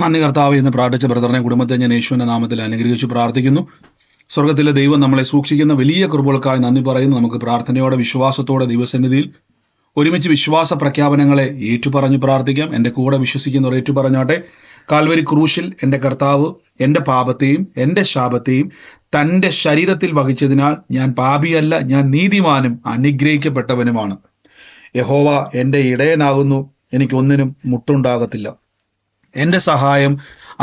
നന്ദി കർത്താവ് എന്ന് പ്രാർത്ഥിച്ച ബ്രദറിനെ കുടുംബത്തെ ഞാൻ യേശുവിന്റെ നാമത്തിൽ അനുഗ്രഹിച്ചു പ്രാർത്ഥിക്കുന്നു. സ്വർഗത്തിലെ ദൈവം നമ്മളെ സൂക്ഷിക്കുന്ന വലിയ കൃപകൾക്കായി നന്ദി പറയുന്നു. നമുക്ക് പ്രാർത്ഥനയോടെ വിശ്വാസത്തോടെ ദൈവസന്നിധിയിൽ ഒരുമിച്ച് വിശ്വാസ പ്രഖ്യാപനങ്ങളെ ഏറ്റുപറഞ്ഞ് പ്രാർത്ഥിക്കാം. എൻ്റെ കൂടെ വിശ്വസിക്കുന്നവർ ഏറ്റുപറഞ്ഞാട്ടെ. കാൽവരി ക്രൂശിൽ എൻ്റെ കർത്താവ് എൻ്റെ പാപത്തെയും എൻ്റെ ശാപത്തെയും തൻ്റെ ശരീരത്തിൽ വഹിച്ചതിനാൽ ഞാൻ പാപിയല്ല, ഞാൻ നീതിമാനും അനുഗ്രഹിക്കപ്പെട്ടവനുമാണ്. യഹോവ എൻ്റെ ഇടയനാകുന്നു, എനിക്കൊന്നിനും മുട്ടുണ്ടാകത്തില്ല. എൻ്റെ സഹായം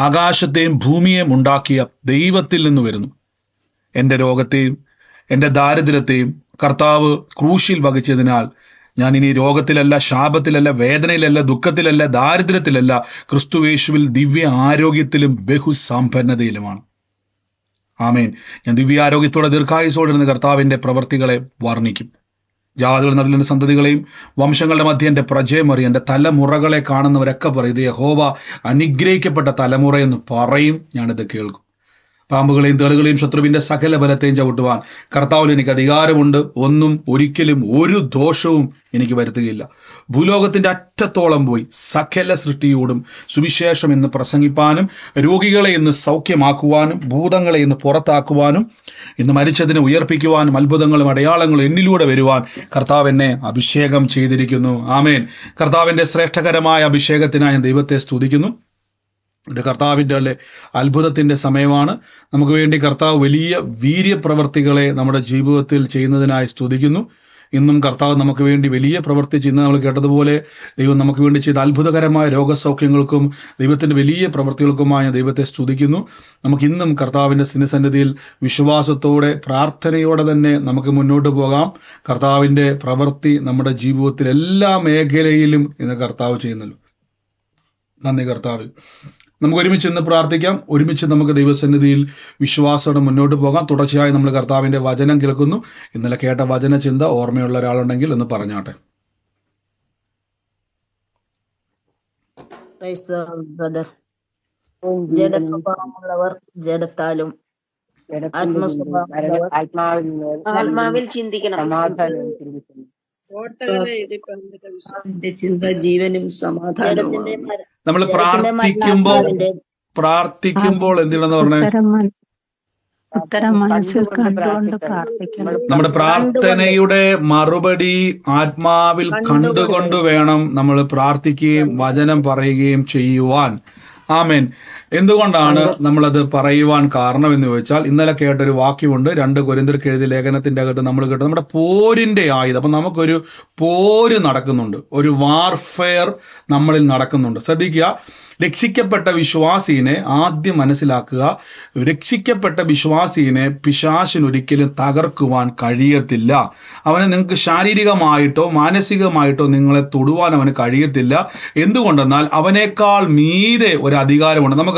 ആകാശത്തെയും ഭൂമിയെയും ഉണ്ടാക്കിയ ദൈവത്തിൽ നിന്ന് വരുന്നു. എൻ്റെ രോഗത്തെയും എൻ്റെ ദാരിദ്ര്യത്തെയും കർത്താവ് ക്രൂശിൽ വഹിച്ചതിനാൽ ഞാൻ ഇനി രോഗത്തിലല്ല, ശാപത്തിലല്ല, വേദനയിലല്ല, ദുഃഖത്തിലല്ല, ദാരിദ്ര്യത്തിലല്ല, ക്രിസ്തുയേശുവിൽ ദിവ്യ ആരോഗ്യത്തിലും ബഹുസമ്പന്നതയിലുമാണ്. ആമേൻ. ഞാൻ ദിവ്യാരോഗ്യത്തോടെ ദീർഘായുസോടെ ഇരുന്ന് കർത്താവിൻ്റെ പ്രവൃത്തികളെ വർണ്ണിക്കും. ജാതികൾ നടുവിലെ സന്തതികളെയും വംശങ്ങളുടെ മധ്യ എൻ്റെ പ്രജയമറി, എൻ്റെ തലമുറകളെ കാണുന്നവരൊക്കെ പറയും, ഇത് യഹോവ അനുഗ്രഹിക്കപ്പെട്ട തലമുറയെന്ന് പറയും. ഞാനിത് കേൾക്കും. പാമ്പുകളെയും തേളുകളെയും ശത്രുവിന്റെ സകല ബലത്തെയും ചവിട്ടുവാൻ കർത്താവിൽ എനിക്ക് അധികാരമുണ്ട്. ഒന്നും ഒരിക്കലും ഒരു ദോഷവും എനിക്ക് വരുത്തുകയില്ല. ഭൂലോകത്തിന്റെ അറ്റത്തോളം പോയി സകല സൃഷ്ടിയോടും സുവിശേഷം എന്ന് പ്രസംഗിപ്പാനും, രോഗികളെ ഇന്ന് സൗഖ്യമാക്കുവാനും, ഭൂതങ്ങളെ ഇന്ന് പുറത്താക്കുവാനും, ഇന്ന് മരിച്ചതിനെ ഉയർപ്പിക്കുവാനും, അത്ഭുതങ്ങളും അടയാളങ്ങളും എന്നിലൂടെ വരുവാൻ കർത്താവ് എന്നെ അഭിഷേകം ചെയ്തിരിക്കുന്നു. ആമേൻ. കർത്താവിന്റെ ശ്രേഷ്ഠകരമായ അഭിഷേകത്തിനായി ദൈവത്തെ സ്തുതിക്കുന്നു. ഇത് കർത്താവിൻ്റെ അത്ഭുതത്തിൻ്റെ സമയമാണ്. നമുക്ക് വേണ്ടി കർത്താവ് വലിയ വീര്യപ്രവർത്തികളെ നമ്മുടെ ജീവിതത്തിൽ ചെയ്യുന്നതിനായി സ്തുതിക്കുന്നു. ഇന്നും കർത്താവ് നമുക്ക് വേണ്ടി വലിയ പ്രവൃത്തി ചെയ്യുന്നത് നമ്മൾ കേട്ടതുപോലെ ദൈവം നമുക്ക് വേണ്ടി ചെയ്ത അത്ഭുതകരമായ രോഗസൗഖ്യങ്ങൾക്കും ദൈവത്തിൻ്റെ വലിയ പ്രവൃത്തികൾക്കുമായി ദൈവത്തെ സ്തുതിക്കുന്നു. നമുക്കിന്നും കർത്താവിൻ്റെ സന്നിധിയിൽ വിശ്വാസത്തോടെ പ്രാർത്ഥനയോടെ തന്നെ നമുക്ക് മുന്നോട്ട് പോകാം. കർത്താവിൻ്റെ പ്രവൃത്തി നമ്മുടെ ജീവിതത്തിൽ എല്ലാ മേഖലയിലും ഇന്ന് കർത്താവ് ചെയ്യുന്നല്ലോ. നന്ദി കർത്താവ്. നമുക്ക് ഒരുമിച്ച് ഇന്ന് പ്രാർത്ഥിക്കാം. ഒരുമിച്ച് നമുക്ക് ദൈവസന്നിധിയിൽ വിശ്വാസത്തോടെ മുന്നോട്ട് പോകാം. തുടർച്ചയായി നമ്മൾ കർത്താവിന്റെ വചനം കേൾക്കുന്നു. ഇന്നലെ കേട്ട വചന ചിന്ത ഓർമ്മയുള്ള ഒരാളുണ്ടെങ്കിൽ ഒന്ന് പറഞ്ഞാട്ടെ. ജഡസ്വഭാവമുള്ളവർ ജഡത്താലും ആത്മാവിൽ ചിന്തിക്കണം. ചിന്ത ജീവനും സമാധാനവും. നമ്മൾ പ്രാർത്ഥിക്കുമ്പോൾ എന്തിനാന്ന് പറഞ്ഞേ? നമ്മുടെ പ്രാർത്ഥനയുടെ മറുപടി ആത്മാവിൽ കണ്ടുകൊണ്ട് വേണം നമ്മൾ പ്രാർത്ഥിക്കുകയും വചനം പറയുകയും ചെയ്യുവാൻ. ആമേൻ. എന്തുകൊണ്ടാണ് നമ്മളത് പറയുവാൻ കാരണം എന്ന് ചോദിച്ചാൽ, ഇന്നലെ കേട്ടൊരു വാക്യമുണ്ട്. 2 കൊരിന്ത്യർക്ക് എഴുതിയ ലേഖനത്തിന്റെ അകത്ത് നമ്മൾ കേട്ടത് നമ്മുടെ പോരിന്റെ ആയുധം. അപ്പൊ നമുക്കൊരു പോര് നടക്കുന്നുണ്ട്, ഒരു വാർഫെയർ നമ്മളിൽ നടക്കുന്നുണ്ട്. ശ്രദ്ധിക്കുക, രക്ഷിക്കപ്പെട്ട വിശ്വാസീനെ ആദ്യം മനസ്സിലാക്കുക. രക്ഷിക്കപ്പെട്ട വിശ്വാസീനെ പിശാചിനൊരിക്കലും തകർക്കുവാൻ കഴിയത്തില്ല. അവനെ നിങ്ങൾക്ക് ശാരീരികമായിട്ടോ മാനസികമായിട്ടോ നിങ്ങളെ തൊടുവാൻ അവന് കഴിയത്തില്ല. എന്തുകൊണ്ടെന്നാൽ അവനേക്കാൾ മീതെ ഒരു അധികാരമുണ്ട്. നമുക്കറിയാം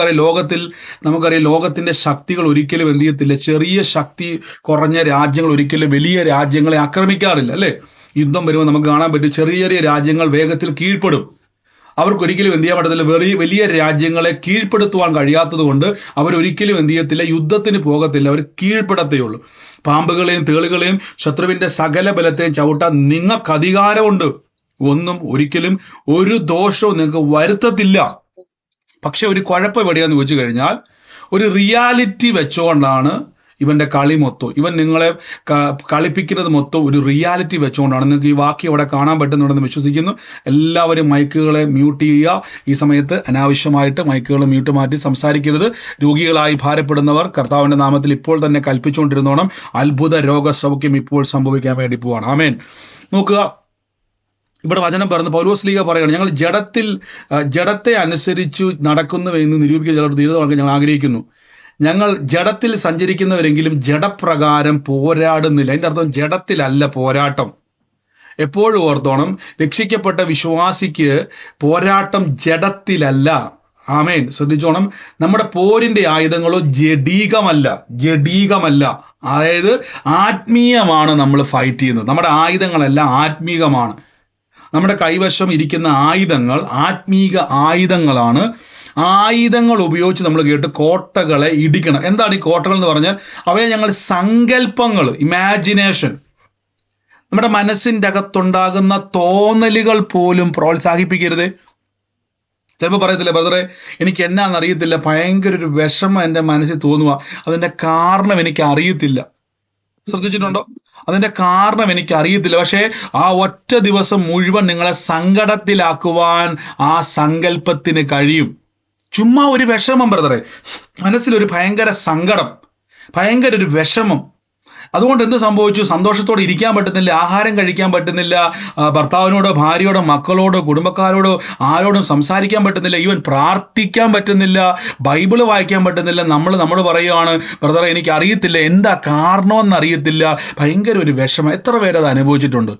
ലോകത്തിന്റെ ശക്തികൾ ഒരിക്കലും എന്ത് ചെയ്യത്തില്ല. ചെറിയ ശക്തി കുറഞ്ഞ രാജ്യങ്ങൾ ഒരിക്കലും വലിയ രാജ്യങ്ങളെ ആക്രമിക്കാറില്ല, അല്ലെ? യുദ്ധം വരുമ്പോൾ നമുക്ക് കാണാൻ പറ്റും, ചെറിയ ചെറിയ രാജ്യങ്ങൾ വേഗത്തിൽ കീഴ്പ്പെടും. അവർക്കൊരിക്കലും എന്ത് ചെയ്യാൻ പറ്റത്തില്ല. വലിയ രാജ്യങ്ങളെ കീഴ്പ്പെടുത്തുവാൻ കഴിയാത്തത് കൊണ്ട് അവരൊരിക്കലും എന്ത് ചെയ്യത്തില്ല, യുദ്ധത്തിന് പോകത്തില്ല. അവർ കീഴ്പ്പെടുത്തേയുള്ളൂ. പാമ്പുകളെയും തേളുകളെയും ശത്രുവിന്റെ സകല ബലത്തെയും ചവിട്ടാൻ നിങ്ങൾക്ക് അധികാരമുണ്ട്. ഒന്നും ഒരിക്കലും ഒരു ദോഷവും നിങ്ങൾക്ക് വരുത്തത്തില്ല. പക്ഷെ ഒരു കുഴപ്പം എവിടെയാന്ന് ചോദിച്ചു കഴിഞ്ഞാൽ, ഒരു റിയാലിറ്റി വെച്ചുകൊണ്ടാണ് ഇവന്റെ കളി മൊത്തം. ഇവൻ നിങ്ങളെ കളിപ്പിക്കുന്നത് മൊത്തം ഒരു റിയാലിറ്റി വെച്ചുകൊണ്ടാണ്. നിങ്ങൾക്ക് ഈ വാക്യം അവിടെ കാണാൻ പറ്റുന്നുണ്ടെന്ന് വിശ്വസിക്കുന്നു. എല്ലാവരും മൈക്കുകളെ മ്യൂട്ട് ചെയ്യുക. ഈ സമയത്ത് അനാവശ്യമായിട്ട് മൈക്കുകൾ മ്യൂട്ട് മാറ്റി സംസാരിക്കരുത്. രോഗികളായി ഭാരപ്പെടുന്നവർ കർത്താവിന്റെ നാമത്തിൽ ഇപ്പോൾ തന്നെ കൽപ്പിച്ചുകൊണ്ടിരുന്നോണം. അത്ഭുത രോഗസൗഖ്യം ഇപ്പോൾ സംഭവിക്കാൻ വേണ്ടി പോവാണ്. ആമേൻ. നോക്കുക, ഇവിടെ വചനം പറയുന്നത്, പൗലോസ് ലീഗ പറയുകയാണ്, ഞങ്ങൾ ജഡത്തെ അനുസരിച്ചു നടക്കുന്നു എന്ന് നിരൂപിക്കുന്ന ദൈവം ഞങ്ങൾ ആഗ്രഹിക്കുന്നു. ഞങ്ങൾ ജഡത്തിൽ സഞ്ചരിക്കുന്നവരെങ്കിലും ജഡപ്രകാരം പോരാടുന്നില്ല. അതിൻ്റെ അർത്ഥം ജഡത്തിലല്ല പോരാട്ടം. എപ്പോഴും ഓർത്തോണം, രക്ഷിക്കപ്പെട്ട വിശ്വാസിക്ക് പോരാട്ടം ജഡത്തിലല്ല. ആമേൻ. ശ്രദ്ധിച്ചോണം, നമ്മുടെ പോരിന്റെ ആയുധങ്ങളോ ജഡീകമല്ല. അതായത് ആത്മീയമാണ് നമ്മൾ ഫൈറ്റ് ചെയ്യുന്നത്. നമ്മുടെ ആയുധങ്ങളെല്ലാം ആത്മീകമാണ്. നമ്മുടെ കൈവശം ഇരിക്കുന്ന ആയുധങ്ങൾ ആത്മീക ആയുധങ്ങളാണ്. ആയുധങ്ങൾ ഉപയോഗിച്ച് നമ്മൾ കേട്ട് കോട്ടകളെ ഇടിക്കണം. എന്താണ് ഈ കോട്ടകൾ എന്ന് പറഞ്ഞാൽ? അവയെ ഞങ്ങൾ സങ്കല്പങ്ങൾ, ഇമാജിനേഷൻ, നമ്മുടെ മനസ്സിൻ്റെ അകത്തുണ്ടാകുന്ന തോന്നലുകൾ പോലും പ്രോത്സാഹിപ്പിക്കരുത്. ചിലപ്പോൾ പറയത്തില്ല, ബ്രദറെ എനിക്ക് എന്നാന്ന് അറിയത്തില്ല, ഭയങ്കര ഒരു വിഷമം എൻ്റെ മനസ്സിൽ തോന്നുക, അതിന്റെ കാരണം എനിക്ക് അറിയത്തില്ല. ശ്രദ്ധിച്ചിട്ടുണ്ടോ? അതിന്റെ കാരണം എനിക്ക് അറിയത്തില്ല. പക്ഷേ ആ ഒറ്റ ദിവസം മുഴുവൻ നിങ്ങളെ സങ്കടത്തിലാക്കുവാൻ ആ സങ്കല്പത്തിന് കഴിയും. ചുമ്മാ ഒരു വിഷമം ബ്രദറെ, മനസ്സിലൊരു ഭയങ്കര സങ്കടം, ഭയങ്കര ഒരു വിഷമം. അതുകൊണ്ട് എന്ത് സംഭവിച്ചു? സന്തോഷത്തോടെ ഇരിക്കാൻ പറ്റുന്നില്ല, ആഹാരം കഴിക്കാൻ പറ്റുന്നില്ല, ഭർത്താവിനോടോ ഭാര്യയോടോ മക്കളോടോ കുടുംബക്കാരോടോ ആരോടും സംസാരിക്കാൻ പറ്റുന്നില്ല, ഈവൻ പ്രാർത്ഥിക്കാൻ പറ്റുന്നില്ല, ബൈബിള് വായിക്കാൻ പറ്റുന്നില്ല. നമ്മൾ പറയുകയാണ്, ബ്രദറെ എനിക്ക് അറിയത്തില്ല, എന്താ കാരണമെന്ന് അറിയത്തില്ല, ഭയങ്കര ഒരു വിഷമം. എത്ര പേരത് അനുഭവിച്ചിട്ടുണ്ട്?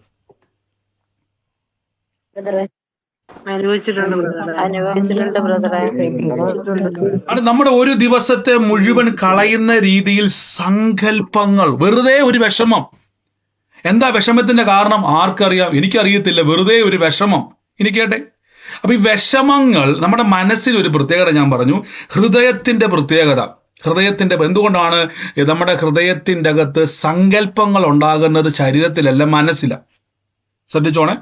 അനുഭവിച്ചിട്ടുണ്ട് ബ്രദറെ. ആണ് നമ്മുടെ ഒരു ദിവസത്തെ മുഴുവൻ കളയുന്ന രീതിയിൽ സങ്കല്പങ്ങൾ, വെറുതെ ഒരു വിഷമം. എന്താ വിഷമത്തിന്റെ കാരണം? ആർക്കറിയാം? എനിക്കറിയത്തില്ല, വെറുതെ ഒരു വിഷമം. ഇനി കേട്ടെ, അപ്പൊ ഈ വിഷമങ്ങൾ നമ്മുടെ മനസ്സിൽ ഒരു പ്രത്യേകത ഞാൻ പറഞ്ഞു, ഹൃദയത്തിന്റെ പ്രത്യേകത. എന്തുകൊണ്ടാണ് നമ്മുടെ ഹൃദയത്തിന്റെ അകത്ത് സങ്കല്പങ്ങൾ ഉണ്ടാകുന്നത്? ശരീരത്തിലല്ല, മനസ്സിലാണ്. ശ്രദ്ധിച്ചോണേ,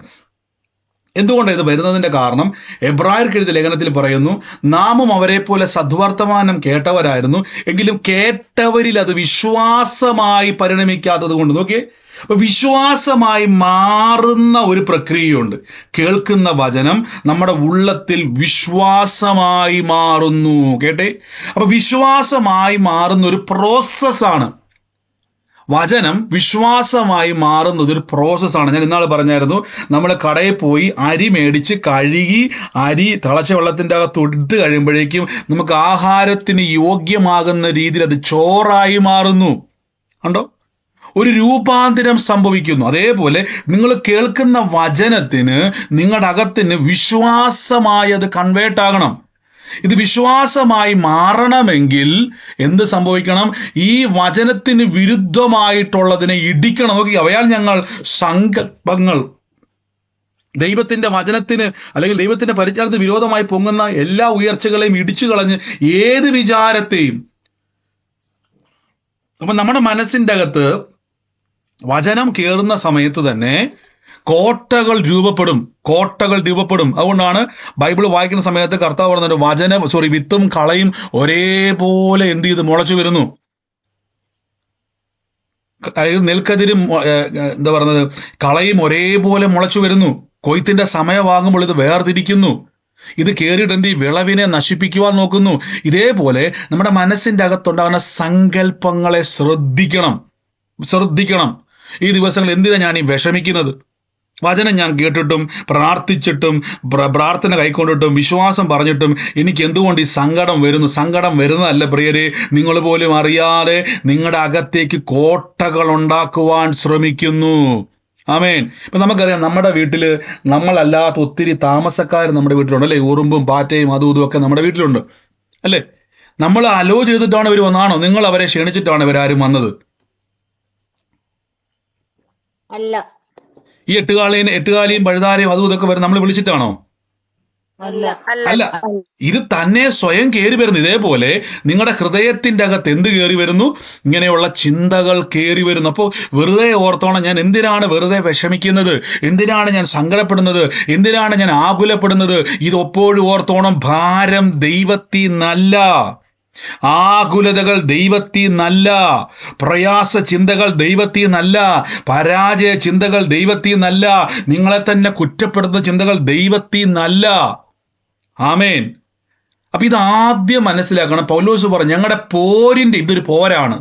എന്തുകൊണ്ടാണ് ഇത് വരുന്നതിന്റെ കാരണം? എബ്രായർക്ക് എഴുതിയ ലേഖനത്തിൽ പറയുന്നു, നാമും അവരെ പോലെ സദ്വർത്തമാനം കേട്ടവരായിരുന്നു, എങ്കിലും കേട്ടവരിൽ അത് വിശ്വാസമായി പരിണമിക്കാത്തത് കൊണ്ട്. നോക്കിയേ, അപ്പൊ വിശ്വാസമായി മാറുന്ന ഒരു പ്രക്രിയയുണ്ട്. കേൾക്കുന്ന വചനം നമ്മുടെ ഉള്ളത്തിൽ വിശ്വാസമായി മാറുന്നു. കേട്ടെ, അപ്പൊ വിശ്വാസമായി മാറുന്ന ഒരു പ്രോസസ്സാണ്. വചനം വിശ്വാസമായി മാറുന്നത് ഒരു പ്രോസസ്സാണ്. ഞാൻ ഇന്നാൾ പറഞ്ഞായിരുന്നു, നമ്മൾ കടയിൽ പോയി അരി മേടിച്ച് കഴുകി അരി തിളച്ച വെള്ളത്തിൻ്റെ അകത്ത് ഇട്ട് കഴിയുമ്പോഴേക്കും നമുക്ക് ആഹാരത്തിന് യോഗ്യമാകുന്ന രീതിയിൽ അത് ചോറായി മാറുന്നു. കണ്ടോ? ഒരു രൂപാന്തരം സംഭവിക്കുന്നു. അതേപോലെ നിങ്ങൾ കേൾക്കുന്ന വചനത്തിന് നിങ്ങളുടെ അകത്തിന് വിശ്വാസമായി അത് കൺവേർട്ട് ആകണം. ഇത് വിശ്വാസമായി മാറണമെങ്കിൽ എന്ത് സംഭവിക്കണം? ഈ വചനത്തിന് വിരുദ്ധമായിട്ടുള്ളതിനെ ഇടിക്കണം. നോക്കി, അവയാൽ ഞങ്ങൾ സങ്കല്പങ്ങൾ, ദൈവത്തിന്റെ വചനത്തിന് അല്ലെങ്കിൽ ദൈവത്തിന്റെ പരിചാരത്തിന് വിരോധമായി പൊങ്ങുന്ന എല്ലാ ഉയർച്ചകളെയും ഇടിച്ചു കളഞ്ഞ് ഏത് വിചാരത്തെയും. അപ്പൊ നമ്മുടെ മനസ്സിന്റെ അകത്ത് വചനം കേറുന്ന സമയത്ത് തന്നെ കോട്ടകൾ രൂപപ്പെടും. അതുകൊണ്ടാണ് ബൈബിൾ വായിക്കുന്ന സമയത്ത് കർത്താവ് പറഞ്ഞത്, വിത്തും കളയും ഒരേപോലെ എന്ത് ചെയ്ത് മുളച്ചു വരുന്നു. അതായത് നെൽക്കതിരും എന്താ പറയുന്നത്, കളയും ഒരേപോലെ മുളച്ചു വരുന്നു. കൊയ്ത്തിന്റെ സമയമാകുമ്പോൾ ഇത് വേർതിരിക്കുന്നു. ഇത് കേറിയിട്ട് എന്ത് വിളവിനെ നശിപ്പിക്കുവാൻ നോക്കുന്നു. ഇതേപോലെ നമ്മുടെ മനസ്സിന്റെ അകത്തുണ്ടാകുന്ന സങ്കല്പങ്ങളെ ശ്രദ്ധിക്കണം. ഈ ദിവസങ്ങൾ എന്തിനാ ഞാൻ ഈ വിഷമിക്കുന്നത്? വചനം ഞാൻ കേട്ടിട്ടും പ്രാർത്ഥിച്ചിട്ടും പ്രാർത്ഥന കൈക്കൊണ്ടിട്ടും വിശ്വാസം പറഞ്ഞിട്ടും എനിക്ക് എന്തുകൊണ്ട് ഈ സങ്കടം വരുന്നു? സങ്കടം വരുന്നതല്ല പ്രിയരെ, നിങ്ങൾ പോലും അറിയാതെ നിങ്ങളുടെ അകത്തേക്ക് കോട്ടകൾ ഉണ്ടാക്കുവാൻ ശ്രമിക്കുന്നു. ആമേൻ. ഇപ്പൊ നമുക്കറിയാം, നമ്മുടെ വീട്ടില് നമ്മളല്ലാത്ത ഒത്തിരി താമസക്കാർ നമ്മുടെ വീട്ടിലുണ്ട്, അല്ലെ? ഉറുമ്പും പാറ്റയും അതും ഇതും ഒക്കെ നമ്മുടെ വീട്ടിലുണ്ട്, അല്ലേ? നമ്മൾ അലോ ചെയ്തിട്ടാണ് ഇവർ വന്നാണോ? നിങ്ങൾ അവരെ ക്ഷണിച്ചിട്ടാണ് ഇവരാരും വന്നത്? അല്ല. ഈ എട്ടുകാലിയും പഴുതാരയും അതും ഇതൊക്കെ വരും നമ്മൾ വിളിച്ചിട്ടാണോ? അല്ല. ഇത് തന്നെ സ്വയം കയറി വരുന്നു. ഇതേപോലെ നിങ്ങളുടെ ഹൃദയത്തിന്റെ അകത്ത് എന്ത് കയറി വരുന്നു? ഇങ്ങനെയുള്ള ചിന്തകൾ കയറി വരുന്നു. അപ്പോൾ വെറുതെ ഓർത്തോണം, ഞാൻ എന്തിനാണ് വെറുതെ വിഷമിക്കുന്നത്? എന്തിനാണ് ഞാൻ സങ്കടപ്പെടുന്നത്? എന്തിനാണ് ഞാൻ ആകുലപ്പെടുന്നത്? ഇതൊപ്പോഴും ഓർത്തോണം, ഭാരം ദൈവത്തിനല്ല, ആകുലതകൾ ദൈവത്തിനല്ല, പ്രയാസ ചിന്തകൾ ദൈവത്തിനല്ല, പരാജയ ചിന്തകൾ ദൈവത്തിനല്ല, നിങ്ങളെ തന്നെ കുറ്റപ്പെടുത്തുന്ന ചിന്തകൾ ദൈവത്തിനല്ല. ആമേൻ. അപ്പൊ ഇത് ആദ്യം മനസ്സിലാക്കണം. പൗലോസ് പറഞ്ഞു, ഞങ്ങളുടെ പോരിന്റെ ഇതൊരു പോരാണ്,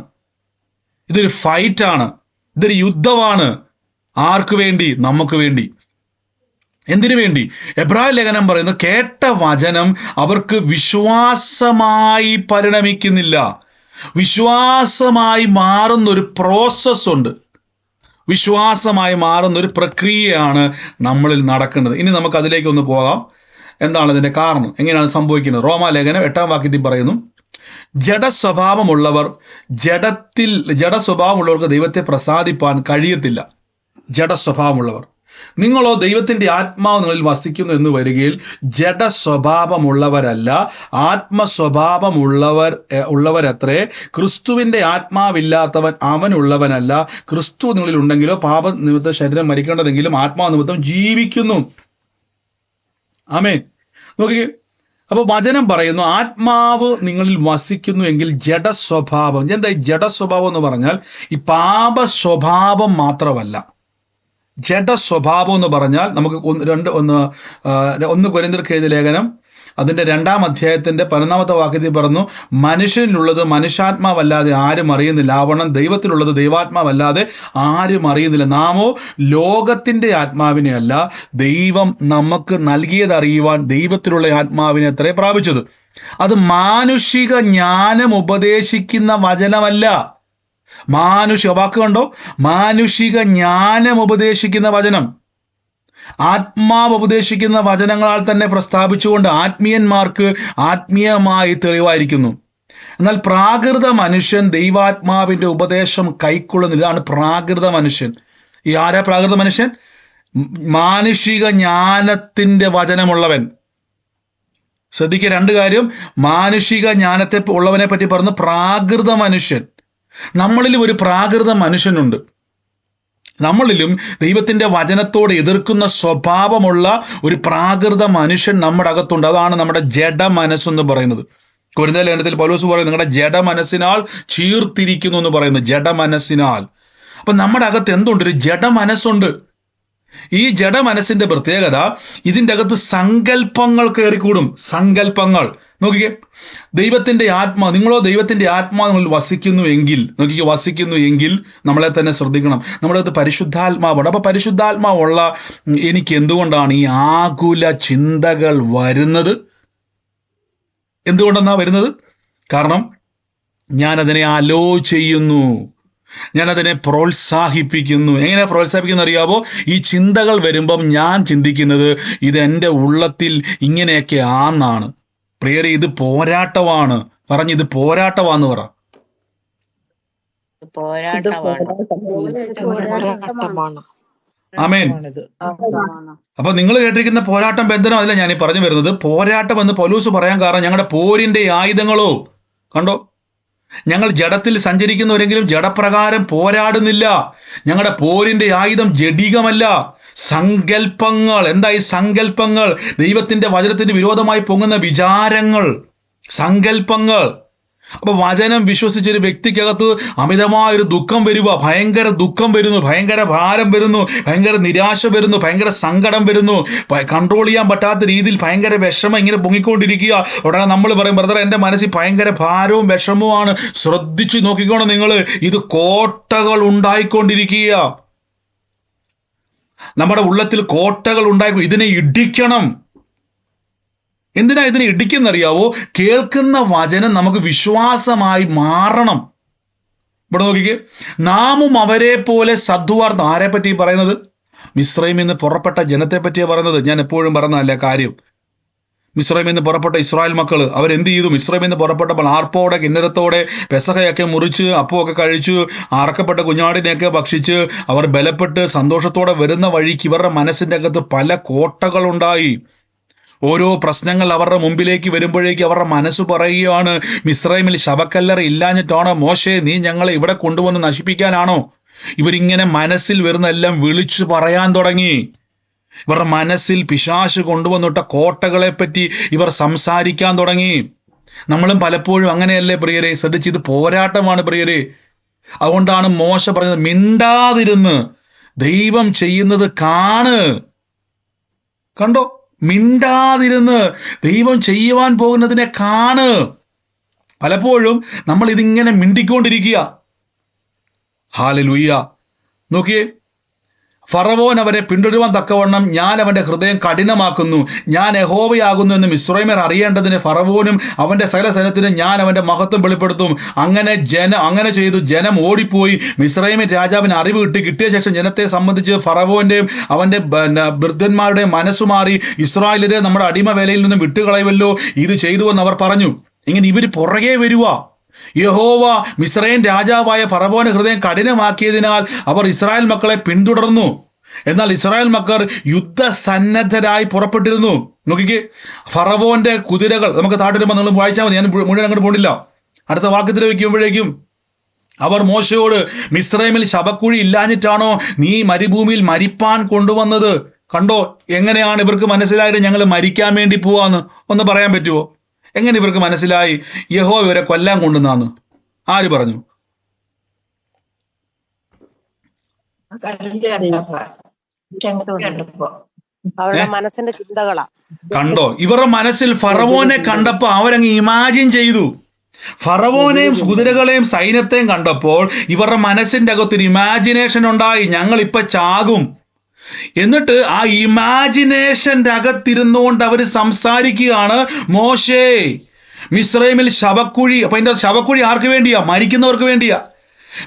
ഇതൊരു ഫൈറ്റാണ്, ഇതൊരു യുദ്ധമാണ്. ആർക്ക് വേണ്ടി? നമുക്ക് വേണ്ടി. എന്തിനു വേണ്ടി? എബ്രായ ലേഖനം പറയുന്നു, കേട്ട വചനം അവർക്ക് വിശ്വാസമായി പരിണമിക്കുന്നില്ല. വിശ്വാസമായി മാറുന്നൊരു പ്രോസസ് ഉണ്ട്, വിശ്വാസമായി മാറുന്നൊരു പ്രക്രിയയാണ് നമ്മളിൽ നടക്കുന്നത്. ഇനി നമുക്ക് അതിലേക്ക് ഒന്ന് പോകാം. എന്താണ് ഇതിന്റെ കാരണം? എങ്ങനെയാണ് സംഭവിക്കുന്നത്? റോമാലേഖനം 8-ാം വാക്യത്തിൽ പറയുന്നു, ജഡസ്വഭാവമുള്ളവർക്ക് ദൈവത്തെ പ്രസാദിപ്പാൻ കഴിയത്തില്ല. ജഡസ്വഭാവമുള്ളവർ. നിങ്ങളോ ദൈവത്തിന്റെ ആത്മാവ് നിങ്ങളിൽ വസിക്കുന്നു എന്ന് വരികയിൽ ജഡസ്വഭാവമുള്ളവരല്ല, ഉള്ളവരത്രേ. ക്രിസ്തുവിന്റെ ആത്മാവില്ലാത്തവൻ അവനുള്ളവനല്ല. ക്രിസ്തു നിങ്ങളിൽ ഉണ്ടെങ്കിലോ പാപ നിമിത്തം ശരീരം മരിക്കേണ്ടതെങ്കിലും ആത്മാവ് നിമിത്തം ജീവിക്കുന്നു. ആമേൻ. നോക്കിക്കേ, അപ്പൊ വചനം പറയുന്നു, ആത്മാവ് നിങ്ങളിൽ വസിക്കുന്നു എങ്കിൽ ജഡസ്വഭാവം. എന്താ ഈ ജഡസ്വഭാവം എന്ന് പറഞ്ഞാൽ ഈ പാപ സ്വഭാവം മാത്രമല്ല. ജഡസ്വഭാവം എന്ന് പറഞ്ഞാൽ നമുക്ക് ഒന്ന് കൊരിന്ത്യർക്ക് എഴുതിയ ലേഖനം അതിന്റെ 2-ാം അധ്യായത്തിന്റെ 11-ാമത്തെ വാക്യത്തിൽ പറഞ്ഞു, മനുഷ്യനിലുള്ളത് മനുഷ്യാത്മാവല്ലാതെ ആരും അറിയുന്നില്ല, ആവണം ദൈവത്തിലുള്ളത് ദൈവാത്മാവല്ലാതെ ആരും അറിയുന്നില്ല. നാമോ ലോകത്തിന്റെ ആത്മാവിനെ അല്ല, ദൈവം നമുക്ക് നൽകിയത് അറിയുവാൻ ദൈവത്തിലുള്ള ആത്മാവിനെ അത്രേ പ്രാപിച്ചത്. അത് മാനുഷിക ജ്ഞാനം ഉപദേശിക്കുന്ന വചനമല്ല. വാക്ക് കണ്ടോ, മാനുഷിക ജ്ഞാനം ഉപദേശിക്കുന്ന വചനം. ആത്മാവ് ഉപദേശിക്കുന്ന വചനങ്ങളാൽ തന്നെ പ്രസ്താവിച്ചുകൊണ്ട് ആത്മീയന്മാർക്ക് ആത്മീയമായി തെളിവായിരിക്കുന്നു. എന്നാൽ പ്രാകൃത മനുഷ്യൻ ദൈവാത്മാവിന്റെ ഉപദേശം കൈക്കൊള്ളുന്നില്ല. ഇതാണ് പ്രാകൃത മനുഷ്യൻ. ഈ ആരാ പ്രാകൃത മനുഷ്യൻ? മാനുഷിക ജ്ഞാനത്തിന്റെ വചനമുള്ളവൻ. ശ്രദ്ധിക്കുക, 2 കാര്യം. മാനുഷിക ജ്ഞാനത്തെ ഉള്ളവനെ പറ്റി പറഞ്ഞു പ്രാകൃത മനുഷ്യൻ. നമ്മളിലും ഒരു പ്രാകൃത മനുഷ്യനുണ്ട്. നമ്മളിലും ദൈവത്തിന്റെ വചനത്തോട് എതിർക്കുന്ന സ്വഭാവമുള്ള ഒരു പ്രാകൃത മനുഷ്യൻ നമ്മുടെ അകത്തുണ്ട്. അതാണ് നമ്മുടെ ജഡ മനസ്സെന്ന് പറയുന്നത്. കൊരിന്ത്യർ ലേഖനത്തിൽ പൗലോസ് പറയുന്നു, നിങ്ങളുടെ ജഡ മനസ്സിനാൽ ചീർത്തിരിക്കുന്നു എന്ന് പറയുന്നു. ജഡ മനസ്സിനാൽ. അപ്പൊ നമ്മുടെ അകത്ത് എന്തുണ്ട്? ഒരു ജഡ മനസ്സുണ്ട്. ഈ ജഡ മനസ്സിന്റെ പ്രത്യേകത, ഇതിൻ്റെ അകത്ത് സങ്കല്പങ്ങൾ കയറിക്കൂടും. സങ്കല്പങ്ങൾ നോക്കിക്കേ, ദൈവത്തിന്റെ നിങ്ങളോ ദൈവത്തിന്റെ ആത്മാവിൽ വസിക്കുന്നു എങ്കിൽ, വസിക്കുന്നു എങ്കിൽ നമ്മളെ തന്നെ ശ്രദ്ധിക്കണം. നമ്മുടെ അകത്ത് പരിശുദ്ധാത്മാവുണ്ട്. അപ്പൊ പരിശുദ്ധാത്മാവുള്ള എനിക്ക് എന്തുകൊണ്ടാണ് ഈ ആകുല ചിന്തകൾ വരുന്നത്? എന്തുകൊണ്ടെന്നാ വരുന്നത്? കാരണം ഞാൻ അതിനെ അലോ ചെയ്യുന്നു, ഞാനതിനെ പ്രോത്സാഹിപ്പിക്കുന്നു. എങ്ങനെ പ്രോത്സാഹിപ്പിക്കുന്ന അറിയാവോ? ഈ ചിന്തകൾ വരുമ്പം ഞാൻ ചിന്തിക്കുന്നത് ഇത് എൻ്റെ ഉള്ളത്തിൽ ഇങ്ങനെയൊക്കെ ആന്നാണ്. പ്രിയരെ, ഇത് പോരാട്ടമാണ്. ഇത് പോരാട്ടമാന്ന് പറ. ആമേൻ. അപ്പൊ നിങ്ങൾ കേട്ടിരിക്കുന്ന പോരാട്ടം ബന്ധനം അല്ല ഞാൻ പറഞ്ഞു വരുന്നത്. പോരാട്ടം എന്ന് പൗലോസ് പറയാൻ കാരണം ഞങ്ങളുടെ പോരിന്റെ ആയുധങ്ങളോ കണ്ടോ, ഞങ്ങൾ ജഡത്തിൽ സഞ്ചരിക്കുന്നവരെങ്കിലും ജഡപ്രകാരം പോരാടുന്നില്ല. ഞങ്ങളുടെ പോരിന്റെ ആയുധം ജഡികമല്ല, സങ്കല്പങ്ങൾ. എന്തായി സങ്കല്പങ്ങൾ? ദൈവത്തിന്റെ വചനത്തിന് വിരോധമായി പൊങ്ങുന്ന വിചാരങ്ങൾ, സങ്കല്പങ്ങൾ. അപ്പൊ വചനം വിശ്വസിച്ചൊരു വ്യക്തിക്കകത്ത് അമിതമായൊരു ദുഃഖം വരിക, ഭയങ്കര ദുഃഖം വരുന്നു, ഭയങ്കര ഭാരം വരുന്നു, ഭയങ്കര നിരാശ വരുന്നു, ഭയങ്കര സങ്കടം വരുന്നു, കൺട്രോൾ ചെയ്യാൻ പറ്റാത്ത രീതിയിൽ ഭയങ്കര വിഷമം ഇങ്ങനെ പൊങ്ങിക്കൊണ്ടിരിക്കുക. ഉടനെ നമ്മൾ പറയും, ബ്രദർ എൻ്റെ മനസ്സിൽ ഭയങ്കര ഭാരവും വിഷമവുമാണ്. ശ്രദ്ധിച്ചു നോക്കിക്കോണം നിങ്ങൾ, ഇത് കോട്ടകൾ ഉണ്ടായിക്കൊണ്ടിരിക്കുക. നമ്മുടെ ഉള്ളത്തിൽ കോട്ടകൾ ഉണ്ടായി. ഇതിനെ ഇടിക്കണം. എന്തിനാ ഇതിനെ ഇടിക്കുന്നറിയാവോ? കേൾക്കുന്ന വചനം നമുക്ക് വിശ്വാസമായി മാറണം. ഇവിടെ നോക്കിക്കേ, നാമും അവരെ പോലെ സദ്വാർത്ത. ആരെ പറ്റി പറയുന്നത്? മിസ്രൈമിൽ നിന്ന് പുറപ്പെട്ട ജനത്തെ പറ്റിയാണ് പറയുന്നത്. ഞാൻ എപ്പോഴും പറഞ്ഞതല്ലേ കാര്യം. മിസ്രൈമിൽ നിന്ന് പുറപ്പെട്ട ഇസ്രായേൽ മക്കൾ അവരെന്ത് ചെയ്തു? മിസ്രൈമിൽ നിന്ന് പുറപ്പെട്ടപ്പോൾ ആർപ്പോടെ കിന്നരത്തോടെ പെസഹയൊക്കെ മുറിച്ച് അപ്പമൊക്കെ കഴിച്ചു, അറക്കപ്പെട്ട കുഞ്ഞാടിനെയൊക്കെ ഭക്ഷിച്ച് അവർ ബലപ്പെട്ട് സന്തോഷത്തോടെ വരുന്ന വഴിക്ക് ഇവരുടെ മനസ്സിൻ്റെ അകത്ത് പല കോട്ടകളുണ്ടായി. ഓരോ പ്രശ്നങ്ങൾ അവരുടെ മുമ്പിലേക്ക് വരുമ്പോഴേക്ക് അവരുടെ മനസ്സ് പറയുകയാണ്, മിസ്രൈമിൽ ശവക്കല്ലറ ഇല്ലാഞ്ഞിട്ടാണോ മോശേ നീ ഞങ്ങളെ ഇവിടെ കൊണ്ടുവന്ന് നശിപ്പിക്കാനാണോ? ഇവരിങ്ങനെ മനസ്സിൽ വരുന്നെല്ലാം വിളിച്ചു പറയാൻ തുടങ്ങി. ഇവരുടെ മനസ്സിൽ പിശാച് കൊണ്ടുവന്നിട്ട കോട്ടകളെ പറ്റി ഇവർ സംസാരിക്കാൻ തുടങ്ങി. നമ്മളും പലപ്പോഴും അങ്ങനെയല്ലേ പ്രിയരെ? ശ്രദ്ധിച്ച്, ഇത് പോരാട്ടമാണ് പ്രിയരെ. അതുകൊണ്ടാണ് മോശ പറഞ്ഞത്, മിണ്ടാതിരുന്ന് ദൈവം ചെയ്യുന്നത് കാണ്. കണ്ടോ? മിണ്ടാതിരുന്ന് ദൈവം ചെയ്യുവാൻ പോകുന്നതിനെ കാണ്. പലപ്പോഴും നമ്മൾ ഇതിങ്ങനെ മിണ്ടിക്കൊണ്ടിരിക്കുക. ഹല്ലേലൂയ. നോക്കിയേ, ഫറവോൻ അവരെ പിന്തുടരുവാൻ തക്കവണ്ണം ഞാൻ അവന്റെ ഹൃദയം കഠിനമാക്കുന്നു, ഞാൻ യഹോവയാകുന്നു എന്ന് മിസ്രൈമ്യർ അറിയേണ്ടതിന് ഫറവോനും അവന്റെ സകല സൈന്യത്തിനും ഞാൻ അവന്റെ മഹത്വം വെളിപ്പെടുത്തും. അങ്ങനെ ചെയ്തു. ജനം ഓടിപ്പോയി. മിസ്രൈമ്യൻ രാജാവിന് അറിവ് കിട്ടിയ ശേഷം ജനത്തെ സംബന്ധിച്ച് ഫറവോന്റെയും അവന്റെ വൃദ്ധന്മാരുടെയും മനസ്സു മാറി. ഇസ്രായേലിനെ നമ്മുടെ അടിമ വേലയിൽ നിന്നും വിട്ടുകളയുമല്ലോ ഇത് ചെയ്തു എന്ന് അവർ പറഞ്ഞു. ഇങ്ങനെ ഇവർ പുറകെ വരുക. യഹോവ മിസ്രൈം രാജാവായ ഫറവോന്റെ ഹൃദയം കഠിനമാക്കിയതിനാൽ അവർ ഇസ്രായേൽ മക്കളെ പിന്തുടർന്നു. എന്നാൽ ഇസ്രായേൽ മക്കൾ യുദ്ധസന്നദ്ധരായി പുറപ്പെട്ടിരുന്നു. നോക്കിക്കേ, ഫറവോന്റെ കുതിരകൾ നമുക്ക് താട്ടിരുമ്പോൾ നിങ്ങൾ വായിച്ചാൽ മതി, ഞാൻ മുഴുവൻ അങ്ങോട്ട് പോണില്ല. അടുത്ത വാക്യത്തിൽ വയ്ക്കുമ്പോഴേക്കും അവർ മോശയോട്, മിസ്രൈമിൽ ശവക്കുഴി ഇല്ലാഞ്ഞിട്ടാണോ നീ മരുഭൂമിയിൽ മരിപ്പാൻ കൊണ്ടുവന്നത്? കണ്ടോ എങ്ങനെയാണ് ഇവർക്ക് മനസ്സിലായത് ഞങ്ങൾ മരിക്കാൻ വേണ്ടി പോവാന്ന്? ഒന്ന് പറയാൻ പറ്റുമോ? എങ്ങനെ ഇവർക്ക് മനസ്സിലായി യഹോവ ഇവരെ കൊല്ലാൻ കൊണ്ടുവന്നാന്ന്? ആര് പറഞ്ഞു? അവരുടെ മനസ്സിന്റെ ചിന്തകളാ. കണ്ടോ, ഇവരുടെ മനസ്സിൽ ഫറവോനെ കണ്ടപ്പോ അവരങ്ങ് ഇമാജിൻ ചെയ്തു. ഫറവോനെയും കുതിരകളെയും സൈന്യത്തെയും കണ്ടപ്പോൾ ഇവരുടെ മനസ്സിന്റെ അകത്തൊരു ഇമാജിനേഷൻ ഉണ്ടായി, ഞങ്ങൾ ഇപ്പൊ ചാകും. എന്നിട്ട് ആ ഇമാജിനേഷന്റെ അകത്തിരുന്നുകൊണ്ട് അവർ സംസാരിക്കുകയാണ്, മോശേ മിസ്രൈമിൽ ശവക്കുഴി. അപ്പൊ അതിന്റെ ശവക്കുഴി ആർക്ക് വേണ്ടിയാ? മരിക്കുന്നവർക്ക് വേണ്ടിയാ.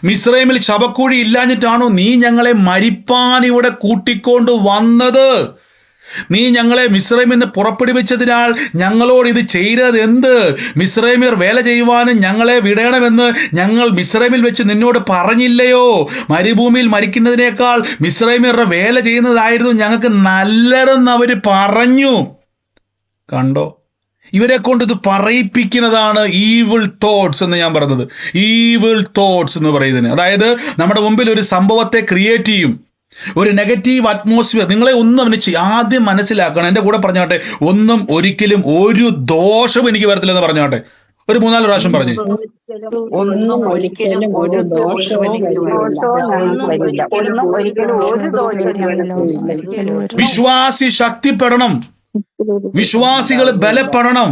മിസ്രൈമിൽ ശവക്കുഴി ഇല്ലാഞ്ഞിട്ടാണോ നീ ഞങ്ങളെ മരിപ്പാൻ ഇവിടെ കൂട്ടിക്കൊണ്ട് വന്നത്? നീ ഞങ്ങളെ മിസ്രൈമിൽ നിന്ന് പുറപ്പെടുവിച്ചതിനാൽ ഞങ്ങളോട് ഇത് ചെയ്തത് എന്ത്? മിസ്രൈമിൽ വേല ചെയ്യുവാനും ഞങ്ങളെ വിടണമെന്ന് ഞങ്ങൾ മിസ്രൈമിൽ വെച്ച് നിന്നോട് പറഞ്ഞില്ലയോ? മരുഭൂമിയിൽ മരിക്കുന്നതിനേക്കാൾ മിസ്രൈമിയരുടെ വേല ചെയ്യുന്നതായിരുന്നു ഞങ്ങൾക്ക് നല്ലതെന്ന് അവര് പറഞ്ഞു. കണ്ടോ, ഇവരെ കൊണ്ട് ഇത് പറയിപ്പിക്കുന്നതാണ് ഈവിൾ തോട്ട്സ് എന്ന് ഞാൻ പറഞ്ഞത്. ഈവിൾ തോട്ട്സ് എന്ന് പറയുന്നതിന് അതായത് നമ്മുടെ മുമ്പിൽ ഒരു സംഭവത്തെ ക്രിയേറ്റ് ചെയ്യും, ഒരു നെഗറ്റീവ് അറ്റ്മോസ്ഫിയർ. നിങ്ങളെ ഒന്നും അവന് ആദ്യം മനസ്സിലാക്കണം. എൻ്റെ കൂടെ പറഞ്ഞാട്ടെ, ഒന്നും ഒരിക്കലും ഒരു ദോഷവും എനിക്ക് വരത്തില്ലെന്ന് പറഞ്ഞാട്ടെ. ഒരു 3-4 പ്രാവശ്യം പറഞ്ഞു. ഒന്നും ഒരിക്കലും ഒരു ദോഷവും എനിക്ക് വരില്ല. വിശ്വാസി ശക്തിപ്പെടണം, വിശ്വാസികൾ ബലപ്പെടണം.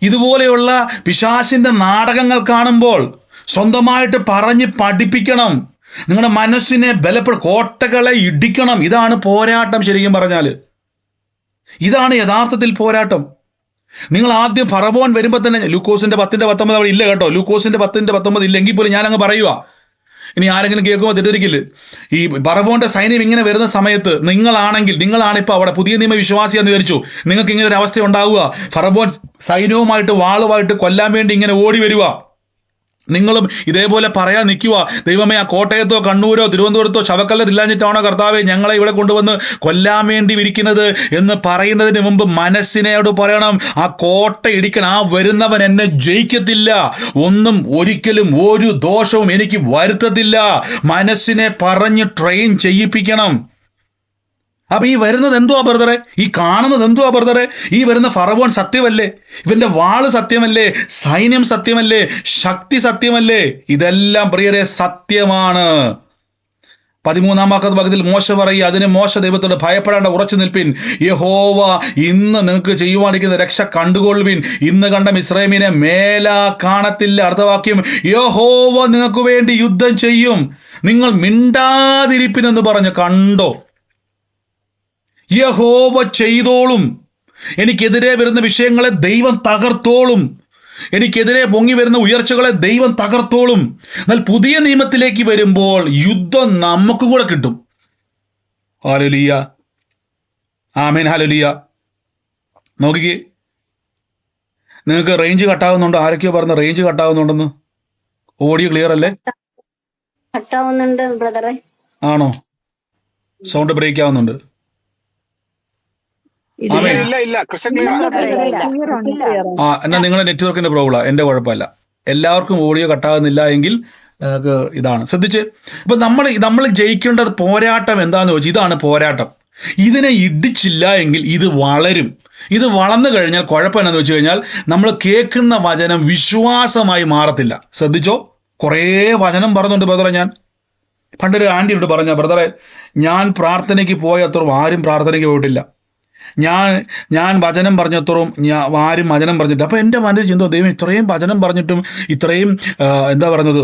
ഇതുപോലെയുള്ള പിശാചിന്റെ നാടകങ്ങൾ കാണുമ്പോൾ സ്വന്തമായിട്ട് പറഞ്ഞ് പഠിപ്പിക്കണം. നിങ്ങളുടെ മനസ്സിനെ കോട്ടകളെ ഇടിക്കണം. ഇതാണ് പോരാട്ടം. ശരിക്കും പറഞ്ഞാൽ ഇതാണ് യഥാർത്ഥത്തിൽ പോരാട്ടം. നിങ്ങൾ ആദ്യം ഫറവോൻ വരുമ്പോൾ തന്നെ ലൂക്കോസിന്റെ 10:19 അവിടെ ഇല്ല കേട്ടോ. ലൂക്കോസിന്റെ 10:19 ഇല്ലെങ്കിൽ പോലും ഞാൻ അങ്ങ് പറയുക. ഇനി ആരെങ്കിലും കേൾക്കുമ്പോൾ തെറ്റിദ്ധരിക്കില്ല. ഈ ഫറവോന്റെ സൈന്യം ഇങ്ങനെ വരുന്ന സമയത്ത് നിങ്ങളാണ് ഇപ്പൊ അവിടെ പുതിയ നിയമ വിശ്വാസിയാന്ന് വിചാരിച്ചു, നിങ്ങൾക്ക് ഇങ്ങനെ ഒരു അവസ്ഥ ഉണ്ടാവുക. ഫറവോൻ സൈന്യവുമായിട്ട് വാളുമായിട്ട് കൊല്ലാൻ വേണ്ടി ഇങ്ങനെ ഓടി വരിക. നിങ്ങളും ഇതേപോലെ പറയാൻ നിൽക്കുക, ദൈവമേ ആ കോട്ടയത്തോ കണ്ണൂരോ തിരുവനന്തപുരത്തോ ശവക്കല്ലറില്ലാഞ്ഞിട്ടാണോ കർത്താവെ ഞങ്ങളെ ഇവിടെ കൊണ്ടുവന്ന് കൊല്ലാൻ വേണ്ടി ഇരിക്കുന്നത് എന്ന് പറയുന്നതിന് മുമ്പ് മനസ്സിനോട് പറയണം, ആ കോട്ട ഇടിക്കണം. ആ വരുന്നവൻ എന്നെ ജയിക്കത്തില്ല, ഒന്നും ഒരിക്കലും ഒരു ദോഷവും എനിക്ക് വരുത്തത്തില്ല. മനസ്സിനെ പറഞ്ഞ് ട്രെയിൻ ചെയ്യിപ്പിക്കണം. അപ്പൊ ഈ വരുന്നത് എന്തുവാ ബ്രദറെ? ഈ കാണുന്നത് എന്തുവാ ബ്രദറെ? ഈ വരുന്ന ഫറവോൻ സത്യമല്ലേ? ഇവന്റെ വാള് സത്യമല്ലേ? സൈന്യം സത്യമല്ലേ? ശക്തി സത്യമല്ലേ? ഇതെല്ലാം പ്രിയരെ സത്യമാണ്. 13-ാമത്തെ ഭാഗത്തിൽ മോശ പറയുക, അതിന് മോശ ദൈവത്തോട് ഭയപ്പെടാണ്ട് ഉറച്ചു നിൽപ്പിൻ, യഹോവ ഇന്ന് നിങ്ങൾക്ക് ചെയ്യുവാനിരിക്കുന്ന രക്ഷ കണ്ടുകൊള്ളുവിൻ, ഇന്ന് കണ്ട മിസ്രൈമിനെ മേലാ കാണത്തില്ല. അർത്ഥവാക്യം, യഹോവ നിങ്ങൾക്ക് വേണ്ടി യുദ്ധം ചെയ്യും, നിങ്ങൾ മിണ്ടാതിരിപ്പിനെന്ന് പറഞ്ഞു. കണ്ടോ, യഹോവ ചെയ്തോളും. എനിക്കെതിരെ വരുന്ന വിഷയങ്ങളെ ദൈവം തകർത്തോളും. എനിക്കെതിരെ പൊങ്ങി വരുന്ന ഉയർച്ചകളെ ദൈവം തകർത്തോളും. എന്നാൽ പുതിയ നിയമത്തിലേക്ക് വരുമ്പോൾ യുദ്ധം നമുക്ക് കൂടെ കിട്ടും. ഹല്ലേലൂയ, ആമേൻ, ഹല്ലേലൂയ. നോക്കിക്കേ, നിങ്ങൾക്ക് റേഞ്ച് കട്ടാവുന്നുണ്ടോ? ആരൊക്കെയോ പറഞ്ഞ റേഞ്ച് കട്ടാവുന്നുണ്ടെന്ന്. ഓഡിയോ ക്ലിയർ അല്ലേ? കട്ടാവുന്നുണ്ട് ബ്രദറെ. ആണോ? സൗണ്ട് ബ്രേക്ക് ആവുന്നുണ്ട്. ആമേൻ. എന്നാ നിങ്ങളുടെ നെറ്റ്വർക്കിന്റെ പ്രോബ്ലം, എന്റെ കുഴപ്പമില്ല. എല്ലാവർക്കും ഓഡിയോ കട്ടാകുന്നില്ല എങ്കിൽ ഇതാണ്. ശ്രദ്ധിച്ച്, ഇപ്പൊ നമ്മൾ ജയിക്കേണ്ടത് പോരാട്ടം എന്താന്ന് ചോദിച്ചാൽ ഇതാണ് പോരാട്ടം. ഇതിനെ ഇടിച്ചില്ല എങ്കിൽ ഇത് വളരും. ഇത് വളർന്നു കഴിഞ്ഞാൽ കുഴപ്പം എന്നാന്ന് വെച്ച് കഴിഞ്ഞാൽ നമ്മൾ കേൾക്കുന്ന വചനം വിശ്വാസമായി മാറത്തില്ല. ശ്രദ്ധിച്ചോ, കുറേ വചനം പറഞ്ഞുണ്ട് ബ്രദറെ. ഞാൻ പണ്ടൊരു ആന്റിയോട് പറഞ്ഞ, ബ്രദറെ ഞാൻ പ്രാർത്ഥനയ്ക്ക് പോയത്രയും ആരും പ്രാർത്ഥനയ്ക്ക് പോയിട്ടില്ല, ഞാൻ വചനം പറഞ്ഞത്രയും ആരും വചനം പറഞ്ഞിട്ട്. അപ്പൊ എൻ്റെ മനസ്സിൽ ചിന്ത, ദൈവം ഇത്രയും വചനം പറഞ്ഞിട്ടും ഇത്രയും എന്താ പറയുന്നത്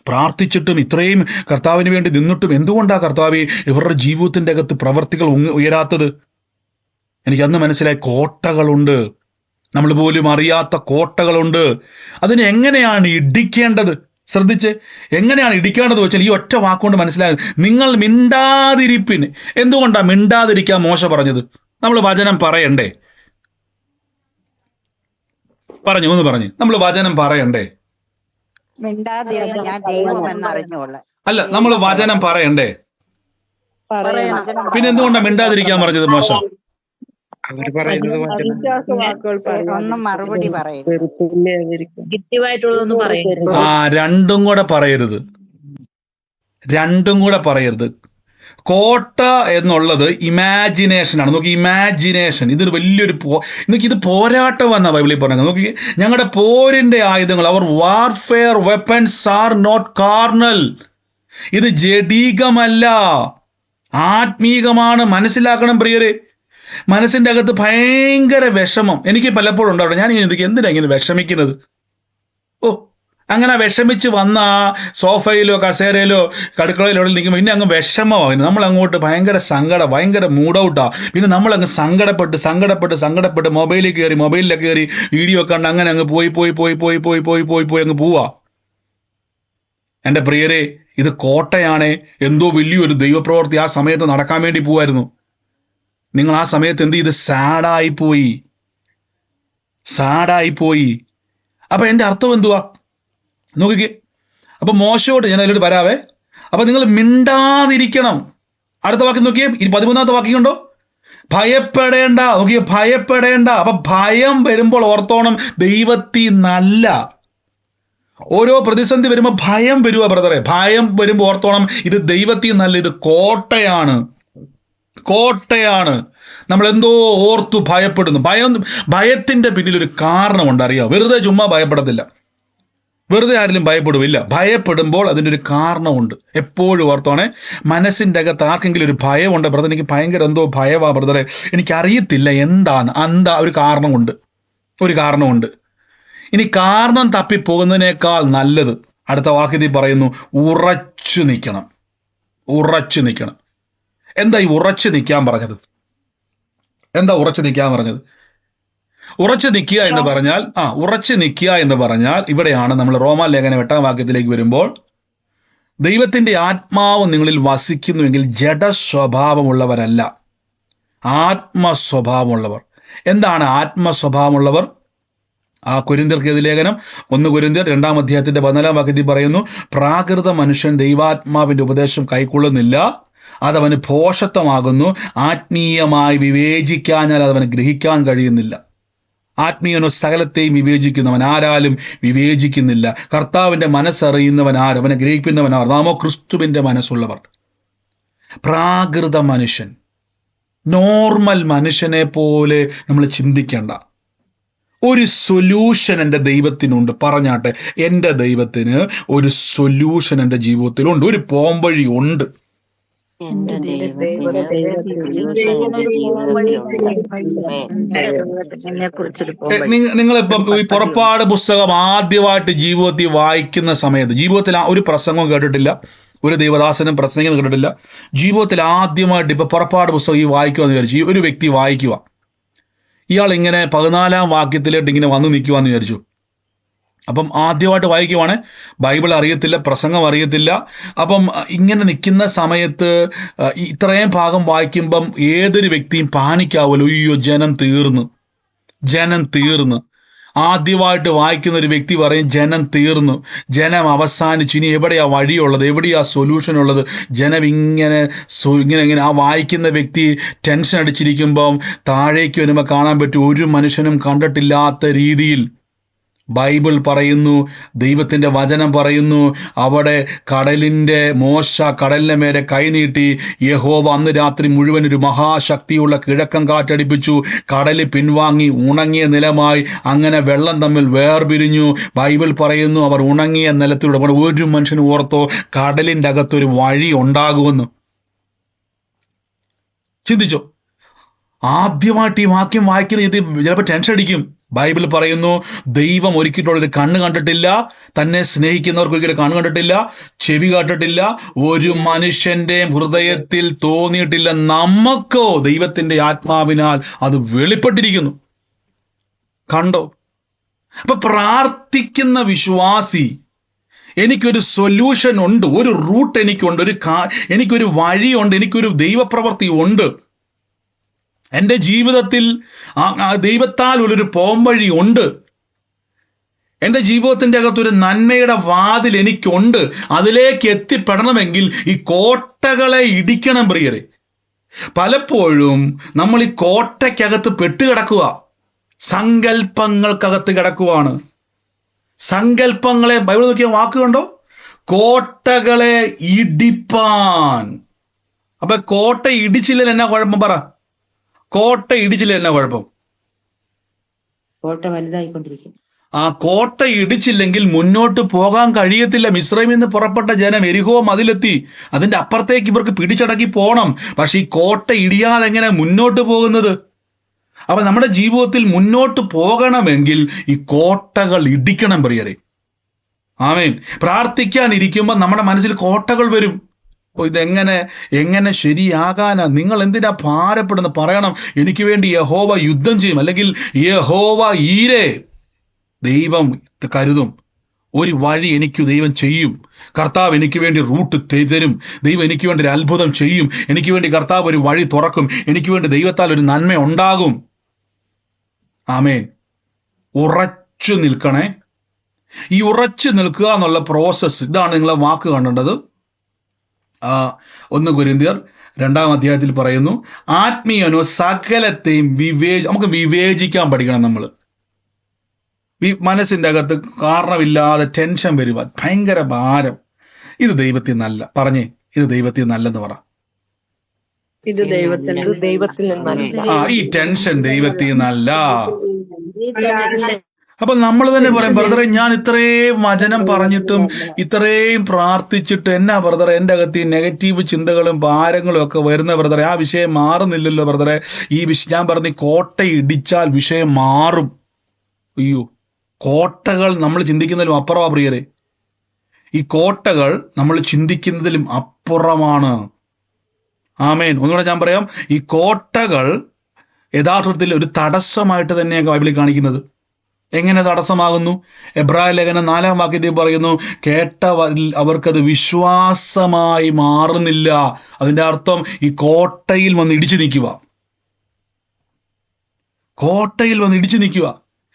പ്രാർത്ഥിച്ചിട്ടും ഇത്രയും കർത്താവിന് വേണ്ടി നിന്നിട്ടും എന്തുകൊണ്ടാ കർത്താവ് ഇവരുടെ ജീവിതത്തിന്റെ അകത്ത് പ്രവർത്തികൾ ഉയരാത്തത്? എനിക്കന്ന് മനസ്സിലായി, കോട്ടകളുണ്ട്, നമ്മൾ പോലും അറിയാത്ത കോട്ടകളുണ്ട്. അതിനെ എങ്ങനെയാണ് ഇടിക്കേണ്ടത്? ശ്രദ്ധിച്ച്, എങ്ങനെയാണ് ഇടിക്കേണ്ടത് വെച്ചാൽ ഈ ഒറ്റ വാക്കുകൊണ്ട് മനസ്സിലായത്, നിങ്ങൾ മിണ്ടാതിരിപ്പിന്. എന്തുകൊണ്ടാ മിണ്ടാതിരിക്കാൻ മോശ പറഞ്ഞത്? നമ്മൾ വചനം പറയണ്ടേ? ഒന്ന് പറഞ്ഞു, നമ്മൾ വചനം പറയണ്ടേ? അല്ല, നമ്മൾ വചനം പറയണ്ടേ? പിന്നെ എന്തുകൊണ്ടാ മിണ്ടാതിരിക്കാൻ പറഞ്ഞത് മോശം? രണ്ടും കൂടെ പറയരുത്. കോട്ട എന്നുള്ളത് ഇമാജിനേഷനാണ്. നോക്കി, ഇമാജിനേഷൻ ഇതൊരു വലിയൊരു നോക്കി, ഇത് പോരാട്ടമെന്നാ ബൈബിളിൽ പറഞ്ഞത്. നോക്കി, ഞങ്ങളുടെ പോരിന്റെ ആയുധങ്ങൾ, അവർ warfare weapons are not carnal. ഇത് ജഡീകമല്ല, ആത്മീകമാണ്. മനസ്സിലാക്കണം പ്രിയരെ. മനസ്സിന്റെ അകത്ത് ഭയങ്കര വിഷമം എനിക്ക് പലപ്പോഴും ഉണ്ടാവും. ഞാൻ എന്തിനാ ഇങ്ങനെ വിഷമിക്കുന്നത്? ഓ, അങ്ങനെ വിഷമിച്ച് വന്ന സോഫയിലോ കസേരയിലോ കടുക്കളയിലോ നിൽക്കുമ്പോൾ പിന്നെ അങ്ങ് വിഷമമാണ്. നമ്മൾ അങ്ങോട്ട് ഭയങ്കര സങ്കടം, ഭയങ്കര മൂഡ് ഔട്ടാ. പിന്നെ നമ്മൾ അങ്ങ് സങ്കടപ്പെട്ട് മൊബൈലിൽ കയറി വീഡിയോ കണ്ട് അങ്ങനെ അങ്ങ് പോയി അങ്ങ് പോവാ. എൻ്റെ പ്രിയരെ, ഇത് കോട്ടയാണേ. എന്തോ വലിയൊരു ദൈവപ്രവൃത്തി ആ സമയത്ത് നടക്കാൻ വേണ്ടി പോവായിരുന്നു. നിങ്ങൾ ആ സമയത്ത് എന്ത് ചെയ്ത്? സാഡായിപ്പോയി. അപ്പൊ എന്റെ അർത്ഥം എന്തുവാ നോക്കിക്കേ. അപ്പൊ മോശയോട് ഞാൻ അതിലോട്ട് വരാവേ. അപ്പൊ നിങ്ങൾ മിണ്ടാതിരിക്കണം. അടുത്ത വാക്യം നോക്കിയേ, 13ാമത്തെ വാക്യം ഉണ്ടോ? ഭയപ്പെടേണ്ട. നോക്കിയേ, ഭയപ്പെടേണ്ട. അപ്പൊ ഭയം വരുമ്പോൾ ഓർത്തോണം, ദൈവത്തിൽ നല്ല. ഓരോ പ്രതിസന്ധി വരുമ്പോൾ ഭയം വരുക ബ്രദറെ. ഭയം വരുമ്പോൾ ഓർത്തോണം, ഇത് ദൈവത്തിൽ നല്ല, ഇത് കോട്ടയാണ്. നമ്മൾ എന്തോ ഓർത്തു ഭയപ്പെടുന്നു. ഭയത്തിന്റെ പിന്നിൽ ഒരു കാരണമുണ്ട്, അറിയാം. വെറുതെ ചുമ്മാ ഭയപ്പെടത്തില്ല, വെറുതെ ആരെങ്കിലും ഭയപ്പെടുവില്ല. ഭയപ്പെടുമ്പോൾ അതിൻ്റെ ഒരു കാരണമുണ്ട്. എപ്പോഴും ഓർത്തോണേ, മനസ്സിൻ്റെ അകത്ത് ആർക്കെങ്കിലും ഒരു ഭയമുണ്ട്, ബ്രദർ എനിക്ക് ഭയങ്കര എന്തോ ഭയവാ ബ്രദറെ, എനിക്കറിയത്തില്ല എന്താണ്, ഒരു കാരണമുണ്ട്. ഇനി കാരണം തപ്പിപ്പോകുന്നതിനേക്കാൾ നല്ലത് അടുത്ത വാക്യത്തിൽ പറയുന്നു, ഉറച്ചു നിൽക്കണം. എന്താ ഈ ഉറച്ചു നിൽക്കാൻ പറഞ്ഞത്? ഉറച്ചു നിൽക്കുക എന്ന് പറഞ്ഞാൽ ഇവിടെയാണ് നമ്മൾ റോമാലേഖനം 8ാം വാക്യത്തിലേക്ക് വരുമ്പോൾ, ദൈവത്തിന്റെ ആത്മാവ് നിങ്ങളിൽ വസിക്കുന്നുവെങ്കിൽ ജഡസ്വഭാവമുള്ളവരല്ല, ആത്മസ്വഭാവമുള്ളവർ. എന്താണ് ആത്മസ്വഭാവമുള്ളവർ? ആ കൊരിന്ത്യർക്ക് എഴുതിയ ലേഖനം 1 കൊരിന്ത്യർ 2ാം അധ്യായത്തിന്റെ 14ാം വാക്യത്തിൽ പറയുന്നു, പ്രാകൃത മനുഷ്യൻ ദൈവാത്മാവിന്റെ ഉപദേശം കൈക്കൊള്ളുന്നില്ല, അതവന് ഭോഷത്വമാകുന്നു. ആത്മീയമായി വിവേചിക്കാഞ്ഞാൽ അതവന് ഗ്രഹിക്കാൻ കഴിയുന്നില്ല. ആത്മീയനോ സകലത്തെയും വിവേചിക്കുന്നവൻ, ആരാലും വിവേചിക്കുന്നില്ല. കർത്താവിന്റെ മനസ്സറിയുന്നവൻ ആർ? അവനെ ഗ്രഹിക്കുന്നവൻ ആർ? നാമോ ക്രിസ്തുവിന്റെ മനസ്സുള്ളവർ. പ്രാകൃത മനുഷ്യൻ, നോർമൽ മനുഷ്യനെ പോലെ നമ്മൾ ചിന്തിക്കേണ്ട. ഒരു സൊല്യൂഷൻ എൻ്റെ ദൈവത്തിനുണ്ട്. പറഞ്ഞാട്ടെ, എൻ്റെ ദൈവത്തിന് ഒരു സൊല്യൂഷൻ എൻ്റെ ജീവിതത്തിലുണ്ട്, ഒരു പോംവഴി ഉണ്ട്. നിങ്ങളിപ്പം ഈ പുറപ്പാട് പുസ്തകം ആദ്യമായിട്ട് ജീവിതത്തിൽ വായിക്കുന്ന സമയത്ത്, ജീവിതത്തിൽ ഒരു പ്രസംഗവും കേട്ടിട്ടില്ല, ഒരു ദൈവദാസനും പ്രസംഗം കേട്ടിട്ടില്ല, ജീവിതത്തിൽ ആദ്യമായിട്ട് ഇപ്പൊ പുറപ്പാട് പുസ്തകം ഈ വായിക്കുവാന്ന് വിചാരിച്ചു. ഒരു വ്യക്തി വായിക്കുക, ഇയാൾ ഇങ്ങനെ 14ാം വാക്യത്തിലോട്ട് ഇങ്ങനെ വന്ന് നിൽക്കുവാന്ന് വിചാരിച്ചു. അപ്പം ആദ്യമായിട്ട് വായിക്കുവാണ്, ബൈബിൾ അറിയത്തില്ല, പ്രസംഗം അറിയത്തില്ല. അപ്പം ഇങ്ങനെ നിൽക്കുന്ന സമയത്ത് ഇത്രയും ഭാഗം വായിക്കുമ്പം ഏതൊരു വ്യക്തിയും പാനിക്കാവുമല്ലോ, അയ്യോ ജനം തീർന്നു. ആദ്യമായിട്ട് വായിക്കുന്ന ഒരു വ്യക്തി പറയും, ജനം അവസാനിച്ചു, ഇനി എവിടെയാ വഴിയുള്ളത്, എവിടെയാ സൊല്യൂഷൻ ഉള്ളത്? ജനം ഇങ്ങനെ ആ വായിക്കുന്ന വ്യക്തി ടെൻഷൻ അടിച്ചിരിക്കുമ്പം താഴേക്ക് വരുമ്പോൾ കാണാൻ പറ്റും, ഒരു മനുഷ്യനും കണ്ടിട്ടില്ലാത്ത രീതിയിൽ ബൈബിൾ പറയുന്നു, ദൈവത്തിന്റെ വചനം പറയുന്നു, അവിടെ മോശ കടലിന്റെ മേലെ കൈനീട്ടി, യഹോവ അന്ന് രാത്രി മുഴുവൻ ഒരു മഹാശക്തിയുള്ള കിഴക്കൻ കാറ്റടിപ്പിച്ചു, കടല് പിൻവാങ്ങി ഉണങ്ങിയ നിലമായി. അങ്ങനെ വെള്ളം തമ്മിൽ വേർപിരിഞ്ഞു. ബൈബിൾ പറയുന്നു, അവർ ഉണങ്ങിയ നിലത്തിലൂടെ. ഒരു മനുഷ്യന് ഓർത്തോ കടലിന്റെ അകത്തൊരു വഴി ഉണ്ടാകുമെന്ന്? ചിന്തിച്ചോ? ആദ്യമായിട്ട് ഈ വാക്യം വായിക്കുന്ന ഇത് ചിലപ്പോൾ ടെൻഷൻ അടിക്കും. ബൈബിൾ പറയുന്നു, ദൈവം ഒരിക്കലുള്ളൊരു കണ്ണ് കണ്ടിട്ടില്ല, തന്നെ സ്നേഹിക്കുന്നവർക്ക് ഒരിക്കലും കണ്ണ് കണ്ടിട്ടില്ല, ചെവി കേട്ടിട്ടില്ല, ഒരു മനുഷ്യന്റെ ഹൃദയത്തിൽ തോന്നിയിട്ടില്ല. നമുക്കോ ദൈവത്തിന്റെ ആത്മാവിനാൽ അത് വെളിപ്പെട്ടിരിക്കുന്നു. കണ്ടോ? അപ്പൊ പ്രാർത്ഥിക്കുന്ന വിശ്വാസി, എനിക്കൊരു സൊല്യൂഷൻ ഉണ്ട്, ഒരു റൂട്ട് എനിക്കുണ്ട്, എനിക്കൊരു വഴിയുണ്ട്, എനിക്കൊരു ദൈവപ്രവൃത്തി ഉണ്ട്, എൻ്റെ ജീവിതത്തിൽ ദൈവത്താൽ ഉള്ളൊരു പോംവഴി ഉണ്ട്, എൻ്റെ ജീവിതത്തിൻ്റെ അകത്തൊരു നന്മയുടെ വാതിൽ എനിക്കുണ്ട്. അതിലേക്ക് എത്തിപ്പെടണമെങ്കിൽ ഈ കോട്ടകളെ ഇടിക്കണം പ്രിയരെ. പലപ്പോഴും നമ്മൾ ഈ കോട്ടയ്ക്കകത്ത് പെട്ടുകിടക്കുക, സങ്കല്പങ്ങൾക്കകത്ത് കിടക്കുവാണ്. സങ്കല്പങ്ങളെ ബൈബിൾ നോക്കിയ വാക്കുണ്ടോ? കോട്ടകളെ ഇടിപ്പാൻ. അപ്പൊ കോട്ട ഇടിച്ചില്ല എന്നാ കുഴപ്പം പറ? കോട്ട ഇടിച്ചില്ല എന്നാ കുഴപ്പം? കോട്ട വലുതായിക്കൊണ്ടിരിക്കും. ആ കോട്ട ഇടിച്ചില്ലെങ്കിൽ മുന്നോട്ട് പോകാൻ കഴിയത്തില്ല. മിസ്രൈമിൽ നിന്ന് പുറപ്പെട്ട ജനം എരിഹോ മതിലെത്തി, അതിന്റെ അപ്പുറത്തേക്ക് ഇവർക്ക് പിടിച്ചടക്കി പോണം. പക്ഷെ ഈ കോട്ട ഇടിയാതെ എങ്ങനെ മുന്നോട്ട് പോകുന്നത്? അപ്പൊ നമ്മുടെ ജീവിതത്തിൽ മുന്നോട്ട് പോകണമെങ്കിൽ ഈ കോട്ടകൾ ഇടിക്കണം പ്രിയരെ. ആമേൻ. പ്രാർത്ഥിക്കാനിരിക്കുമ്പോൾ നമ്മുടെ മനസ്സിൽ കോട്ടകൾ വരും. ഓ, എങ്ങനെ ശരിയാകാനാ? നിങ്ങൾ എന്തിനാ ഭാരപ്പെടുന്ന? പറയണം, എനിക്ക് വേണ്ടി യഹോവ യുദ്ധം ചെയ്യും, അല്ലെങ്കിൽ യഹോവ ഈരെ, ദൈവം കരുതും, ഒരു വഴി എനിക്ക് ദൈവം ചെയ്യും. കർത്താവ് എനിക്ക് വേണ്ടി റൂട്ട് തരും. ദൈവം എനിക്ക് വേണ്ടി ഒരു അത്ഭുതം ചെയ്യും. എനിക്ക് വേണ്ടി കർത്താവ് ഒരു വഴി തുറക്കും. എനിക്ക് വേണ്ടി ദൈവത്താൽ ഒരു നന്മ ഉണ്ടാകും. ആമേൻ. ഉറച്ചു നിൽക്കണേ. ഈ ഉറച്ചു നിൽക്കുക എന്നുള്ള പ്രോസസ്സ്, ഇതാണ് നിങ്ങളെ വാക്ക് കാണേണ്ടത്. 1 കൊരിന്ത്യർ 2-ാം അധ്യായത്തിൽ പറയുന്നു, ആത്മീയനോ സകലത്തെയും നമുക്ക് വിവേചിക്കാൻ പഠിക്കണം. നമ്മൾ മനസ്സിന്റെ അകത്ത് കാരണമില്ലാതെ ടെൻഷൻ വരുവാൻ, ഭയങ്കര ഭാരം, ഇത് ദൈവത്തിൽ നല്ല, പറഞ്ഞേ, ഇത് ദൈവത്തിൽ നല്ലെന്ന് പറ. ഇത് ദൈവത്തിൽ നിന്നല്ല. ഈ ടെൻഷൻ ദൈവത്തിൽ നല്ല. അപ്പൊ നമ്മൾ തന്നെ പറയും, ബ്രദറെ, ഞാൻ ഇത്രയും വചനം പറഞ്ഞിട്ടും ഇത്രയും പ്രാർത്ഥിച്ചിട്ട് എന്നാ ബ്രദറെ എന്റെ അകത്ത് ഈ നെഗറ്റീവ് ചിന്തകളും ഭാരങ്ങളും ഒക്കെ വരുന്ന ബ്രദറെ, ആ വിഷയം മാറുന്നില്ലല്ലോ ബ്രദറെ. ഈ ഞാൻ പറഞ്ഞ കോട്ട ഇടിച്ചാൽ വിഷയം മാറും. അയ്യോ, കോട്ടകൾ നമ്മൾ ചിന്തിക്കുന്നതിലും അപ്പുറമാ പ്രിയരെ. ഈ കോട്ടകൾ നമ്മൾ ചിന്തിക്കുന്നതിലും അപ്പുറമാണ്. ആമേൻ. ഒന്നുകൂടെ ഞാൻ പറയാം, ഈ കോട്ടകൾ യഥാർത്ഥത്തിൽ ഒരു തടസ്സമായിട്ട് തന്നെയാണ് ബൈബിളിൽ കാണിക്കുന്നത്. എങ്ങനെ തടസ്സമാകുന്നു? എബ്രായ ലേഖനം 4-ാം വാക്യത്തിൽ പറയുന്നു, അവർക്കത് വിശ്വാസമായി മാറുന്നില്ല. അതിന്റെ അർത്ഥം ഈ കോട്ടയിൽ വന്ന് ഇടിച്ചു നിൽക്കുക. കോട്ടയിൽ വന്ന് ഇടിച്ചു നിൽക്കുക.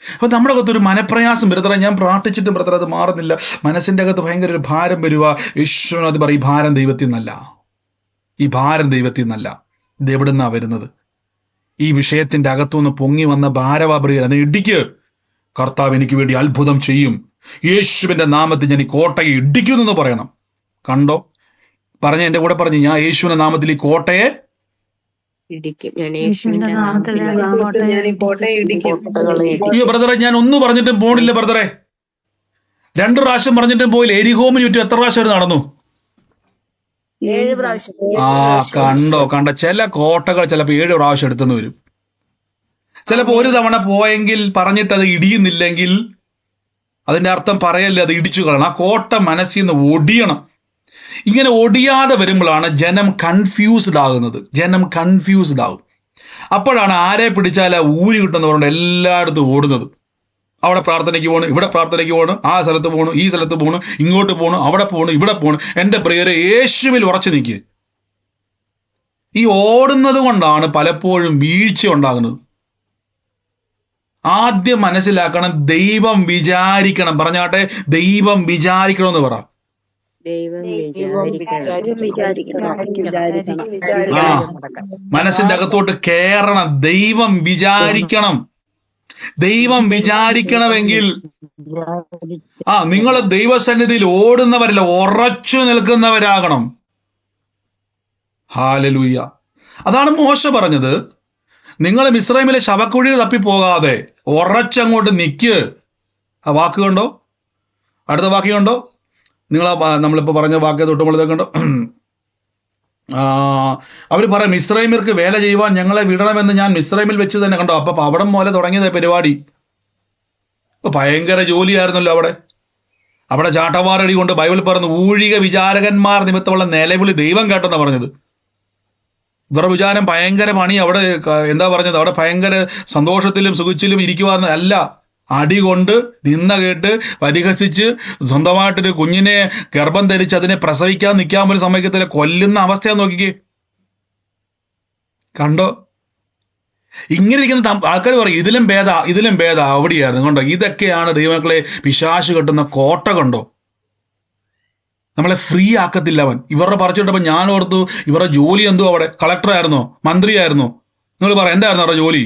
അപ്പൊ നമ്മുടെ അകത്ത് ഒരു മനപ്രയാസം ബ്രദറെ, ഞാൻ പ്രാർത്ഥിച്ചിട്ടും ബ്രദർ അത് മാറുന്നില്ല, മനസ്സിന്റെ അകത്ത് ഭയങ്കര ഒരു ഭാരം വരിക. യേശുവിനത് പറയും, ഈ ഭാരം ദൈവത്തിൽ നിന്നല്ല, ഈ ഭാരം ദൈവത്തിൽ നിന്നല്ല. ഇത് എവിടുന്നാ വരുന്നത്? ഈ വിഷയത്തിന്റെ അകത്തുനിന്ന് പൊങ്ങി വന്ന ഭാരവാപ്രിയർ, അത് ഇടിക്ക്. കർത്താവ് എനിക്ക് വേണ്ടി അത്ഭുതം ചെയ്യും. യേശുവിന്റെ നാമത്തിൽ ഞാൻ ഈ കോട്ടയെ ഇടിക്കുന്നെന്ന് പറയണം. കണ്ടോ? പറഞ്ഞ എന്റെ കൂടെ പറഞ്ഞു, ഞാൻ യേശുവിന്റെ നാമത്തിൽ ഈ കോട്ടയെ ഇടിക്കും. അയ്യോ ബ്രദറെ, ഞാൻ ഒന്ന് പറഞ്ഞിട്ടും പോണില്ല ബ്രദറെ. 2 പ്രാവശ്യം പറഞ്ഞിട്ടും പോയില്ല. എരിഹോമിന് ചുറ്റും എത്ര പ്രാവശ്യം നടന്നു? 7 പ്രാവശ്യം. കണ്ട ചില കോട്ടകൾ ചിലപ്പോ 7 പ്രാവശ്യം എടുത്തെന്ന് വരും. ചിലപ്പോ ഒരു തവണ പോയെങ്കിൽ പറഞ്ഞിട്ട് അത് ഇടിയുന്നില്ലെങ്കിൽ അതിന്റെ അർത്ഥം പറയല്ലേ, അത് ഇടിച്ചു കളയണം. ആ കോട്ട മനസ്സിൽ നിന്ന് ഒടിയണം. ഇങ്ങനെ ഒടിയാതെ വരുമ്പോഴാണ് ജനം കൺഫ്യൂസ്ഡ് ആകും. അപ്പോഴാണ് ആരെ പിടിച്ചാൽ ഊരി കിട്ടുന്ന പറഞ്ഞ എല്ലായിടത്തും ഓടുന്നത്. അവിടെ പ്രാർത്ഥനയ്ക്ക് പോകണം, ഇവിടെ പ്രാർത്ഥനയ്ക്ക് പോകണം, ആ സ്ഥലത്ത് പോകണം, ഈ സ്ഥലത്ത് പോകണം, ഇങ്ങോട്ട് പോകണം, അവിടെ പോകണം, ഇവിടെ പോകണം. എന്റെ പ്രിയരെ, യേശുവിൽ ഉറച്ചു നിൽക്കുക. ഈ ഓടുന്നത് കൊണ്ടാണ് പലപ്പോഴും വീഴ്ച ഉണ്ടാകുന്നത്. ആദ്യം മനസ്സിലാക്കണം, ദൈവം വിചാരിക്കണം. പറഞ്ഞാട്ടെ, ദൈവം വിചാരിക്കണമെന്ന് പറ. മനസ്സിന്റെ അകത്തോട്ട് കയറണം. ദൈവം വിചാരിക്കണം. ദൈവം വിചാരിക്കണമെങ്കിൽ നിങ്ങൾ ദൈവസന്നിധിയിൽ ഓടുന്നവരല്ല, ഉറച്ചു നിൽക്കുന്നവരാകണം. ഹല്ലേലൂയ. അതാണ് മോശ പറഞ്ഞത്, നിങ്ങൾ മിസ്രൈമിലെ ശവക്കുഴിയിൽ തപ്പിപ്പോകാതെ ഉറച്ചങ്ങോട്ട് നിൽക്ക്. ആ വാക്ക് കണ്ടോ? അടുത്ത വാക്യം കണ്ടോ? നമ്മളിപ്പോ പറഞ്ഞ വാക്യ തൊട്ടുമ്പോഴത്തേക്ക് കണ്ടോ? അവർ പറയാം, മിസ്രൈമ്യർക്ക് വേല ചെയ്യുവാൻ ഞങ്ങളെ വിടണമെന്ന് ഞാൻ മിസ്രൈമിൽ വെച്ച് തന്നെ കണ്ടോ. അപ്പൊ അവിടെ പോലെ തുടങ്ങിയത് പരിപാടി. ഭയങ്കര ജോലിയായിരുന്നല്ലോ അവിടെ ചാട്ടവാറടി കൊണ്ട് ബൈബിൾ പറഞ്ഞു, ഊഴിക വിചാരകന്മാർ നിമിത്തമുള്ള നിലവിളി ദൈവം കേട്ടെന്നാ പറഞ്ഞത്. ഇവരുടെ വിചാരം ഭയങ്കര പണി. അവിടെ എന്താ പറഞ്ഞത്? അവിടെ ഭയങ്കര സന്തോഷത്തിലും സുഖിച്ചിലും ഇരിക്കുവാന്ന് അല്ല. അടി കൊണ്ട് നിന്ന കേട്ട് പരിഹസിച്ച് സ്വന്തമായിട്ടൊരു കുഞ്ഞിനെ ഗർഭം ധരിച്ച് അതിനെ പ്രസവിക്കാൻ നിൽക്കാൻ പോലും സമ്മതിക്കത്തില്ല. കൊല്ലുന്ന അവസ്ഥയാ നോക്കിക്കേ. കണ്ടോ? ഇങ്ങനെ ഇരിക്കുന്ന ആൾക്കാർ പറയും, ഇതിലും ഭേദ അവിടെയായിരുന്നു. കണ്ടോ? ഇതൊക്കെയാണ് ദൈവമക്കളെ പിശാച് കെട്ടുന്ന കോട്ട. കണ്ടോ? നമ്മളെ ഫ്രീ ആക്കത്തില്ല അവൻ. ഇവരുടെ പറിച്ചിട്ടപ്പോ ഞാൻ ഓർത്തു, ഇവരുടെ ജോലി എന്തോ അവിടെ കളക്ടർ ആയിരുന്നോ, മന്ത്രിയായിരുന്നോ? നിങ്ങൾ പറ, എന്തായിരുന്നു അവരുടെ ജോലി?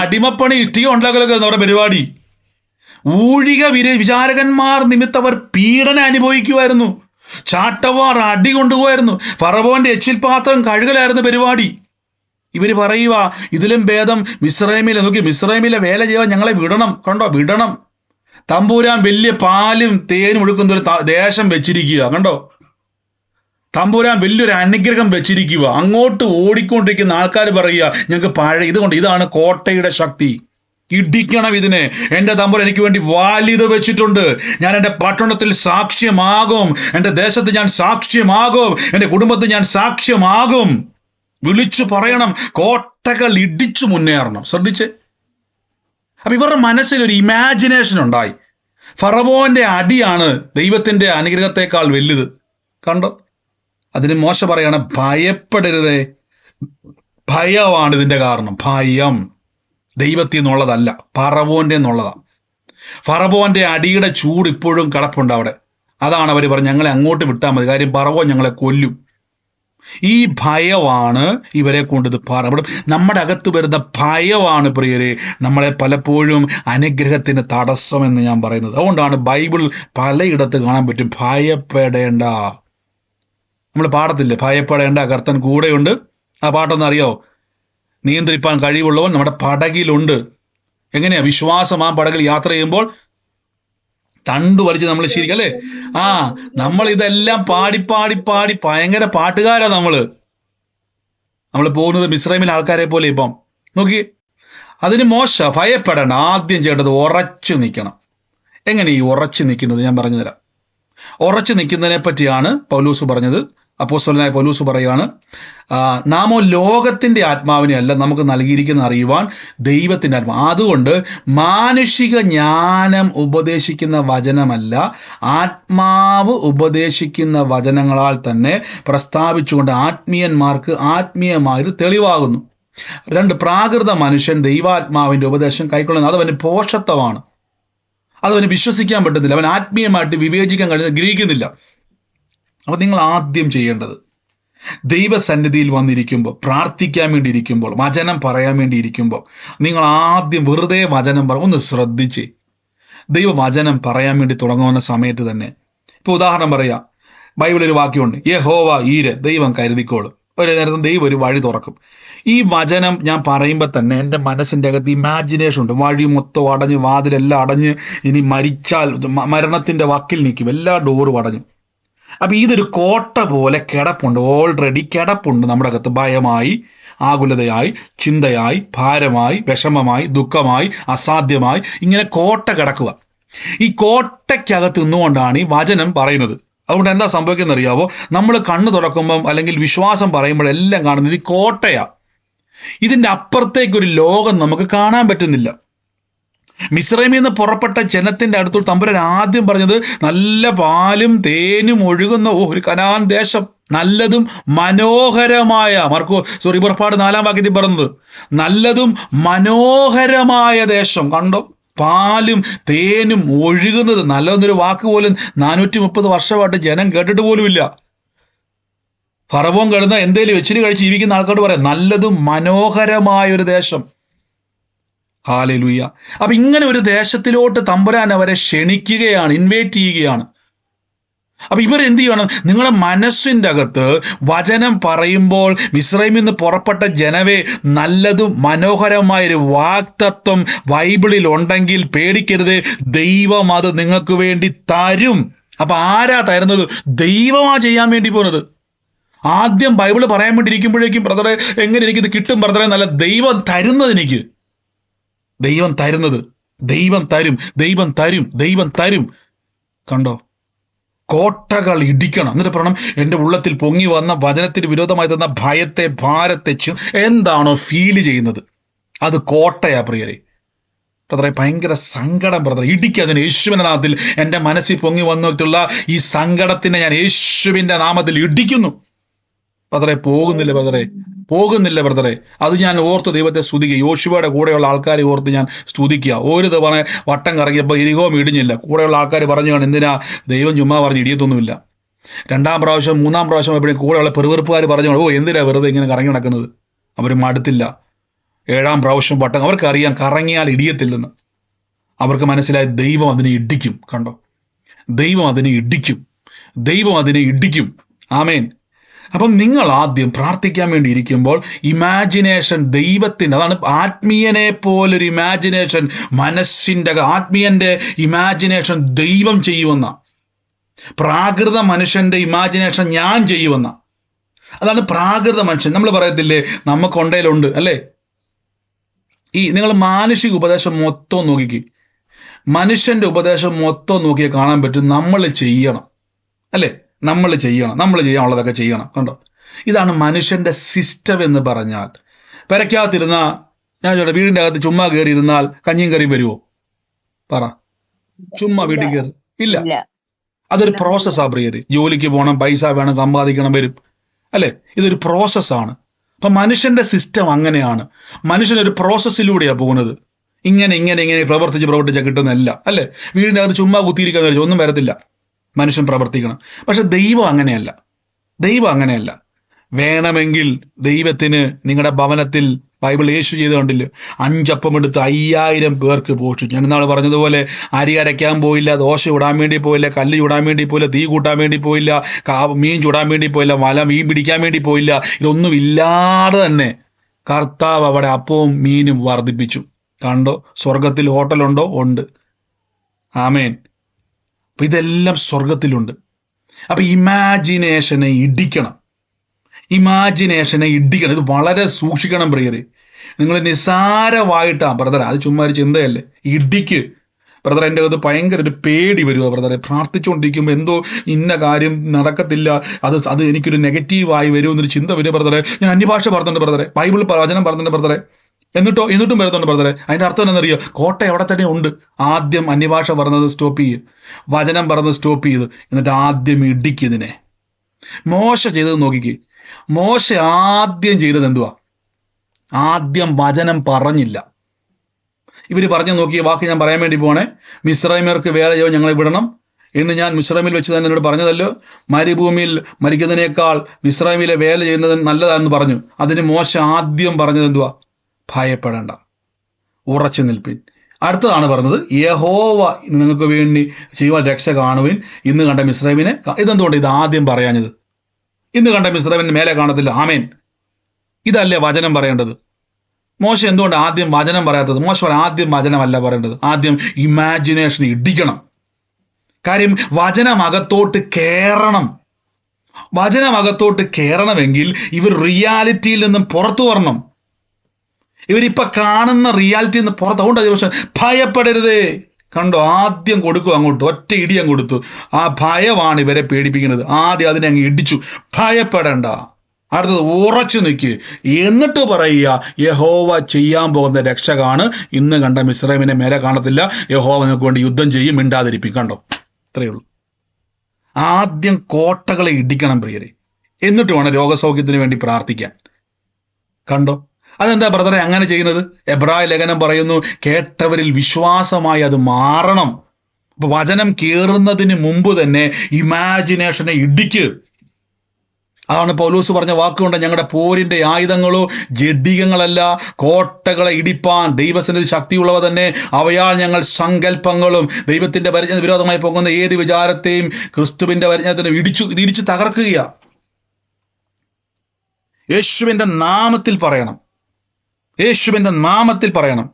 അടിമപ്പണി, ഇഷ്ടിക ഉണ്ടാക്കലൊക്കെ അവരുടെ പരിപാടി. ഊഴിക വിചാരകന്മാർ നിമിത്തം അവർ പീഡന അനുഭവിക്കുമായിരുന്നു. ചാട്ടവാർ അടി കൊണ്ടുപോയായിരുന്നു. ഫറവോന്റെ എച്ചിൽ പാത്രം കഴുകലായിരുന്നു പരിപാടി. ഇവര് പറയുക, ഇതിലും ഭേദം മിസ്രൈമിലെ, നോക്കി, മിസ്രൈമിലെ വേല ചെയ്യാൻ ഞങ്ങളെ വിടണം. കണ്ടോ, വിടണം. തമ്പുരാൻ വലിയ പാലും തേനും ഒഴുക്കുന്ന ഒരു ദേശം വെച്ചിരിക്കുക. കണ്ടോ, തമ്പുരാൻ വലിയൊരു അനുഗ്രഹം വെച്ചിരിക്കുക. അങ്ങോട്ട് ഓടിക്കൊണ്ടിരിക്കുന്ന ആൾക്കാർ പറയുക, ഞങ്ങൾക്ക് പഴയ ഇതുകൊണ്ട്, ഇതാണ് കോട്ടയുടെ ശക്തി, ഇടിക്കണം ഇതിനെ. എൻ്റെ തമ്പുരാൻ എനിക്ക് വേണ്ടി വാലിത് വെച്ചിട്ടുണ്ട്. ഞാൻ എൻ്റെ പട്ടണത്തിൽ സാക്ഷ്യമാകും, എൻ്റെ ദേശത്ത് ഞാൻ സാക്ഷ്യമാകും, എൻ്റെ കുടുംബത്തിൽ ഞാൻ സാക്ഷ്യമാകും. വിളിച്ചു പറയണം, കോട്ടകൾ ഇടിച്ചു മുന്നേറണം. ശ്രദ്ധിച്ചേ. അപ്പൊ ഇവരുടെ മനസ്സിൽ ഒരു ഇമാജിനേഷൻ ഉണ്ടായി. ഫറവോന്റെ അടിയാണ് ദൈവത്തിന്റെ അനുഗ്രഹത്തെക്കാൾ വലുത്. കണ്ടോ, അതിന് മോശ പറയാണ്, ഭയപ്പെടരുതേ. ഭയമാണ് ഇതിന്റെ കാരണം. ഭയം ദൈവത്തിൽ നിന്നുള്ളതല്ല, ഫറവോന്റെ എന്നുള്ളതാണ്. ഫറവോന്റെ അടിയുടെ ചൂട് ഇപ്പോഴും കിടപ്പുണ്ട് അവിടെ. അതാണ് അവർ പറഞ്ഞ്, ഞങ്ങളെ അങ്ങോട്ട് വിട്ടാൽ മതി, കാര്യം ഫറവോൻ ഞങ്ങളെ കൊല്ലും. ഈ ഭയമാണ് ഇവരെ കൊണ്ട് ഇത് പറയപ്പെടും. നമ്മുടെ അകത്ത് വരുന്ന ഭയമാണ് പ്രിയരെ നമ്മളെ പലപ്പോഴും അനുഗ്രഹത്തിന് തടസ്സമെന്ന് ഞാൻ പറയുന്നത്. അതുകൊണ്ടാണ് ബൈബിൾ പലയിടത്ത് കാണാൻ പറ്റും, ഭയപ്പെടേണ്ട. നമ്മൾ പാടത്തില്ലേ, ഭയപ്പെടേണ്ട, കർത്തൻ കൂടെയുണ്ട്. ആ പാട്ടൊന്നും അറിയോ? നിയന്ത്രിപ്പാൻ കഴിവുള്ളവൻ നമ്മുടെ പടകിലുണ്ട്. എങ്ങനെയാ വിശ്വാസം ആ പടകിൽ യാത്ര ചെയ്യുമ്പോൾ തണ്ടു വലിച്ച് നമ്മൾ ശരിക്കും അല്ലേ? നമ്മൾ ഇതെല്ലാം പാടി പാടി പാടി ഭയങ്കര പാട്ടുകാരാ നമ്മൾ പോകുന്നത് മിസ്രൈമിലെ ആൾക്കാരെ പോലെ. ഇപ്പം നോക്കി, അതിന് മോശ ഭയപ്പെടേണ്ട. ആദ്യം ചെയ്യേണ്ടത് ഉറച്ചു നിൽക്കണം. എങ്ങനെ ഈ ഉറച്ചു നിൽക്കുന്നത് ഞാൻ പറഞ്ഞു തരാം. ഉറച്ചു നിൽക്കുന്നതിനെ പറ്റിയാണ് പൗലോസ് പറഞ്ഞത്. അപ്പോസ്തലനായ പൗലോസ് പറയാണ്, നാമോ ലോകത്തിന്റെ ആത്മാവിനെ അല്ല നമുക്ക് നൽകിയിരിക്കുന്ന അറിയുവാൻ ദൈവത്തിന്റെ ആത്മാവ്. അതുകൊണ്ട് മാനുഷിക ജ്ഞാനം ഉപദേശിക്കുന്ന വചനമല്ല, ആത്മാവ് ഉപദേശിക്കുന്ന വചനങ്ങളാൽ തന്നെ പ്രസ്താവിച്ചുകൊണ്ട് ആത്മീയന്മാർക്ക് ആത്മീയമായൊരു തെളിവാകുന്നു. 2, പ്രാകൃത മനുഷ്യൻ ദൈവാത്മാവിന്റെ ഉപദേശം കൈക്കൊള്ളുന്നത് അതവന് പോഷത്വമാണ്. അതവന് വിശ്വസിക്കാൻ പറ്റുന്നില്ല, അവൻ ആത്മീയമായിട്ട് വിവേചിക്കാൻ കഴിയുന്ന ഗ്രഹിക്കുന്നില്ല. അപ്പൊ നിങ്ങൾ ആദ്യം ചെയ്യേണ്ടത്, ദൈവസന്നിധിയിൽ വന്നിരിക്കുമ്പോൾ, പ്രാർത്ഥിക്കാൻ വേണ്ടി ഇരിക്കുമ്പോൾ, വചനം പറയാൻ വേണ്ടി ഇരിക്കുമ്പോൾ, നിങ്ങൾ ആദ്യം വെറുതെ വചനം ഒന്ന് ശ്രദ്ധിച്ച് ദൈവവചനം പറയാൻ വേണ്ടി തുടങ്ങുന്ന സമയത്ത് തന്നെ, ഇപ്പൊ ഉദാഹരണം പറയാം, ബൈബിളിൽ ഒരു വാക്യമുണ്ട്, യഹോവ ഈരെ, ദൈവം കരുതിക്കോളും. ഒരു നേരത്തും ദൈവം ഒരു വഴി തുറക്കും. ഈ വചനം ഞാൻ പറയുമ്പോൾ തന്നെ എൻ്റെ മനസ്സിൻ്റെ അകത്ത് ഇമാജിനേഷൻ ഉണ്ട്. വഴി മൊത്തം അടഞ്ഞ്, വാതിലെല്ലാം അടഞ്ഞ്, ഇനി മരിച്ചാൽ മരണത്തിന്റെ വക്കിൽ നിൽക്കും, എല്ലാ ഡോറും അടഞ്ഞു. അപ്പൊ ഇതൊരു കോട്ട പോലെ കിടപ്പുണ്ട്, ഓൾറെഡി കിടപ്പുണ്ട് നമ്മുടെ അകത്ത്. ഭയമായി, ആകുലതയായി, ചിന്തയായി, ഭാരമായി, വിഷമമായി, ദുഃഖമായി, അസാധ്യമായി, ഇങ്ങനെ കോട്ട കിടക്കുക. ഈ കോട്ടയ്ക്കകത്ത് നിന്നുകൊണ്ടാണ് ഈ വചനം പറയുന്നത്. അതുകൊണ്ട് എന്താ സംഭവിക്കുന്നത് അറിയാവോ? നമ്മൾ കണ്ണു തുറക്കുമ്പം അല്ലെങ്കിൽ വിശ്വാസം പറയുമ്പോഴെല്ലാം കാണുന്നത് ഈ കോട്ടയാ. ഇതിന്റെ അപ്പുറത്തേക്കൊരു ലോകം നമുക്ക് കാണാൻ പറ്റുന്നില്ല. മിസ്രൈമിൽ നിന്ന് പുറപ്പെട്ട ജനത്തിന്റെ അടുത്തോട്ട് തമ്പുരാൻ ആദ്യം പറഞ്ഞത്, നല്ല പാലും തേനും ഒഴുകുന്ന ഒരു കനാൻ ദേശം, നല്ലതും മനോഹരമായ, പുറപ്പാട് 4-ാം വാക്യത്തിൽ പറഞ്ഞത്, നല്ലതും മനോഹരമായ ദേശം. കണ്ടോ, പാലും തേനും ഒഴുകുന്നത്. നല്ലതെന്നൊരു വാക്ക് പോലും 430 വർഷമായിട്ട് ജനം കേട്ടിട്ട് പോലുമില്ല. ഫറവോൻ കിടന്ന എന്തേലും വെച്ചിട്ട് കഴിച്ച് ജീവിക്കുന്ന ആൾക്കാരോട് പറയാം, നല്ലതും മനോഹരമായ ഒരു ദേശം. ഹല്ലേലൂയ. അപ്പൊ ഇങ്ങനെ ഒരു ദേശത്തിലോട്ട് തമ്പുരാൻ അവരെ ക്ഷണിക്കുകയാണ്, ഇൻവൈറ്റ് ചെയ്യുകയാണ്. അപ്പൊ ഇവരെന്ത് ചെയ്യണം? നിങ്ങളുടെ മനസ്സിന്റെ അകത്ത് വചനം പറയുമ്പോൾ, മിസ്രൈമിൽ നിന്ന് പുറപ്പെട്ട ജനവേ, നല്ലതും മനോഹരമായൊരു വാഗ്ദത്തം ബൈബിളിൽ ഉണ്ടെങ്കിൽ പേടിക്കരുത്, ദൈവം അത് നിങ്ങൾക്ക് വേണ്ടി തരും. അപ്പൊ ആരാ തരുന്നത്? ദൈവമാ ചെയ്യാൻ വേണ്ടി പോകുന്നത്. ആദ്യം ബൈബിള് പറയാൻ വേണ്ടി ഇരിക്കുമ്പോഴേക്കും, ബ്രദറെ എങ്ങനെ എനിക്കിത് കിട്ടും ബ്രദറെ? നല്ല ദൈവം തരുന്നത്, എനിക്ക് ദൈവം തരുന്നത്, ദൈവം തരും, ദൈവം തരും, ദൈവം തരും. കണ്ടോ, കോട്ടകൾ ഇടിക്കണം. എന്നിട്ട് പറയണം, എൻ്റെ ഉള്ളത്തിൽ പൊങ്ങി വന്ന വചനത്തിന് വിരോധമായി തന്ന ഭയത്തെ, ഭാരത്തെ എന്താണോ ഫീൽ ചെയ്യുന്നത്, അത് കോട്ടയാ പ്രിയരെ. ബ്രദറെ ഭയങ്കര സങ്കടം ബ്രദറെ, ഇടിക്കതിന് യേശുവിന്റെ നാമത്തിൽ. എൻ്റെ മനസ്സിൽ പൊങ്ങി വന്നിട്ടുള്ള ഈ സങ്കടത്തിനെ ഞാൻ യേശുവിന്റെ നാമത്തിൽ ഇടിക്കുന്നു. ബ്രദറെ പോകുന്നില്ല, ബ്രദറെ പോകുന്നില്ല ബ്രദറെ. അത് ഞാൻ ഓർത്ത് ദൈവത്തെ സ്തുതിക്കുക. യോശുവയുടെ കൂടെയുള്ള ആൾക്കാരെ ഓർത്ത് ഞാൻ സ്തുതിക്കുക. ഒരു തവണ വട്ടം കറങ്ങിയപ്പോൾ എരികോം ഇടിഞ്ഞില്ല. കൂടെയുള്ള ആൾക്കാർ പറഞ്ഞു, എന്തിനാ ദൈവം ചുമ്മാ പറഞ്ഞ് ഇടിയത്തൊന്നുമില്ല. 2-ാം പ്രാവശ്യം 3-ാം പ്രാവശ്യം എപ്പോഴും കൂടെയുള്ള പെറുവെറുപ്പുകാർ പറഞ്ഞു, എന്തിനാ വെറുതെ ഇങ്ങനെ കറങ്ങി നടക്കുന്നത്? അവർ മടുത്തില്ല. 7-ാം പ്രാവശ്യം വട്ടം, അവർക്കറിയാം കറങ്ങിയാൽ ഇടിയത്തില്ലെന്ന്. അവർക്ക് മനസ്സിലായി ദൈവം അതിനെ ഇടിക്കും. കണ്ടോ, ദൈവം അതിനെ ഇടിക്കും, ദൈവം അതിനെ ഇടിക്കും. ആമേൻ. അപ്പം നിങ്ങൾ ആദ്യം പ്രാർത്ഥിക്കാൻ വേണ്ടി ഇരിക്കുമ്പോൾ ഇമാജിനേഷൻ ദൈവത്തിൻ്റെ, അതാണ് ആത്മീയനെ പോലൊരു ഇമാജിനേഷൻ, മനസ്സിൻ്റെ ആത്മീയന്റെ ഇമാജിനേഷൻ ദൈവം ചെയ്യുമെന്ന, പ്രാകൃത മനുഷ്യന്റെ ഇമാജിനേഷൻ ഞാൻ ചെയ്യുമെന്ന. അതാണ് പ്രാകൃത മനുഷ്യൻ. നമ്മൾ പറയത്തില്ലേ നമുക്കൊണ്ടയിലുണ്ട് അല്ലേ? നിങ്ങൾ മാനുഷിക ഉപദേശം മൊത്തം നോക്കിക്ക്, മനുഷ്യന്റെ ഉപദേശം മൊത്തം നോക്കിയാൽ കാണാൻ പറ്റും നമ്മൾ ചെയ്യണം അല്ലേ? നമ്മൾ ചെയ്യാനുള്ളതൊക്കെ ചെയ്യണം. കണ്ടോ, ഇതാണ് മനുഷ്യന്റെ സിസ്റ്റം എന്ന് പറഞ്ഞാൽ. പെരയ്ക്കകത്തിരുന്ന, ഞാൻ ചോട്ടെ, വീടിന്റെ അകത്ത് ചുമ്മാ കയറി ഇരുന്നാൽ കഞ്ഞിയും കറിയും വരുമോ? പറ. ചുമ്മാ വീട്ടിൽ കയറി ഇല്ല. അതൊരു പ്രോസസ്സാ പ്രിയര്. ജോലിക്ക് പോകണം, പൈസ വേണം, സമ്പാദിക്കണം, വരും അല്ലെ? ഇതൊരു പ്രോസസ്സാണ്. അപ്പൊ മനുഷ്യന്റെ സിസ്റ്റം അങ്ങനെയാണ്. മനുഷ്യനൊരു പ്രോസസ്സിലൂടെയാണ് പോകുന്നത്. ഇങ്ങനെ പ്രവർത്തിച്ച് കിട്ടുന്നതല്ല അല്ലെ? വീടിന്റെ അകത്ത് ചുമ്മാ കുത്തിയിരിക്കാൻ ഒന്നും വരത്തില്ല. മനുഷ്യൻ പ്രവർത്തിക്കണം. പക്ഷെ ദൈവം അങ്ങനെയല്ല. വേണമെങ്കിൽ ദൈവത്തിന് നിങ്ങളുടെ ഭവനത്തിൽ, ബൈബിൾ യേശു ചെയ്ത് കണ്ടില്ല, 5 അപ്പം എടുത്ത് 5000 പേർക്ക് പോഷിച്ചു. ഞാൻ ഇന്നാൾ പറഞ്ഞതുപോലെ അരി അരയ്ക്കാൻ പോയില്ല, ദോശ ചുടാൻ വേണ്ടി പോയില്ല, കല്ല് ചുടാൻ വേണ്ടി പോയില്ല, തീ കൂട്ടാൻ വേണ്ടി പോയില്ല, മീൻ ചുടാൻ വേണ്ടി പോയില്ല, മീൻ പിടിക്കാൻ വേണ്ടി പോയില്ല. ഇതൊന്നും ഇല്ലാതെ തന്നെ കർത്താവ് അവിടെ അപ്പവും മീനും വർദ്ധിപ്പിച്ചു. കണ്ടോ, സ്വർഗത്തിൽ ഹോട്ടലുണ്ടോ? ഉണ്ട്. ആമേൻ. അപ്പൊ ഇതെല്ലാം സ്വർഗത്തിലുണ്ട്. അപ്പൊ ഇമാജിനേഷനെ ഇടിക്കണം. ഇത് വളരെ സൂക്ഷിക്കണം പ്രിയരെ. നിങ്ങൾ നിസ്സാരമായിട്ടാ ബ്രദർ, അത് ചുമ്മാ ഒരു ചിന്തയല്ലേ. ഇടിക്ക് ബ്രദർ. എൻ്റെ അകത്ത് ഭയങ്കര ഒരു പേടി വരുക ബ്രദറെ. പ്രാർത്ഥിച്ചുകൊണ്ടിരിക്കുമ്പോൾ എന്തോ ഇന്ന കാര്യം നടക്കത്തില്ല, അത് എനിക്കൊരു നെഗറ്റീവായി വരുമെന്നൊരു ചിന്ത വരും ബ്രദറെ. ഞാൻ അന്യഭാഷ പറഞ്ഞിട്ടുണ്ട് ബ്രദറെ, ബൈബിൾ വചനം പറഞ്ഞിട്ടുണ്ട് ബ്രദറെ, എന്നിട്ടും വരുന്നുണ്ട് ബ്രദറെ. അതിന്റെ അർത്ഥം എന്താണെന്നറിയോ? കോട്ട എവിടെ തന്നെ ഉണ്ട്. ആദ്യം അന്യഭാഷ പറഞ്ഞത് സ്റ്റോപ്പ് ചെയ്ത്, വചനം പറഞ്ഞത് സ്റ്റോപ്പ് ചെയ്ത്, എന്നിട്ട് ആദ്യം ഇടിക്കിതിനെ. മോശ ചെയ്തത് നോക്കിക്ക്. മോശ ആദ്യം ചെയ്തത് എന്തുവാ? ആദ്യം വചനം പറഞ്ഞില്ല. ഇവര് പറഞ്ഞു നോക്കിയ വാക്ക് ഞാൻ പറയാൻ വേണ്ടി പോണേ. മിസ്രൈമ്യർക്ക് വേല ചെയ്യാൻ ഞങ്ങളെ വിടണം എന്ന് ഞാൻ മിസ്രൈമിൽ വെച്ച് തന്നെ എന്നോട് പറഞ്ഞതല്ലോ. മരുഭൂമിയിൽ മരിക്കുന്നതിനേക്കാൾ മിസ്രൈമിലെ വേല ചെയ്യുന്നത് നല്ലതാണെന്ന് പറഞ്ഞു. അതിന് മോശ ആദ്യം പറഞ്ഞത് എന്തുവാ? ഭയപ്പെടേണ്ട, ഉറച്ചു നിൽപ്പിൻ. അടുത്തതാണ് പറഞ്ഞത്, യഹോവ നിങ്ങൾക്ക് വേണ്ടി ചെയ്യുവാൻ രക്ഷ കാണുവിൻ. ഇന്ന് കണ്ട മിസ്രൈമിനെ. ഇതെന്തുകൊണ്ട് ഇത് ആദ്യം പറയാഞ്ഞത്? ഇന്ന് കണ്ട മിസ്രൈമിന് മേലെ കാണത്തില്ല. ആമേൻ. ഇതല്ലേ വചനം പറയേണ്ടത്? മോശ എന്തുകൊണ്ട് ആദ്യം വചനം പറയാത്തത്? മോശ ആദ്യം വചനമല്ല പറയേണ്ടത്, ആദ്യം ഇമാജിനേഷൻ ഇടിക്കണം. കാര്യം വചനമകത്തോട്ട് കയറണം. വചനമകത്തോട്ട് കയറണമെങ്കിൽ ഇവർ റിയാലിറ്റിയിൽ നിന്നും പുറത്തു വരണം. ഇവരിപ്പൊ കാണുന്ന റിയാലിറ്റിയിൽ നിന്ന് പുറത്ത്. അതുകൊണ്ട് ഭയപ്പെടരുതേ. കണ്ടോ, ആദ്യം കൊടുക്കും അങ്ങോട്ട്, ഒറ്റ ഇടിയം കൊടുത്തു. ആ ഭയമാണ് ഇവരെ പേടിപ്പിക്കുന്നത്. ആദ്യം അതിനെ അങ്ങ് ഇടിച്ചു. ഭയപ്പെടേണ്ട. അടുത്തത് ഉറച്ചു നിൽക്കുക. എന്നിട്ട് പറയുക, യഹോവ ചെയ്യാൻ പോകുന്ന രക്ഷകാണ്. ഇന്ന് കണ്ട മിസ്രൈമിനെ മേലെ കാണത്തില്ല. യഹോവ നിങ്ങൾക്ക് വേണ്ടി യുദ്ധം ചെയ്യും, മിണ്ടാതിരിപ്പിക്കും. കണ്ടോ, ഇത്രയേ ഉള്ളൂ. ആദ്യം കോട്ടകളെ ഇടിക്കണം പ്രിയരെ, എന്നിട്ട് വേണം രോഗസൗഖ്യത്തിന് വേണ്ടി പ്രാർത്ഥിക്കാൻ. കണ്ടോ, അതെന്താ ബ്രദറെ അങ്ങനെ ചെയ്യുന്നത്? എബ്രായ ലേഖനം പറയുന്നു, കേട്ടവരിൽ വിശ്വാസമായി അത് മാറണം. അപ്പൊ വചനം കേറുന്നതിന് മുമ്പ് തന്നെ ഇമാജിനേഷനെ ഇടിക്ക്. അതാണ് പൗലോസ് പറഞ്ഞ വാക്കുകൊണ്ട്, ഞങ്ങളുടെ പോരിന്റെ ആയുധങ്ങളോ ജഡികങ്ങളല്ല, കോട്ടകളെ ഇടിപ്പാൻ ദൈവസന്നിധി ശക്തിയുള്ളവ തന്നെ. അവയാൽ ഞങ്ങൾ സങ്കല്പങ്ങളും ദൈവത്തിന്റെ പരിജ്ഞാന വിരോധമായി പോകുന്ന ഏത് വിചാരത്തെയും ക്രിസ്തുവിന്റെ പരിജ്ഞാനത്തിന് ഇടിച്ചു തകർക്കുക. യേശുവിന്റെ നാമത്തിൽ പറയണം. യേശുവിന്റെ നാമത്തിൽ പറയണം.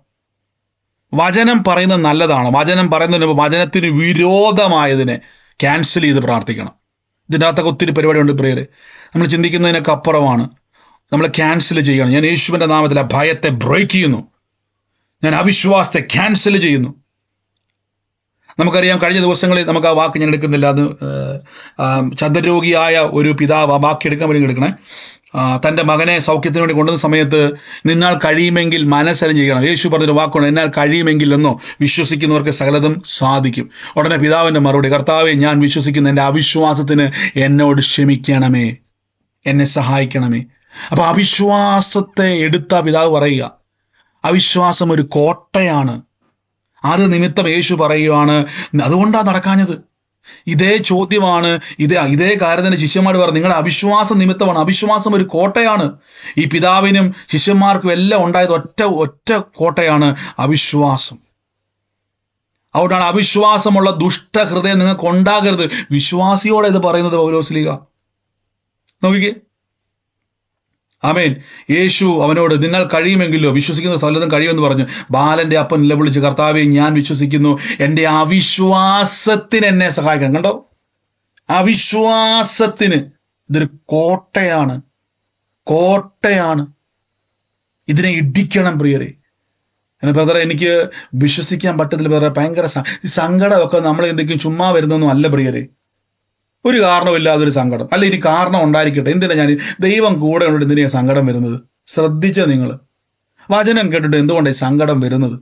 വചനം പറയുന്നത് നല്ലതാണ്. വചനം പറയുന്നതിന് വചനത്തിന് വിരോധമായതിനെ ക്യാൻസൽ ചെയ്ത് പ്രാർത്ഥിക്കണം. ഇതിൻ്റെ അകത്തൊക്കെ ഒത്തിരി പരിപാടിയുണ്ട് പ്രിയരെ. നമ്മൾ ചിന്തിക്കുന്നതിനൊക്കെ അപ്പുറമാണ്. നമ്മൾ ക്യാൻസൽ ചെയ്യണം. ഞാൻ യേശുവിന്റെ നാമത്തിൽ ആ ഭയത്തെ ബ്രേക്ക് ചെയ്യുന്നു. ഞാൻ അവിശ്വാസത്തെ ക്യാൻസൽ ചെയ്യുന്നു. നമുക്കറിയാം, കഴിഞ്ഞ ദിവസങ്ങളിൽ നമുക്ക് ആ വാക്ക് ഞാൻ എടുക്കുന്നില്ല. അത് ചന്ദ്രരോഗിയായ ഒരു പിതാവ്, ആ വാക്ക് എടുക്കാൻ വേണ്ടി എടുക്കണേ, തൻ്റെ മകനെ സൗഖ്യത്തിന് വേണ്ടി കൊണ്ടുവന്ന സമയത്ത്, നിന്നാൽ കഴിയുമെങ്കിൽ മനസ്സരം ചെയ്യണം. യേശു പറഞ്ഞൊരു വാക്കുണ്ട്, എന്നാൽ കഴിയുമെങ്കിൽ എന്നോ, വിശ്വസിക്കുന്നവർക്ക് സകലതും സാധിക്കും. ഉടനെ പിതാവിൻ്റെ മറുപടി, കർത്താവേ, ഞാൻ വിശ്വസിക്കുന്ന എൻ്റെ അവിശ്വാസത്തിന് എന്നോട് ക്ഷമിക്കണമേ, എന്നെ സഹായിക്കണമേ. അപ്പൊ അവിശ്വാസത്തെ എടുത്ത പിതാവ് പറയുക, അവിശ്വാസം ഒരു കോട്ടയാണ്. അത് നിമിത്തം യേശു പറയുകയാണ്, അതുകൊണ്ടാണ് നടക്കാഞ്ഞത്. ഇതേ ചോദ്യമാണ്, ഇതേ കാര്യം തന്നെ ശിഷ്യന്മാർ പറഞ്ഞു, നിങ്ങളുടെ അവിശ്വാസം നിമിത്തമാണ്. അവിശ്വാസം ഒരു കോട്ടയാണ്. ഈ പിതാവിനും ശിഷ്യന്മാർക്കും എല്ലാം ഉണ്ടായത് ഒറ്റ കോട്ടയാണ്, അവിശ്വാസം. അതുകൊണ്ടാണ് അവിശ്വാസമുള്ള ദുഷ്ടഹൃദയം നിങ്ങൾക്ക് ഉണ്ടാകരുത്. വിശ്വാസിയോടെ ഇത് പറയുന്നത് പൗലോസ്ലീഹ. നോക്കിക്കേ. ആമേൻ. യേശു അവനോട് നിങ്ങൾ കഴിയുമെങ്കിലോ, വിശ്വസിക്കുന്ന സകലതും കഴിയുമെന്ന് പറഞ്ഞു. ബാലന്റെ അപ്പൻ നിലവിളിച്ച്, കർത്താവെ ഞാൻ വിശ്വസിക്കുന്നു, എൻ്റെ അവിശ്വാസത്തിന് എന്നെ സഹായിക്കണം. കണ്ടോ, അവിശ്വാസത്തിന്. ഇതൊരു കോട്ടയാണ്, കോട്ടയാണ്. ഇതിനെ ഇടിക്കണം പ്രിയരെ. എന്നെ ബ്രദറെ, എനിക്ക് വിശ്വസിക്കാൻ പറ്റത്തില്ല ബ്രദറെ, ഭയങ്കര സങ്കടമൊക്കെ നമ്മൾ എന്തെങ്കിലും ചുമ്മാ വരുന്നൊന്നും അല്ല പ്രിയരെ. ഒരു കാരണമില്ലാതൊരു സങ്കടം, അല്ല ഇനി കാരണം ഉണ്ടായിരിക്കട്ടെ. എന്തിനാ ഞാൻ ദൈവം കൂടെ ഉണ്ടിട്ട് എന്തിനാ സങ്കടം വരുന്നത്? ശ്രദ്ധിച്ച നിങ്ങൾ വചനം കേട്ടിട്ട് എന്തുകൊണ്ടാണ് സങ്കടം വരുന്നത്?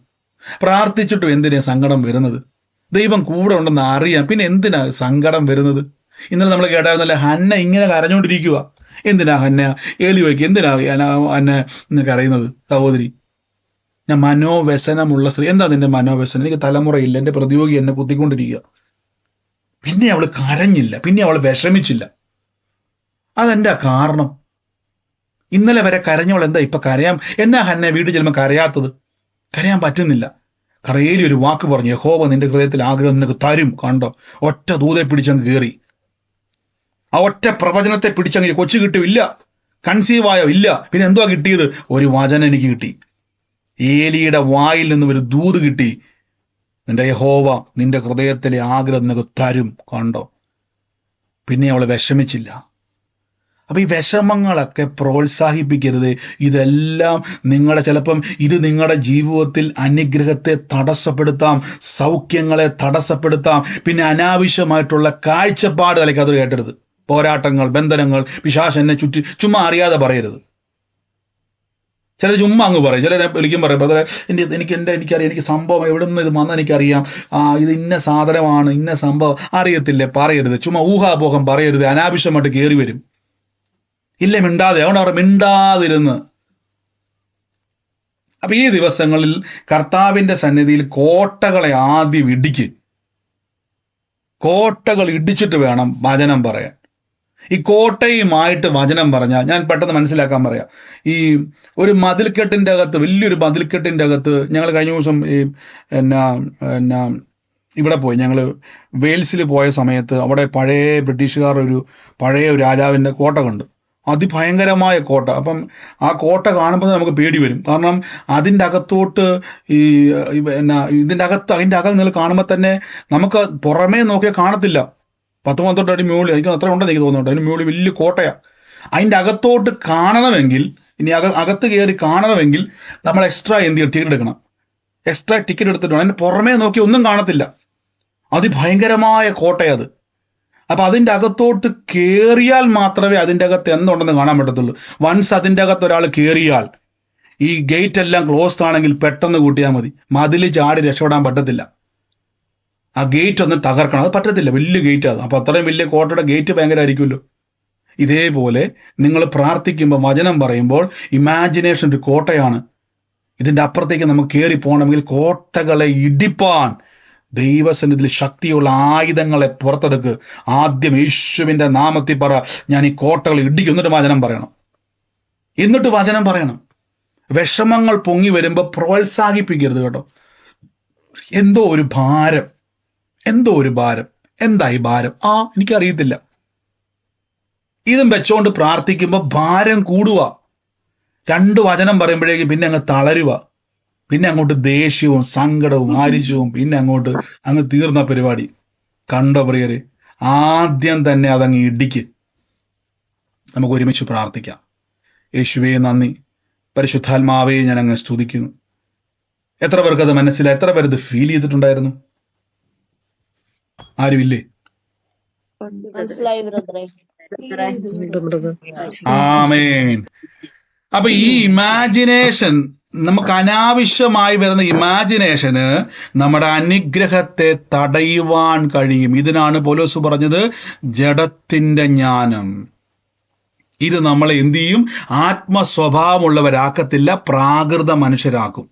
പ്രാർത്ഥിച്ചിട്ടും എന്തിനാ സങ്കടം വരുന്നത്? ദൈവം കൂടെ ഉണ്ടെന്ന് അറിയാം, പിന്നെ എന്തിനാ സങ്കടം വരുന്നത്? ഇന്നലെ നമ്മൾ കേട്ടായിരുന്നല്ലേ, ഹന്ന ഇങ്ങനെ കരഞ്ഞുകൊണ്ടിരിക്കുക. എന്തിനാ ഹന്ന ഏലിവയ്ക്ക് എന്തിനാ ഹന്ന കരയുന്നത്? സഹോദരി, ഞാൻ മനോവ്യസനമുള്ള സ്ത്രീ. എന്താ നിന്റെ മനോവ്യസനം? എനിക്ക് തലമുറയില്ല, എന്റെ പ്രതിയോഗി എന്നെ കുത്തിക്കൊണ്ടിരിക്കുക. പിന്നെ അവൾ കരഞ്ഞില്ല, പിന്നെ അവൾ വിഷമിച്ചില്ല. അതെന്താ കാരണം? ഇന്നലെ വരെ കരഞ്ഞവൾ എന്താ ഇപ്പൊ കരയാം? എന്നാ ഹന്നെ വീട്ടിൽ ചെല്ലുമ്പോൾ കരയാത്തത്? കരയാൻ പറ്റുന്നില്ല. കറയേലി ഒരു വാക്ക് പറഞ്ഞു, യഹോവ നിന്റെ ഹൃദയത്തിൽ ആഗ്രഹം നിനക്ക് തരും. കണ്ടോ, ഒറ്റ ദൂതെ പിടിച്ചങ്ങ് കയറി. ആ ഒറ്റ പ്രവചനത്തെ പിടിച്ചങ്ങ് കൊച്ചു കിട്ടും, ഇല്ല. കൺസീവായോ, ഇല്ല. പിന്നെ എന്തുവാ കിട്ടിയത്? ഒരു വചനം എനിക്ക് കിട്ടി. ഏലിയുടെ വായിൽ നിന്നും ഒരു ദൂത് കിട്ടി, നിന്റെ യഹോവ നിന്റെ ഹൃദയത്തിലെ ആഗ്രഹം നിനക്ക് തരും. കണ്ടോ, പിന്നെ അവൾ വിഷമിച്ചില്ല. അപ്പൊ ഈ വിഷമങ്ങളൊക്കെ പ്രോത്സാഹിപ്പിക്കരുത്. ഇതെല്ലാം ചിലപ്പം ഇത് നിങ്ങളുടെ ജീവിതത്തിൽ അനുഗ്രഹത്തെ തടസ്സപ്പെടുത്താം, സൗഖ്യങ്ങളെ തടസ്സപ്പെടുത്താം. പിന്നെ അനാവശ്യമായിട്ടുള്ള കാഴ്ചപ്പാടുകളൊക്കെ അത് കേട്ടരുത്. പോരാട്ടങ്ങൾ, ബന്ധനങ്ങൾ, പിശാച് എന്നെ ചുമ്മാ അറിയാതെ പറയരുത്. ചിലർ ചുമ്മാ അങ്ങ് പറയും, ചിലരെ വിളിക്കും പറയും, ബ്രദറെ എനിക്കറിയാം, എനിക്ക് സംഭവം എവിടെ നിന്ന് ഇത് വന്ന് എനിക്കറിയാം, ഇത് ഇന്ന സാധനമാണ്, ഇന്ന സംഭവം അറിയത്തില്ലേ. പറയരുത്, ചുമ്മാ ഊഹാപോഹം പറയരുത്. അനാവശ്യമായിട്ട് കയറി വരും. ഇല്ല, മിണ്ടാതെ. അതുകൊണ്ട് അവർ മിണ്ടാതിരുന്ന്. അപ്പൊ ഈ ദിവസങ്ങളിൽ കർത്താവിന്റെ സന്നിധിയിൽ കോട്ടകളെ ആദ്യം ഇടിക്ക്. കോട്ടകൾ ഇടിച്ചിട്ട് വേണം വചനം പറയാൻ. ഈ കോട്ടയുമായിട്ട് വചനം പറഞ്ഞാൽ ഞാൻ പെട്ടെന്ന് മനസ്സിലാക്കാൻ പറയാം. ഈ ഒരു മതിൽക്കെട്ടിന്റെ അകത്ത്, വലിയൊരു മതിൽക്കെട്ടിന്റെ അകത്ത്, ഞങ്ങൾ കഴിഞ്ഞ ദിവസം ഈ ഇവിടെ പോയി, ഞങ്ങൾ വെയിൽസിൽ പോയ സമയത്ത് അവിടെ പഴയ ഒരു രാജാവിന്റെ കോട്ട കണ്ടു. അതിഭയങ്കരമായ കോട്ട. അപ്പം ആ കോട്ട കാണുമ്പോൾ നമുക്ക് പേടി വരും. കാരണം അതിൻ്റെ അകത്തോട്ട് അതിൻ്റെ അകം നിങ്ങൾ കാണുമ്പോൾ തന്നെ നമുക്ക് പുറമേ നോക്കിയാൽ കാണത്തില്ല. 10-12 അടി മുകളിൽ, എനിക്ക് അത്ര ഉണ്ടെന്ന് എനിക്ക് തോന്നുന്നുണ്ട്. അതിന് മുകളിൽ വലിയ കോട്ടയാണ്. അതിൻ്റെ അകത്തോട്ട് കാണണമെങ്കിൽ, ഇനി അകത്ത് കയറി കാണണമെങ്കിൽ നമ്മൾ എക്സ്ട്രാ ടിക്കറ്റ് എടുക്കണം. എക്സ്ട്രാ ടിക്കറ്റ് എടുത്തിട്ട് വേണം. അതിൻ്റെ പുറമേ നോക്കി ഒന്നും കാണത്തില്ല. അതിഭയങ്കരമായ കോട്ടയത്. അപ്പൊ അതിൻ്റെ അകത്തോട്ട് കയറിയാൽ മാത്രമേ അതിൻ്റെ അകത്ത് എന്തുണ്ടെന്ന് കാണാൻ പറ്റത്തുള്ളൂ. വൺസ് അതിൻ്റെ അകത്ത് ഒരാൾ കയറിയാൽ, ഈ ഗേറ്റ് എല്ലാം ക്ലോസ്ഡ് ആണെങ്കിൽ പെട്ടെന്ന് കൂട്ടിയാൽ മതി. മതിൽ ചാടി രക്ഷപ്പെടാൻ പറ്റത്തില്ല. ആ ഗേറ്റ് ഒന്ന് തകർക്കണം, അത് പറ്റത്തില്ല. വലിയ ഗേറ്റ് അത്. അപ്പൊ അത്രയും വലിയ കോട്ടയുടെ ഗേറ്റ് ഭയങ്കരമായിരിക്കുമല്ലോ. ഇതേപോലെ നിങ്ങൾ പ്രാർത്ഥിക്കുമ്പോൾ, വചനം പറയുമ്പോൾ, ഇമാജിനേഷൻ ഒരു കോട്ടയാണ്. ഇതിൻ്റെ അപ്പുറത്തേക്ക് നമുക്ക് കയറി പോകണമെങ്കിൽ കോട്ടകളെ ഇടിപ്പാൻ ദൈവസന്നിധിയിൽ ശക്തിയുള്ള ആയുധങ്ങളെ പുറത്തെടുക്ക്. ആദ്യം യേശുവിന്റെ നാമത്തിൽ പറ, ഞാൻ ഈ കോട്ടകൾ ഇടിക്കും. എന്നിട്ട് വചനം പറയണം. വിഷമങ്ങൾ പൊങ്ങി വരുമ്പോൾ പ്രോത്സാഹിപ്പിക്കരുത് കേട്ടോ. എന്തോ ഒരു ഭാരം. എന്താ ഈ ഭാരം? എനിക്കറിയത്തില്ല. ഇതും വെച്ചോണ്ട് പ്രാർത്ഥിക്കുമ്പോൾ ഭാരം കൂടുക. 2 വചനം പറയുമ്പോഴേക്കും പിന്നെ അങ്ങ് തളരുക. പിന്നെ അങ്ങോട്ട് ദേഷ്യവും സങ്കടവും ആരിശവും, പിന്നെ അങ്ങ് തീർന്ന പരിപാടി. കണ്ടോ പ്രിയരെ? ആദ്യം തന്നെ അതങ്ങ് ഇടിക്ക്. നമുക്ക് ഒരുമിച്ച് പ്രാർത്ഥിക്കാം. യേശുവേ നന്ദി, പരിശുദ്ധാത്മാവേ ഞാൻ അങ്ങ് സ്തുതിക്കുന്നു. എത്ര പേർക്ക് അത് മനസ്സിലായി? എത്ര പേർ ഇത് ഫീൽ ചെയ്തിട്ടുണ്ടായിരുന്നു? ആരുമില്ലേ? ആമേൻ. അപ്പൊ ഈ ഇമാജിനേഷൻ, നമുക്ക് അനാവശ്യമായി വരുന്ന ഇമാജിനേഷന് നമ്മുടെ അനുഗ്രഹത്തെ തടയുവാൻ കഴിയും. ഇതിനാണ് പൗലോസ് പറഞ്ഞത് ജഡത്തിന്റെ ജ്ഞാനം. ഇത് നമ്മളെ എന്ത് ചെയ്യും? ആത്മസ്വഭാവമുള്ളവരാക്കത്തില്ല, പ്രാകൃത മനുഷ്യരാക്കും.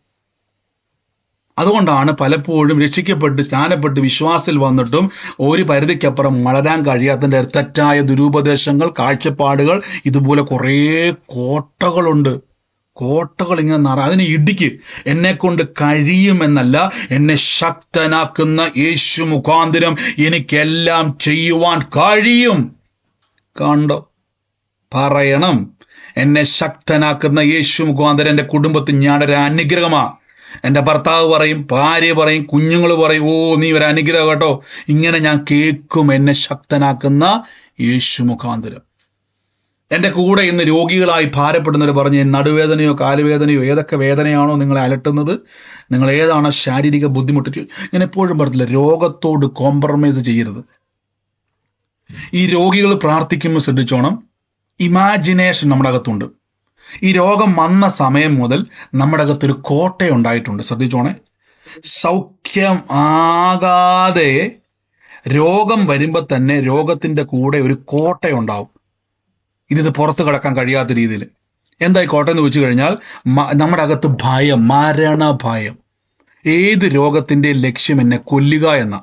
അതുകൊണ്ടാണ് പലപ്പോഴും രക്ഷിക്കപ്പെട്ട് സ്നാനപ്പെട്ട് വിശ്വാസത്തിൽ വന്നിട്ടും ഒരു പരിധിക്കപ്പുറം വളരാൻ കഴിയാത്തതിൻ്റെ തെറ്റായ ദുരുപദേശങ്ങൾ, കാഴ്ചപ്പാടുകൾ, ഇതുപോലെ കുറേ കോട്ടകളുണ്ട്. കോട്ടകൾ ഇങ്ങനെ അതിനെ ഇടിക്ക്. എന്നെ കൊണ്ട് കഴിയുമെന്നല്ല, എന്നെ ശക്തനാക്കുന്ന യേശു മുഖാന്തരം എനിക്കെല്ലാം ചെയ്യുവാൻ കഴിയും. കണ്ടോ? പറയണം, എന്നെ ശക്തനാക്കുന്ന യേശു മുഖാന്തരം എൻ്റെ കുടുംബത്തിൽ ഞാനൊരു അനുഗ്രഹമാണ്. എൻ്റെ ഭർത്താവ് പറയും, ഭാര്യ പറയും, കുഞ്ഞുങ്ങൾ പറയും, ഓ നീ ഒരു അനുഗ്രഹം കേട്ടോ. ഇങ്ങനെ ഞാൻ കേൾക്കും, എന്നെ ശക്തനാക്കുന്ന യേശു മുഖാന്തരം. എൻ്റെ കൂടെ ഇന്ന് രോഗികളായി ഭാരപ്പെടുന്നവർ പറഞ്ഞ്, നടുവേദനയോ കാലുവേദനയോ ഏതൊക്കെ വേദനയാണോ നിങ്ങളെ അലട്ടുന്നത്, നിങ്ങൾ ഏതാണോ ശാരീരിക ബുദ്ധിമുട്ട്, ഞാൻ എപ്പോഴും പറഞ്ഞില്ല, രോഗത്തോട് കോംപ്രമൈസ് ചെയ്യരുത്. ഈ രോഗികൾ പ്രാർത്ഥിക്കുമ്പോൾ ശ്രദ്ധിച്ചോണം, ഇമാജിനേഷൻ നമ്മുടെ അകത്തുണ്ട്. ഈ രോഗം വന്ന സമയം മുതൽ നമ്മുടെ അകത്തൊരു കോട്ടയുണ്ടായിട്ടുണ്ട്. ശ്രദ്ധിച്ചോണേ, സൗഖ്യം ആകാതെ രോഗം വരുമ്പോൾ തന്നെ രോഗത്തിന്റെ കൂടെ ഒരു കോട്ടയുണ്ടാവും. ഇത് പുറത്ത് കിടക്കാൻ കഴിയാത്ത രീതിയിൽ. എന്തായി കോട്ടയം എന്ന് വെച്ച് കഴിഞ്ഞാൽ, നമ്മുടെ അകത്ത് ഭയം, മരണഭയം. ഏത് രോഗത്തിന്റെ ലക്ഷ്യം എന്നെ കൊല്ലുക എന്ന,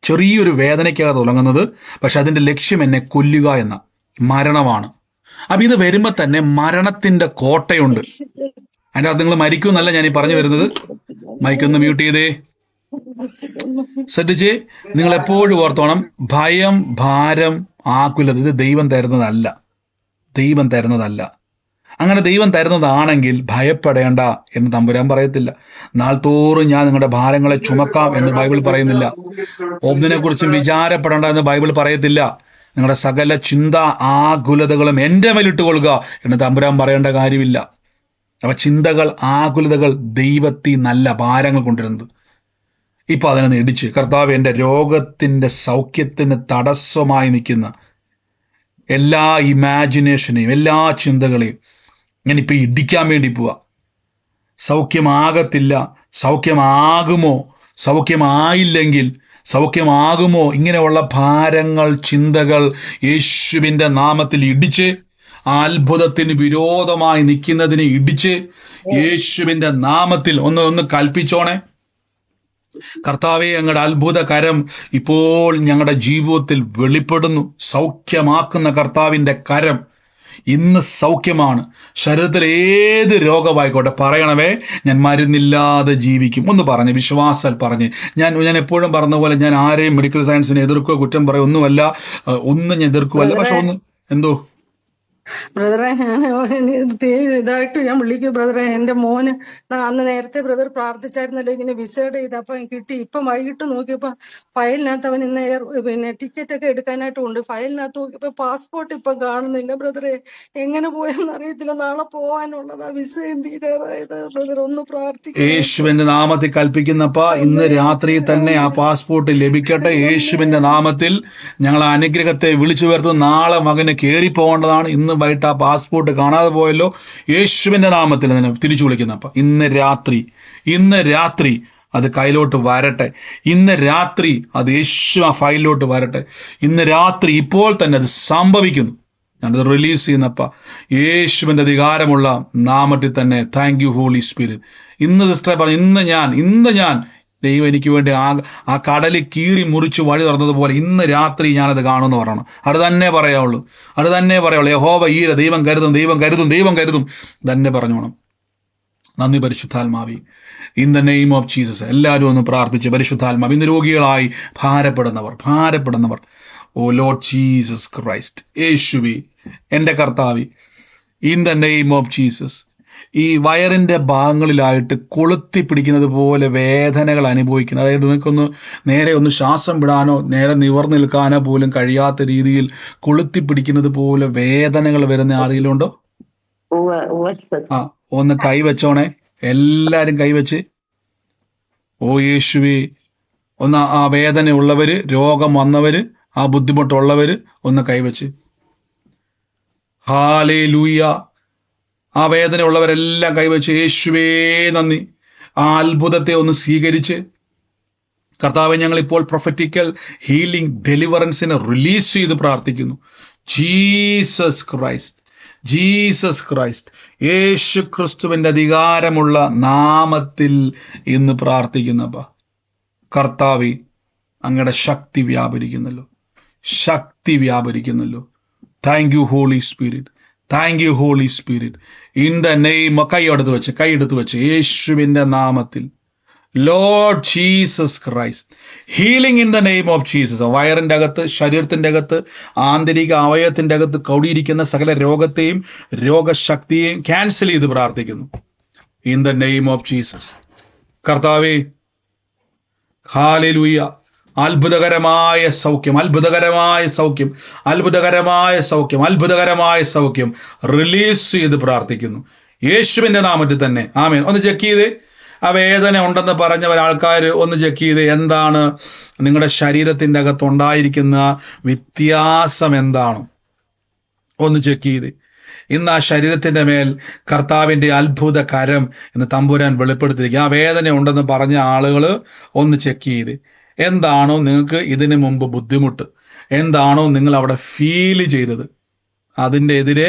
ചെറിയൊരു വേദനയ്ക്കകത്ത് തുടങ്ങുന്നത്, പക്ഷെ അതിന്റെ ലക്ഷ്യം എന്നെ കൊല്ലുക എന്ന, മരണമാണ്. അപ്പൊ ഇത് വരുമ്പോ തന്നെ മരണത്തിന്റെ കോട്ടയുണ്ട്. അതിന്റെ അകത്ത് നിങ്ങൾ മരിക്കുമെന്നല്ല ഞാൻ ഈ പറഞ്ഞു വരുന്നത്. മൈക്കൊന്ന് മ്യൂട്ട് ചെയ്തേ. ശ്രദ്ധിച്ച്, നിങ്ങൾ എപ്പോഴും ഓർത്തോണം, ഭയം, ഭാരം, ആകുലത ഇത് ദൈവം തരുന്നതല്ല. ദൈവം തരുന്നതല്ല. അങ്ങനെ ദൈവം തരുന്നതാണെങ്കിൽ ഭയപ്പെടേണ്ട എന്ന് തമ്പുരാൻ പറയത്തില്ല. നാൾതോറും ഞാൻ നിങ്ങളുടെ ഭാരങ്ങളെ ചുമക്കാം എന്ന് ബൈബിൾ പറയുന്നില്ല. ഒന്നിനെ കുറിച്ചും വിചാരപ്പെടേണ്ട എന്ന് ബൈബിൾ പറയത്തില്ല. നിങ്ങളുടെ സകല ചിന്ത ആകുലതകളും എൻ്റെ മേലിട്ടുകൊള്ളുക എന്ന് തമ്പുരാൻ പറയേണ്ട കാര്യമില്ല. അപ്പൊ ചിന്തകൾ, ആകുലതകൾ ദൈവത്തിൽ നല്ല ഭാരങ്ങൾ കൊണ്ടുവരുന്നത്. ഇപ്പൊ അതിനെ ഇടിച്ച്, കർത്താവ് എൻ്റെ രോഗത്തിന്റെ സൗഖ്യത്തിന് തടസ്സമായി നിൽക്കുന്ന എല്ലാ ഇമാജിനേഷനെയും എല്ലാ ചിന്തകളെയും ഞാനിപ്പോൾ ഇടിക്കാൻ വേണ്ടി പോവാ. സൗഖ്യമാകത്തില്ല, സൗഖ്യമാകുമോ, സൗഖ്യമായില്ലെങ്കിൽ സൗഖ്യമാകുമോ, ഇങ്ങനെയുള്ള ഭാരങ്ങൾ, ചിന്തകൾ യേശുവിൻ്റെ നാമത്തിൽ ഇടിച്ച്, അത്ഭുതത്തിന് വിരോധമായി നിൽക്കുന്നതിനെ ഇടിച്ച് യേശുവിൻ്റെ നാമത്തിൽ ഒന്ന് കൽപ്പിച്ചോണേ. കർത്താവെ, ഞങ്ങളുടെ അത്ഭുത കരം ഇപ്പോൾ ഞങ്ങളുടെ ജീവിതത്തിൽ വെളിപ്പെടുന്നു. സൗഖ്യമാക്കുന്ന കർത്താവിൻ്റെ കരം ഇന്ന് സൗഖ്യമാണ്. ശരീരത്തിൽ ഏത് രോഗമായിക്കോട്ടെ പറയണമേ, ഞാൻ മരുന്നില്ലാതെ ജീവിക്കും. ഒന്ന് പറഞ്ഞ്, വിശ്വാസാൽ പറഞ്ഞ്. ഞാൻ എപ്പോഴും പറഞ്ഞ പോലെ, ഞാൻ ആരെയും മെഡിക്കൽ സയൻസിനെ എതിർക്കുകയോ കുറ്റം പറയുക ഒന്നുമല്ല, ഒന്നും ഞാൻ എതിർക്കുമല്ല. പക്ഷെ ഒന്ന് എന്തോ ബ്രദറെ, ഞാൻ ഇതായിട്ട് ഞാൻ വിളിക്കും ബ്രദറെ. എന്റെ മോന് അന്ന് നേരത്തെ ബ്രദർ പ്രാർത്ഥിച്ചായിരുന്നല്ലോ ഇങ്ങനെ വിസയുടെ ഇത്, അപ്പൊ കിട്ടി. ഇപ്പം വൈകിട്ട് നോക്കിയപ്പോ ഫയലിനകത്ത് അവൻ ഇന്ന് ടിക്കറ്റ് ഒക്കെ എടുക്കാനായിട്ട് ഉണ്ട്. ഫയലിനകത്ത് നോക്കിയപ്പോ പാസ്പോർട്ട് ഇപ്പം കാണുന്നില്ല ബ്രദറെ. എങ്ങനെ പോയെന്ന് അറിയത്തില്ല. നാളെ പോവാനുള്ളതാ, വിസയും തീരാറായത്. ബ്രദർ ഒന്ന് പ്രാർത്ഥിക്കും. യേശുവിന്റെ നാമത്തിൽ കൽപ്പിക്കുന്നപ്പ ഇന്ന് രാത്രി തന്നെ ആ പാസ്പോർട്ട് ലഭിക്കട്ടെ. യേശുവിന്റെ നാമത്തിൽ ഞങ്ങൾ ആ അനുഗ്രഹത്തെ വിളിച്ചു വരുത്തും. നാളെ മകന് കയറി പോകേണ്ടതാണ്. ഇന്ന് വൈകിട്ട് ആ പാസ്പോർട്ട് കാണാതെ പോയല്ലോ. യേശുവിന്റെ നാമത്തിൽ തന്നെ തിരിച്ചു വിളിക്കുന്നപ്പ ഇന്ന് രാത്രി അത് കയ്യിലോട്ട് വരട്ടെ. ഇന്ന് രാത്രി അത് യേശു ആ ഫയലിലോട്ട് വരട്ടെ. ഇന്ന് രാത്രി ഇപ്പോൾ തന്നെ അത് സംഭവിക്കുന്നു. ഞാനത് റിലീസ് ചെയ്യുന്നപ്പ യേശുവിന്റെ അധികാരമുള്ള നാമത്തിൽ തന്നെ. Thank you Holy Spirit. ഇന്ന് സിസ്റ്ററെ പറഞ്ഞു, ഇന്ന് ഞാൻ ദൈവം എനിക്ക് വേണ്ടി ആ കടലിൽ കീറി മുറിച്ച് വഴി തുറന്നതുപോലെ ഇന്ന് രാത്രി ഞാനത് കാണുമെന്ന് പറയണം. അത് തന്നെ പറയാവുള്ളൂ. യഹോവ ഈര, ദൈവം കരുതും തന്നെ പറഞ്ഞോണം. നന്ദി പരിശുദ്ധാത്മാവി. In the name of Jesus എല്ലാവരും ഒന്ന് പ്രാർത്ഥിച്ച്. പരിശുദ്ധാത്മാവ്, ഇന്ന് രോഗികളായി ഭാരപ്പെടുന്നവർ, ഓ ലോർഡ് ജീസസ് ക്രൈസ്റ്റ്, യേശുവേ എൻ്റെ കർത്താവി, in the name of Jesus, ഈ വയറിൻ്റെ ഭാഗങ്ങളിലായിട്ട് കൊളുത്തി പിടിക്കുന്നത് പോലെ വേദനകൾ അനുഭവിക്കുന്നത്, അതായത് നിങ്ങൾക്കൊന്ന് നേരെ ഒന്ന് ശ്വാസം വിടാനോ നേരെ നിവർന്നു നിൽക്കാനോ പോലും കഴിയാത്ത രീതിയിൽ കൊളുത്തി പിടിക്കുന്നത് പോലെ വേദനകൾ വരുന്ന ആരെങ്കിലും ഉണ്ടോ? ഒന്ന് കൈവച്ചോണേ, എല്ലാരും കൈവച്ച്. ഓ യേശുവേ, ഒന്ന് ആ വേദന ഉള്ളവര്, രോഗം വന്നവര്, ആ ബുദ്ധിമുട്ടുള്ളവര് ഒന്ന് കൈവച്ച്. ഹല്ലേലൂയ. ആ വേദന ഉള്ളവരെല്ലാം കൈവച്ച്. യേശുവേ നന്ദി. ആ അത്ഭുതത്തെ ഒന്ന് സ്വീകരിച്ച്. കർത്താവെ, ഞങ്ങൾ ഇപ്പോൾ പ്രൊഫറ്റിക്കൽ ഹീലിംഗ് ഡെലിവറൻസിനെ റിലീസ് ചെയ്ത് പ്രാർത്ഥിക്കുന്നു. ജീസസ് ക്രൈസ്റ്റ്, യേശു ക്രിസ്തുവിന്റെ അധികാരമുള്ള നാമത്തിൽ ഇന്ന് പ്രാർത്ഥിക്കുന്നപ്പ കർത്താവെ, അങ്ങയുടെ ശക്തി വ്യാപരിക്കുന്നല്ലോ. Thank you Holy Spirit. Thank you Holy Spirit. In the name, കൈയെടുത്ത് വെച്ച് യേശുവിന്റെ നാമത്തിൽ, Lord Jesus Christ, healing in the name of Jesus. വയറിന്റെ അകത്ത്, ശരീരത്തിന്റെ അകത്ത്, ആന്തരിക അവയവത്തിന്റെ അകത്ത് കൂടിയിരിക്കുന്ന സകല രോഗത്തെയും രോഗശക്തിയെയും ക്യാൻസൽ ചെയ്ത് പ്രാർത്ഥിക്കുന്നു in the name of Jesus. കർത്താവേ, ഹല്ലേലൂയ, അത്ഭുതകരമായ സൗഖ്യം, അത്ഭുതകരമായ സൗഖ്യം, അത്ഭുതകരമായ സൗഖ്യം, അത്ഭുതകരമായ സൗഖ്യം റിലീസ് ചെയ്ത് പ്രാർത്ഥിക്കുന്നു യേശുവിന്റെ നാമത്തിൽ തന്നെ. ആമേൻ. ഒന്ന് ചെക്ക് ചെയ്തേ, ആ വേദന ഉണ്ടെന്ന് പറഞ്ഞവർ ആൾക്കാർ ഒന്ന് ചെക്ക് ചെയ്ത് എന്താണ് നിങ്ങളുടെ ശരീരത്തിൻ്റെ അകത്ത് ഉണ്ടായിരിക്കുന്ന വ്യത്യാസം എന്താണ് ഒന്ന് ചെക്ക് ചെയ്ത്. ഇന്ന് ആ ശരീരത്തിന്റെ മേൽ കർത്താവിന്റെ അത്ഭുത കരം എന്ന് തമ്പുരാൻ വെളിപ്പെടുത്തിയിരിക്കുക. ആ വേദന ഉണ്ടെന്ന് പറഞ്ഞ ആളുകൾ ഒന്ന് ചെക്ക് ചെയ്ത് എന്താണോ നിങ്ങൾക്ക് ഇതിനു മുമ്പ് ബുദ്ധിമുട്ട്, എന്താണോ നിങ്ങൾ അവിടെ ഫീൽ ചെയ്തത്, അതിൻ്റെ എതിരെ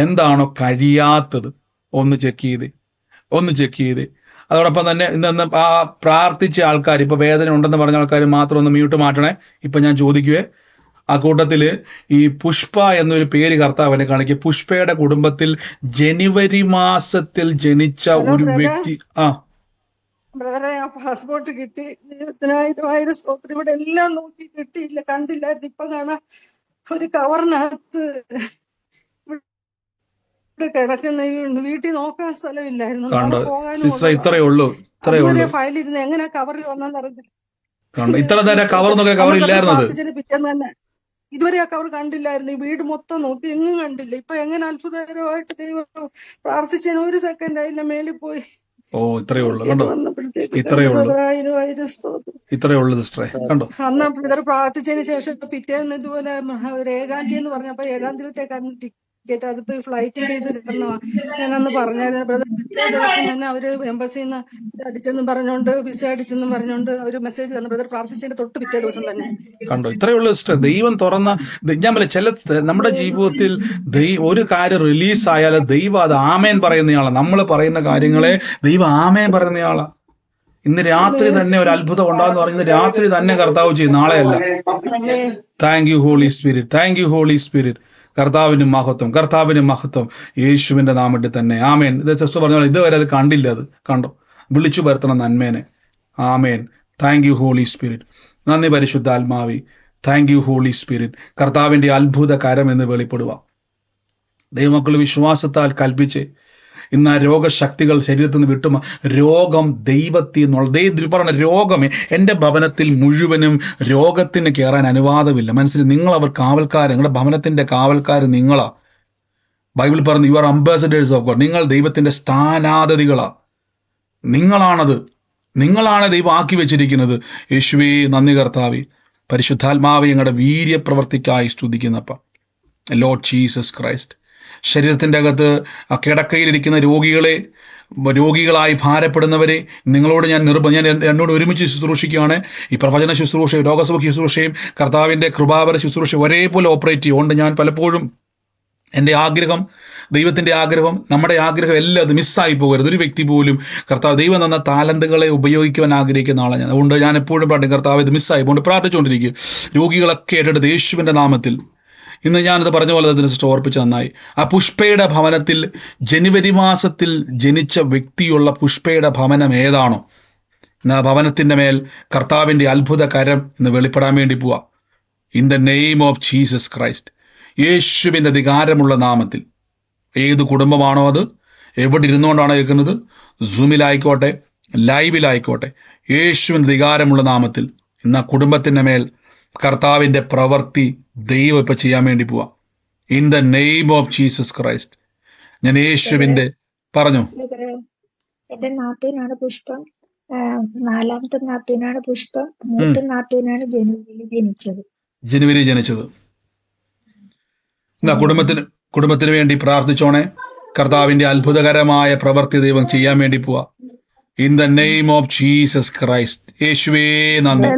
എന്താണോ കഴിയാത്തത് ഒന്ന് ചെക്ക് ചെയ്ത്. അതോടൊപ്പം തന്നെ ഇന്ന് ആ പ്രാർത്ഥിച്ച ആൾക്കാർ, ഇപ്പൊ വേദന ഉണ്ടെന്ന് പറഞ്ഞ ആൾക്കാർ മാത്രം ഒന്ന് മ്യൂട്ട് മാറ്റണേ. ഇപ്പൊ ഞാൻ ചോദിക്കുവേ, ആ കൂട്ടത്തില് ഈ പുഷ്പ എന്നൊരു പേര് കർത്താവിനെ കാണിക്കുക. പുഷ്പയുടെ കുടുംബത്തിൽ ജനുവരി മാസത്തിൽ ജനിച്ച ഒരു വ്യക്തി. ബ്രദറെ, ആ പാസ്പോർട്ട് കിട്ടി. ദൈവത്തിനായിരം സ്തോത്രം. ഇവിടെ എല്ലാം നോക്കി കിട്ടിയില്ല, കണ്ടില്ലായിരുന്നു. ഇപ്പൊ കാണാൻ ഒരു കവറിനകത്ത് ഇവിടെ കിടക്കുന്ന. വീട്ടിൽ നോക്കാൻ സ്ഥലമില്ലായിരുന്നു, പോകാനും ഫയൽ ഇരുന്ന് എങ്ങനെ കവറിൽ വന്നെന്ന് അറിഞ്ഞില്ല. പിറ്റേന്ന് തന്നെ ഇതുവരെ ആ കവർ കണ്ടില്ലായിരുന്നു. ഈ വീട് മൊത്തം നോക്കി, എങ്ങും കണ്ടില്ല. ഇപ്പൊ എങ്ങനെ അത്ഭുതകരമായിട്ട് ദൈവം പ്രാർത്ഥിച്ചതിന് 1 സെക്കൻഡ് ആയില്ല, മേളിൽ പോയി. ഇത്രയേ ഉള്ളൂ. അന്ന് ബ്രദർ പ്രാർത്ഥിച്ചതിന് ശേഷം പിറ്റേന്ന് ഇതുപോലെ ഒരു 7-ാം തീയതി എന്ന് പറഞ്ഞപ്പോ 7-ാം തീയതിത്തേക്കാണ് ടിക്കറ്റ്. അതിപ്പോ ഫ്ലൈറ്റിന്റെ ഇത് കിട്ടണമാണ്. ഞാനന്ന് പറഞ്ഞായിരുന്നു ബ്രദർ. പിറ്റേ ദിവസം തന്നെ അവര് എംബസിന്ന് അടിച്ചെന്നും പറഞ്ഞോണ്ട്, വിസ അടിച്ചെന്നും പറഞ്ഞോണ്ട് ഒരു മെസ്സേജ് തന്നു ബ്രദർ. പ്രാർത്ഥിച്ചതിന്റെ തൊട്ട് പിറ്റേ ദിവസം തന്നെ. ഇത്രയേ ഉള്ളൂ സിസ്റ്റർ. ദൈവം തുറന്ന, ഞാൻ പറയാം, ചില നമ്മുടെ ജീവിതത്തിൽ ഒരു കാര്യം റിലീസ് ആയാൽ ദൈവം അത് ആമേൻ പറയുന്നയാളാണ്. നമ്മൾ പറയുന്ന കാര്യങ്ങളെ ദൈവം ആമേൻ പറയുന്നയാളാ. ഇന്ന് രാത്രി തന്നെ ഒരു അത്ഭുതം ഉണ്ടാകുന്ന പറയുന്നത് രാത്രി തന്നെ കർത്താവ് ചെയ്യും, നാളെയല്ല. Thank you Holy Spirit, thank you Holy Spirit. കർത്താവിന് മഹത്വം യേശുവിന്റെ നാമത്തിൽ തന്നെ. ആമേൻ. ഇത് സിസ്റ്റർ പറഞ്ഞ ഇതുവരെ അത് കണ്ടില്ല, അത് കണ്ടോ? വിളിച്ചു വരുത്തണം നന്മേനെ. ആമേൻ. Thank you Holy Spirit. നന്ദി പരിശുദ്ധാത്മാവി. Thank you Holy Spirit. കർത്താവിന്റെ അത്ഭുത കരം എന്ന് വെളിപ്പെടുക. ദൈവമക്കൾ വിശ്വാസത്താൽ കൽപ്പിച്ച് ഇന്ന് ആ രോഗശക്തികൾ ശരീരത്തിൽ നിന്ന് വിട്ടുമ. രോഗം ദൈവത്തിൽ നിന്നുള്ള പറഞ്ഞ രോഗമേ എൻ്റെ ഭവനത്തിൽ മുഴുവനും രോഗത്തിന് കയറാൻ അനുവാദമില്ല. മനസ്സിൽ നിങ്ങൾ അവർ കാവൽക്കാർ, നിങ്ങളുടെ ഭവനത്തിന്റെ കാവൽക്കാർ നിങ്ങളാ. ബൈബിൾ പറഞ്ഞു you are ambassadors of God. നിങ്ങൾ ദൈവത്തിന്റെ സ്ഥാനാധിപതികളാ. നിങ്ങളാണ് ദൈവം ആക്കി വെച്ചിരിക്കുന്നത്. യേശുവേ നന്ദി കർത്താവേ. പരിശുദ്ധാത്മാവേ, ഞങ്ങളുടെ വീര്യപ്രവർത്തിക്കായി സ്തുതിക്കുന്നപ്പ. Lord Jesus Christ. ശരീരത്തിൻ്റെ അകത്ത് ആ കിടക്കയിലിരിക്കുന്ന രോഗികളായി ഭാരപ്പെടുന്നവരെ നിങ്ങളോട് ഞാൻ എന്നോട് ഒരുമിച്ച് ശുശ്രൂഷിക്കുകയാണ്. ഈ പ്രവചന ശുശ്രൂഷയും രോഗസൗഖ്യ ശുശ്രൂഷയും കർത്താവിൻ്റെ കൃപാവര ശുശ്രൂഷയും ഒരേപോലെ ഓപ്പറേറ്റ് ചെയ്യുകൊണ്ട് ഞാൻ പലപ്പോഴും എൻ്റെ ആഗ്രഹം, ദൈവത്തിൻ്റെ ആഗ്രഹം, നമ്മുടെ ആഗ്രഹം എല്ലാം അത് മിസ്സായി പോകരുത്. ഒരു വ്യക്തി പോലും കർത്താവ് ദൈവം തന്ന താലന്തുകളെ ഉപയോഗിക്കുവാൻ ആഗ്രഹിക്കുന്ന ആളാണ് ഞാൻ. അതുകൊണ്ട് ഞാൻ എപ്പോഴും പ്രാർത്ഥിക്കും, കർത്താവ് ഇത് മിസ്സായി പോകുകൊണ്ട് പ്രാർത്ഥിച്ചുകൊണ്ടിരിക്കും. രോഗികളൊക്കെ ഏറ്റെടുത്ത് യേശുവിൻ്റെ നാമത്തിൽ. ഇന്ന് ഞാനത് പറഞ്ഞ പോലെ അതിന് സിസ്റ്റർ ഓർപ്പിച്ച് നന്നായി. ആ പുഷ്പയുടെ ഭവനത്തിൽ ജനുവരി മാസത്തിൽ ജനിച്ച വ്യക്തിയുള്ള പുഷ്പയുടെ ഭവനം ഏതാണോ, ഇന്ന് ആ ഭവനത്തിൻ്റെ മേൽ കർത്താവിൻ്റെ അത്ഭുത കരം ഇന്ന് വെളിപ്പെടാൻ വേണ്ടി പോവാ. In the name of Jesus Christ. യേശുവിൻ്റെ അധികാരമുള്ള നാമത്തിൽ. ഏത് കുടുംബമാണോ അത്, എവിടെ ഇരുന്നുകൊണ്ടാണോ കേൾക്കുന്നത്, സൂമിലായിക്കോട്ടെ, ലൈവിലായിക്കോട്ടെ, യേശുവിൻ്റെ അധികാരമുള്ള നാമത്തിൽ ഇന്ന് ആ കുടുംബത്തിൻ്റെ മേൽ കർത്താവിൻ്റെ പ്രവൃത്തി ദൈവം ഇപ്പൊ ചെയ്യാൻ വേണ്ടി പോവാ. In the name of Jesus Christ. ഞാൻ യേശുവിന്റെ പറഞ്ഞു. എന്റെ നാത്തൂനാണ് പുഷ്പം, 4ാമത്തെ നാത്തൂനാണ് പുഷ്പം, 3 നാത്തൂനാണ് ജനുവരി ജനിച്ചത്. എന്നാ കുടുംബത്തിന് വേണ്ടി പ്രാർത്ഥിച്ചോണേ. കർത്താവിന്റെ അത്ഭുതകരമായ പ്രവൃത്തി ദൈവം ചെയ്യാൻ വേണ്ടി പോവാ. In the name of Jesus Christ. യേശുവേ നന്ദി.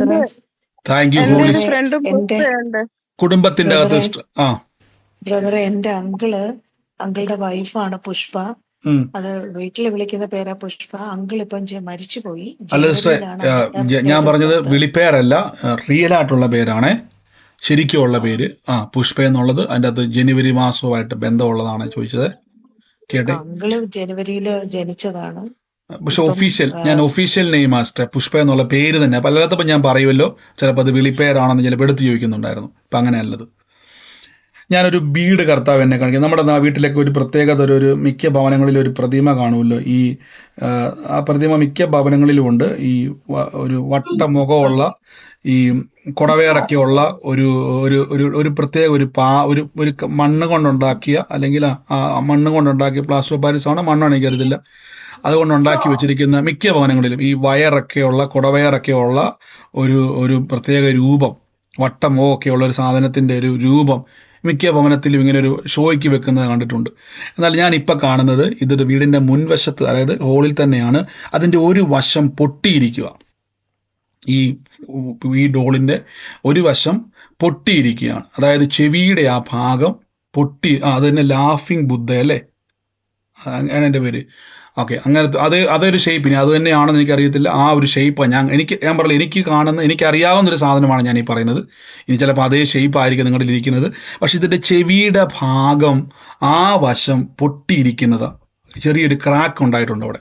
Thank you Holy Spirit. കുടുംബത്തിന്റെ അകത്ത് ബ്രദറെ, എന്റെ അങ്കിളുടെ വൈഫാണ് പുഷ്പ. അത് വീട്ടിൽ വിളിക്കുന്ന പേരാ പുഷ്പ. അങ്കിൾ ഇപ്പം മരിച്ചുപോയി. അല്ല സിസ്റ്റർ, ഞാൻ പറഞ്ഞത് വിളിപ്പേരല്ല, റിയൽ ആയിട്ടുള്ള പേരാണ്. ശരിക്കുള്ള പേര് പുഷ്പ എന്നുള്ളത് അതിൻ്റെ അകത്ത് ജനുവരി മാസവുമായിട്ട് ബന്ധമുള്ളതാണ് ചോദിച്ചത്. കേട്ടെ, അങ്കിള് ജനുവരിയില് ജനിച്ചതാണ്. പക്ഷെ ഇപ്പം ഞാൻ ഒഫീഷ്യൽ നെയിം മാസ്റ്റർ പുഷ്പ എന്നുള്ള പേര് തന്നെ പലയിടത്തും ഞാൻ പറയുമല്ലോ, ചിലപ്പോൾ അത് വിളിപ്പേരാണെന്ന് ചിലപ്പോൾ എടുത്ത് ചോദിക്കുന്നുണ്ടായിരുന്നു. അപ്പം അങ്ങനെയല്ലത്. ഞാനൊരു വീട് കർത്താവ് എന്നെ കാണിക്കും. നമ്മുടെ വീട്ടിലൊക്കെ ഒരു പ്രത്യേകത, ഒരു മിക്ക ഭവനങ്ങളിലും ഒരു പ്രതിമ കാണുമല്ലോ. ആ പ്രതിമ മിക്ക ഭവനങ്ങളിലും ഉണ്ട്. ഒരു വട്ട മുഖമുള്ള ഈ കുടവേറൊക്കെ ഉള്ള ഒരു ഒരു ഒരു ഒരു പ്രത്യേക ഒരു മണ്ണ് കൊണ്ടുണ്ടാക്കിയ, അല്ലെങ്കിൽ മണ്ണ് കൊണ്ടുണ്ടാക്കിയ പ്ലാസ്റ്റർ ഓഫ് പാരീസ് ആണ്, മണ്ണാണ് എനിക്കറിയത്തില്ല, അതുകൊണ്ട് ഉണ്ടാക്കി വെച്ചിരിക്കുന്ന മിക്ക ഭവനങ്ങളിലും ഈ വയറൊക്കെയുള്ള കുടവയറൊക്കെയുള്ള ഒരു പ്രത്യേക രൂപം, വട്ടമൊക്കെയുള്ള ഒരു സാധനത്തിന്റെ ഒരു രൂപം മിക്ക ഭവനത്തിലും ഇങ്ങനെ ഒരു ഷോയ്ക്ക് വെക്കുന്നത് കണ്ടിട്ടുണ്ട്. എന്നാൽ ഞാൻ ഇപ്പം കാണുന്നത് ഇതൊരു വീടിന്റെ മുൻവശത്ത്, അതായത് ഹോളിൽ തന്നെയാണ്. അതിന്റെ ഒരു വശം പൊട്ടിയിരിക്കുക. ഈ ഡോളിന്റെ ഒരു വശം പൊട്ടിയിരിക്കുകയാണ്. അതായത് ചെവിയുടെ ആ ഭാഗം പൊട്ടി, അത് തന്നെ ലാഫിംഗ് ബുദ്ധ അല്ലേ, അങ്ങനെ എൻ്റെ പേര്. ഓക്കെ, അങ്ങനത്തെ അതൊരു ഷേപ്പ്, ഇനി അത് തന്നെയാണെന്ന് എനിക്കറിയത്തില്ല. ആ ഒരു ഷേപ്പാണ് ഞാൻ പറഞ്ഞില്ല, എനിക്കറിയാവുന്ന ഒരു സാധനമാണ് ഞാൻ ഈ പറയുന്നത്. ഇനി ചിലപ്പോൾ അതേ ഷേപ്പ് ആയിരിക്കും നിങ്ങളിൽ ഇരിക്കുന്നത്. പക്ഷെ ഇതിന്റെ ചെവിയുടെ ഭാഗം ആ വശം പൊട്ടിയിരിക്കുന്നത്, ചെറിയൊരു ക്രാക്ക് ഉണ്ടായിട്ടുണ്ട്, അവിടെ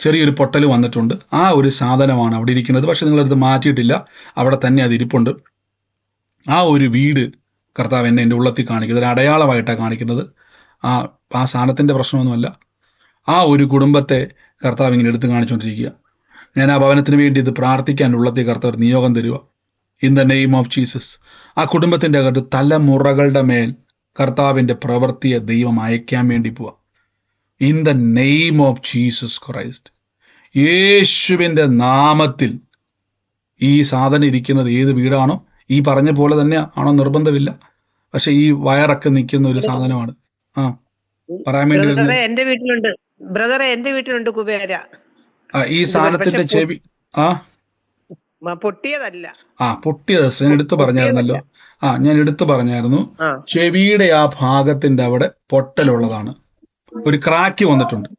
ചെറിയൊരു പൊട്ടൽ വന്നിട്ടുണ്ട്. ആ ഒരു സാധനമാണ് അവിടെ ഇരിക്കുന്നത്. പക്ഷെ നിങ്ങളടുത്ത് മാറ്റിയിട്ടില്ല, അവിടെ തന്നെ അത് ഇരിപ്പുണ്ട്. ആ ഒരു വീട് കർത്താവ് എൻ്റെ ഉള്ളത്തിൽ കാണിക്കുന്നത്, ഒരു അടയാളമായിട്ടാണ് കാണിക്കുന്നത്. ആ സാധനത്തിന്റെ പ്രശ്നമൊന്നുമല്ല. ആ ഒരു കുടുംബത്തെ കർത്താവ് ഇങ്ങനെ എടുത്ത് കാണിച്ചുകൊണ്ടിരിക്കുക. ഞാൻ ആ ഭവനത്തിന് വേണ്ടി ഇത് പ്രാർത്ഥിക്കാൻ ഉള്ളത്തിൽ കർത്താവ് നിയോഗം തരിക. In the name of Jesus. ആ കുടുംബത്തിന്റെ അകത്ത് തലമുറകളുടെ മേൽ കർത്താവിന്റെ പ്രവൃത്തിയെ ദൈവം അയക്കാൻ വേണ്ടി പോവാ. In the name of Jesus Christ. യേശുവിന്റെ നാമത്തിൽ ഈ സാധനം ഇരിക്കുന്നത് ഏത് വീടാണോ, ഈ പറഞ്ഞ പോലെ തന്നെ ആണോ നിർബന്ധമില്ല, പക്ഷെ ഈ വയറൊക്കെ നിൽക്കുന്ന ഒരു സാധനമാണ്. പറയാൻ വേണ്ടി എന്റെ വീട്ടിലുണ്ട് കുബേര. ഈ സാധനത്തിന്റെ ചെവി പൊട്ടിയതല്ല. പൊട്ടിയത് ഞാൻ എടുത്തു പറഞ്ഞായിരുന്നല്ലോ. ഞാൻ എടുത്തു പറഞ്ഞായിരുന്നു. ചെവിയുടെ ആ ഭാഗത്തിന്റെ അവിടെ പൊട്ടലുള്ളതാണ്. ഒരു ക്രാക്ക് വന്നിട്ടുണ്ട്.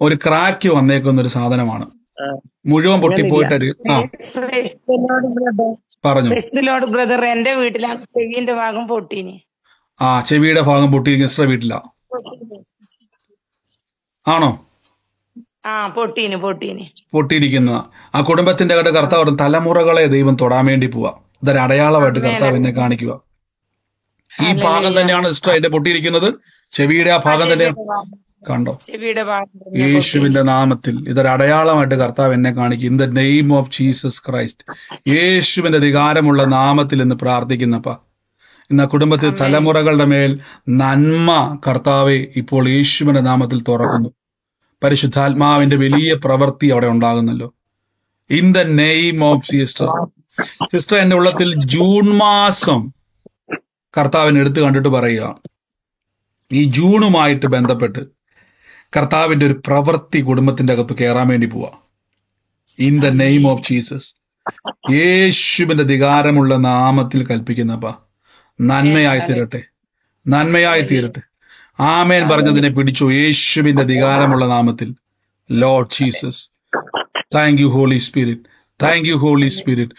ഒരു ക്രാക്ക് വന്നേക്കുന്ന ഒരു സാധനമാണ്. മുഴുവൻ പൊട്ടിപ്പോയിട്ട് പറഞ്ഞു. ബ്രദർ, എന്റെ വീട്ടിലാണ് ചെവിന്റെ ഭാഗം പൊട്ടീനി. ചെവിയുടെ ഭാഗം പൊട്ടിയിരിക്കുന്ന സിസ്റ്റർ വീട്ടിലാ ആണോ? പൊട്ടിയിരിക്കുന്ന ആ കുടുംബത്തിന്റെ അകത്ത് കർത്താവ് തലമുറകളെ ദൈവം തൊടാൻ വേണ്ടി പോവാ. ഇതൊരു അടയാളമായിട്ട് കർത്താവ് എന്നെ കാണിക്കുക. ഈ ഭാഗം തന്നെയാണ് സിസ്റ്റർ എന്റെ പൊട്ടിയിരിക്കുന്നത്. ചെവിയുടെ ആ ഭാഗം തന്നെയാണ്. കണ്ടോ? യേശുവിന്റെ നാമത്തിൽ ഇതൊരു അടയാളമായിട്ട് കർത്താവ് എന്നെ കാണിക്കും. In the name of Jesus Christ. യേശുവിന്റെ അധികാരമുള്ള നാമത്തിൽ എന്ന് പ്രാർത്ഥിക്കുന്നപ്പ ഇന്ന് കുടുംബത്തിൽ തലമുറകളുടെ മേൽ നന്മ കർത്താവെ ഇപ്പോൾ യേശുവിന്റെ നാമത്തിൽ തുറക്കുന്നു. പരിശുദ്ധാത്മാവിന്റെ വലിയ പ്രവൃത്തി അവിടെ ഉണ്ടാകുന്നല്ലോ. In the name of sister എന്റെ ഉള്ളത്തിൽ ജൂൺ മാസം കർത്താവിനെ എടുത്തു കണ്ടിട്ട് പറയുക, ഈ ജൂണുമായിട്ട് ബന്ധപ്പെട്ട് കർത്താവിന്റെ ഒരു പ്രവൃത്തി കുടുംബത്തിന്റെ അകത്ത് കയറാൻ വേണ്ടി പോവാ. In the name of Jesus. യേശുവിന്റെ അധികാരമുള്ള നാമത്തിൽ കൽപ്പിക്കുന്നപ്പ നന്മയായി തീരട്ടെ, നന്മയായി തീരട്ടെ. ആമേൻ പറഞ്ഞതിനെ പിടിച്ചു യേശുവിന്റെ അധികാരമുള്ള നാമത്തിൽ. Lord Jesus, thank you Holy Spirit, thank you Holy Spirit.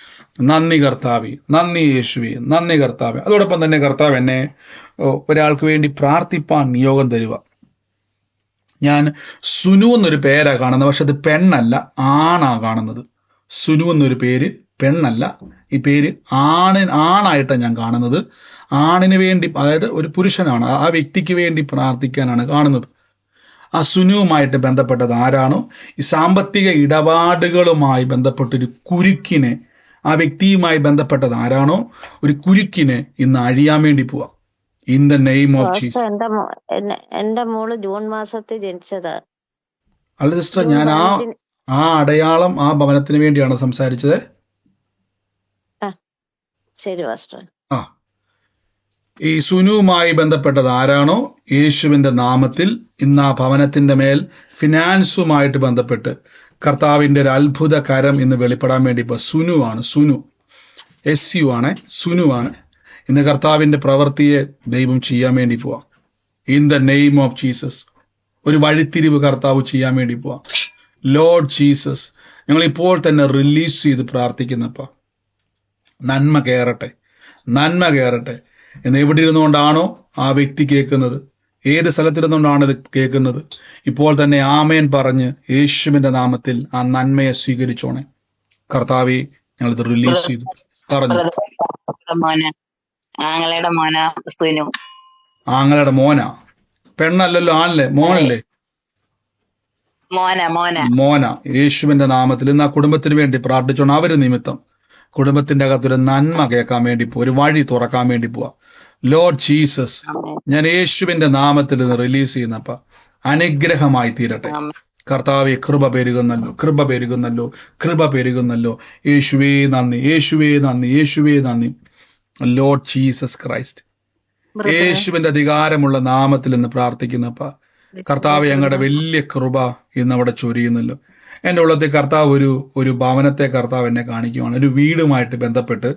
നന്ദി കർത്താവേ, നന്ദി യേശുവേ, നന്ദി കർത്താവേ. അതോടൊപ്പം തന്നെ കർത്താവ് എന്നെ ഒരാൾക്ക് വേണ്ടി പ്രാർത്ഥിപ്പാൻ നിയോഗം തരുക. ഞാൻ സുനു എന്നൊരു പേരാ കാണുന്നത്, പക്ഷെ അത് പെണ്ണല്ല, ആണാ കാണുന്നത്. സുനു എന്നൊരു പേര് പെണ്ണല്ല, ഈ പേര് ആണായിട്ടാണ് ഞാൻ കാണുന്നത്. ആണിന് വേണ്ടി, അതായത് ഒരു പുരുഷനാണ്, ആ വ്യക്തിക്ക് വേണ്ടി പ്രാർത്ഥിക്കാനാണ് കാണുന്നത്. ആ സുനുവുമായിട്ട് ബന്ധപ്പെട്ടത് ആരാണോ, ഈ സാമ്പത്തിക ഇടപാടുകളുമായി ബന്ധപ്പെട്ടൊരു കുരുക്കിനെ, ആ വ്യക്തിയുമായി ബന്ധപ്പെട്ടത് ആരാണോ, ഒരു കുരുക്കിനെ ഇന്ന് അഴിയാൻ വേണ്ടി പോവാ. In the name of Jesus. എന്റെ മോള് ജൂൺ മാസത്തിൽ ജനിച്ചത്. അല്ല സിസ്റ്റർ, ഞാൻ ആ അടയാളം ആ ഭവനത്തിന് വേണ്ടിയാണ് സംസാരിച്ചത്. ശരി മാസ്റ്റർ. ഈ സുനുവുമായി ബന്ധപ്പെട്ടത് ആരാണോ, യേശുവിന്റെ നാമത്തിൽ ഇന്ന് ആ ഭവനത്തിന്റെ മേൽ ഫിനാൻസുമായിട്ട് ബന്ധപ്പെട്ട് കർത്താവിന്റെ ഒരു അത്ഭുത കരം ഇന്ന് വെളിപ്പെടാൻ വേണ്ടി ഇപ്പൊ സുനു SU ആണ്, സുനു ആണ്. ഇന്ന് കർത്താവിന്റെ പ്രവൃത്തിയെ ദൈവം ചെയ്യാൻ വേണ്ടി പോവാ. In the name of Jesus. ഒരു വഴിത്തിരിവ് കർത്താവ് ചെയ്യാൻ വേണ്ടി പോവാ. ലോർഡ് ജീസസ്, ഞങ്ങൾ ഇപ്പോൾ തന്നെ റിലീസ് ചെയ്ത് പ്രാർത്ഥിക്കുന്നപ്പ നന്മ കയറട്ടെ, നന്മ കയറട്ടെ എന്ന് എവിടെ ഇരുന്നുകൊണ്ടാണോ ആ വ്യക്തി കേൾക്കുന്നത്, ഏത് സ്ഥലത്തിരുന്നുകൊണ്ടാണ് ഇത് കേൾക്കുന്നത്, ഇപ്പോൾ തന്നെ ആമേൻ പറഞ്ഞ് യേശുവിന്റെ നാമത്തിൽ ആ നന്മയെ സ്വീകരിച്ചോണേ. കർത്താവെ, ഞങ്ങളിത് റിലീസ് ചെയ്തു. പറഞ്ഞു. ആങ്ങളയുടെ മോന ക്രിസ്തുവിനും ആങ്ങളുടെ മോനാ? പെണ്ണല്ലല്ലോ, ആണല്ലേ? മോനല്ലേ? മോന. യേശുവിന്റെ നാമത്തിൽ ഇന്ന് ആ കുടുംബത്തിന് വേണ്ടി പ്രാർത്ഥിച്ചോണം. അവര് നിമിത്തം കുടുംബത്തിന്റെ അകത്തൊരു നന്മ കേൾക്കാൻ വേണ്ടി പോവാ, ഒരു വഴി തുറക്കാൻ വേണ്ടി പോവാ. ലോർഡ് ജീസസ്, ഞാൻ യേശുവിന്റെ നാമത്തിൽ നിന്ന് റിലീസ് ചെയ്യുന്നപ്പ അനുഗ്രഹമായി തീരട്ടെ. കർത്താവെ, കൃപ പെരുകുന്നല്ലോ, കൃപ പെരുകുന്നല്ലോ, കൃപ പെരുകുന്നല്ലോ. യേശുവേ നന്ദി, യേശുവേ നന്ദി, യേശുവേ നന്ദി. ലോർഡ് ജീസസ് ക്രൈസ്റ്റ്, യേശുവിന്റെ അധികാരമുള്ള നാമത്തിൽ നിന്ന് പ്രാർത്ഥിക്കുന്നപ്പ കർത്താവ്, ഞങ്ങളുടെ വലിയ കൃപ ഇന്ന് അവിടെ ചൊരിയുന്നല്ലോ. എൻ്റെ ഉള്ളത്തെ കർത്താവ് ഒരു ഭവനത്തെ കർത്താവ് എന്നെ കാണിക്കുവാണ്. ഒരു വീടുമായിട്ട് ബന്ധപ്പെട്ട്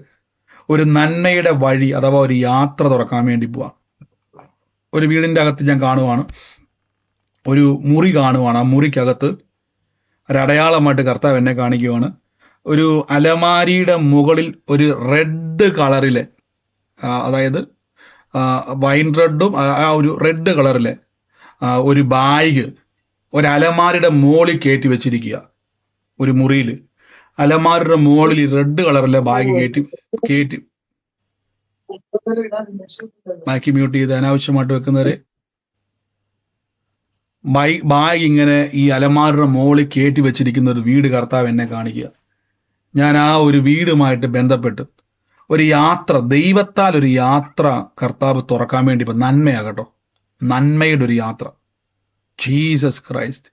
ഒരു നന്മയുടെ വഴി അഥവാ ഒരു യാത്ര തുറക്കാൻ വേണ്ടി പോവാം. ഒരു വീടിന്റെ അകത്ത് ഞാൻ കാണുവാണ്, ഒരു മുറി കാണുവാണ്. ആ മുറിക്കകത്ത് ഒരടയാളമായിട്ട് കർത്താവ് എന്നെ കാണിക്കുവാണ്. ഒരു അലമാരിയുടെ മുകളിൽ ഒരു റെഡ് കളറിലെ, അതായത് വൈൻ റെഡും ആ ഒരു റെഡ് കളറിലെ ഒരു ബാഗ് ഒരു അലമാരിയുടെ മുകളിൽ കയറ്റി വെച്ചിരിക്കുക. ഒരു മുറിയിൽ അലമാരിയുടെ മുകളിൽ ഈ റെഡ് കളറിലെ ബാഗ് കയറ്റി ബാക്കി മ്യൂട്ട് ചെയ്ത് അനാവശ്യമായിട്ട് വെക്കുന്നവരെ. ബാഗ് ഇങ്ങനെ ഈ അലമാരിയുടെ മുകളിൽ കയറ്റി വെച്ചിരിക്കുന്ന ഒരു വീട് കർത്താവ് എന്നെ കാണിക്കുക. ഞാൻ ആ ഒരു വീടുമായിട്ട് ബന്ധപ്പെട്ട് ഒരു യാത്ര, ദൈവത്താൽ ഒരു യാത്ര കർത്താവ് തുറക്കാൻ വേണ്ടി ഇപ്പൊ നന്മയാകട്ടോ, നന്മയുടെ ഒരു യാത്ര. ജീസസ് ക്രൈസ്റ്റ്,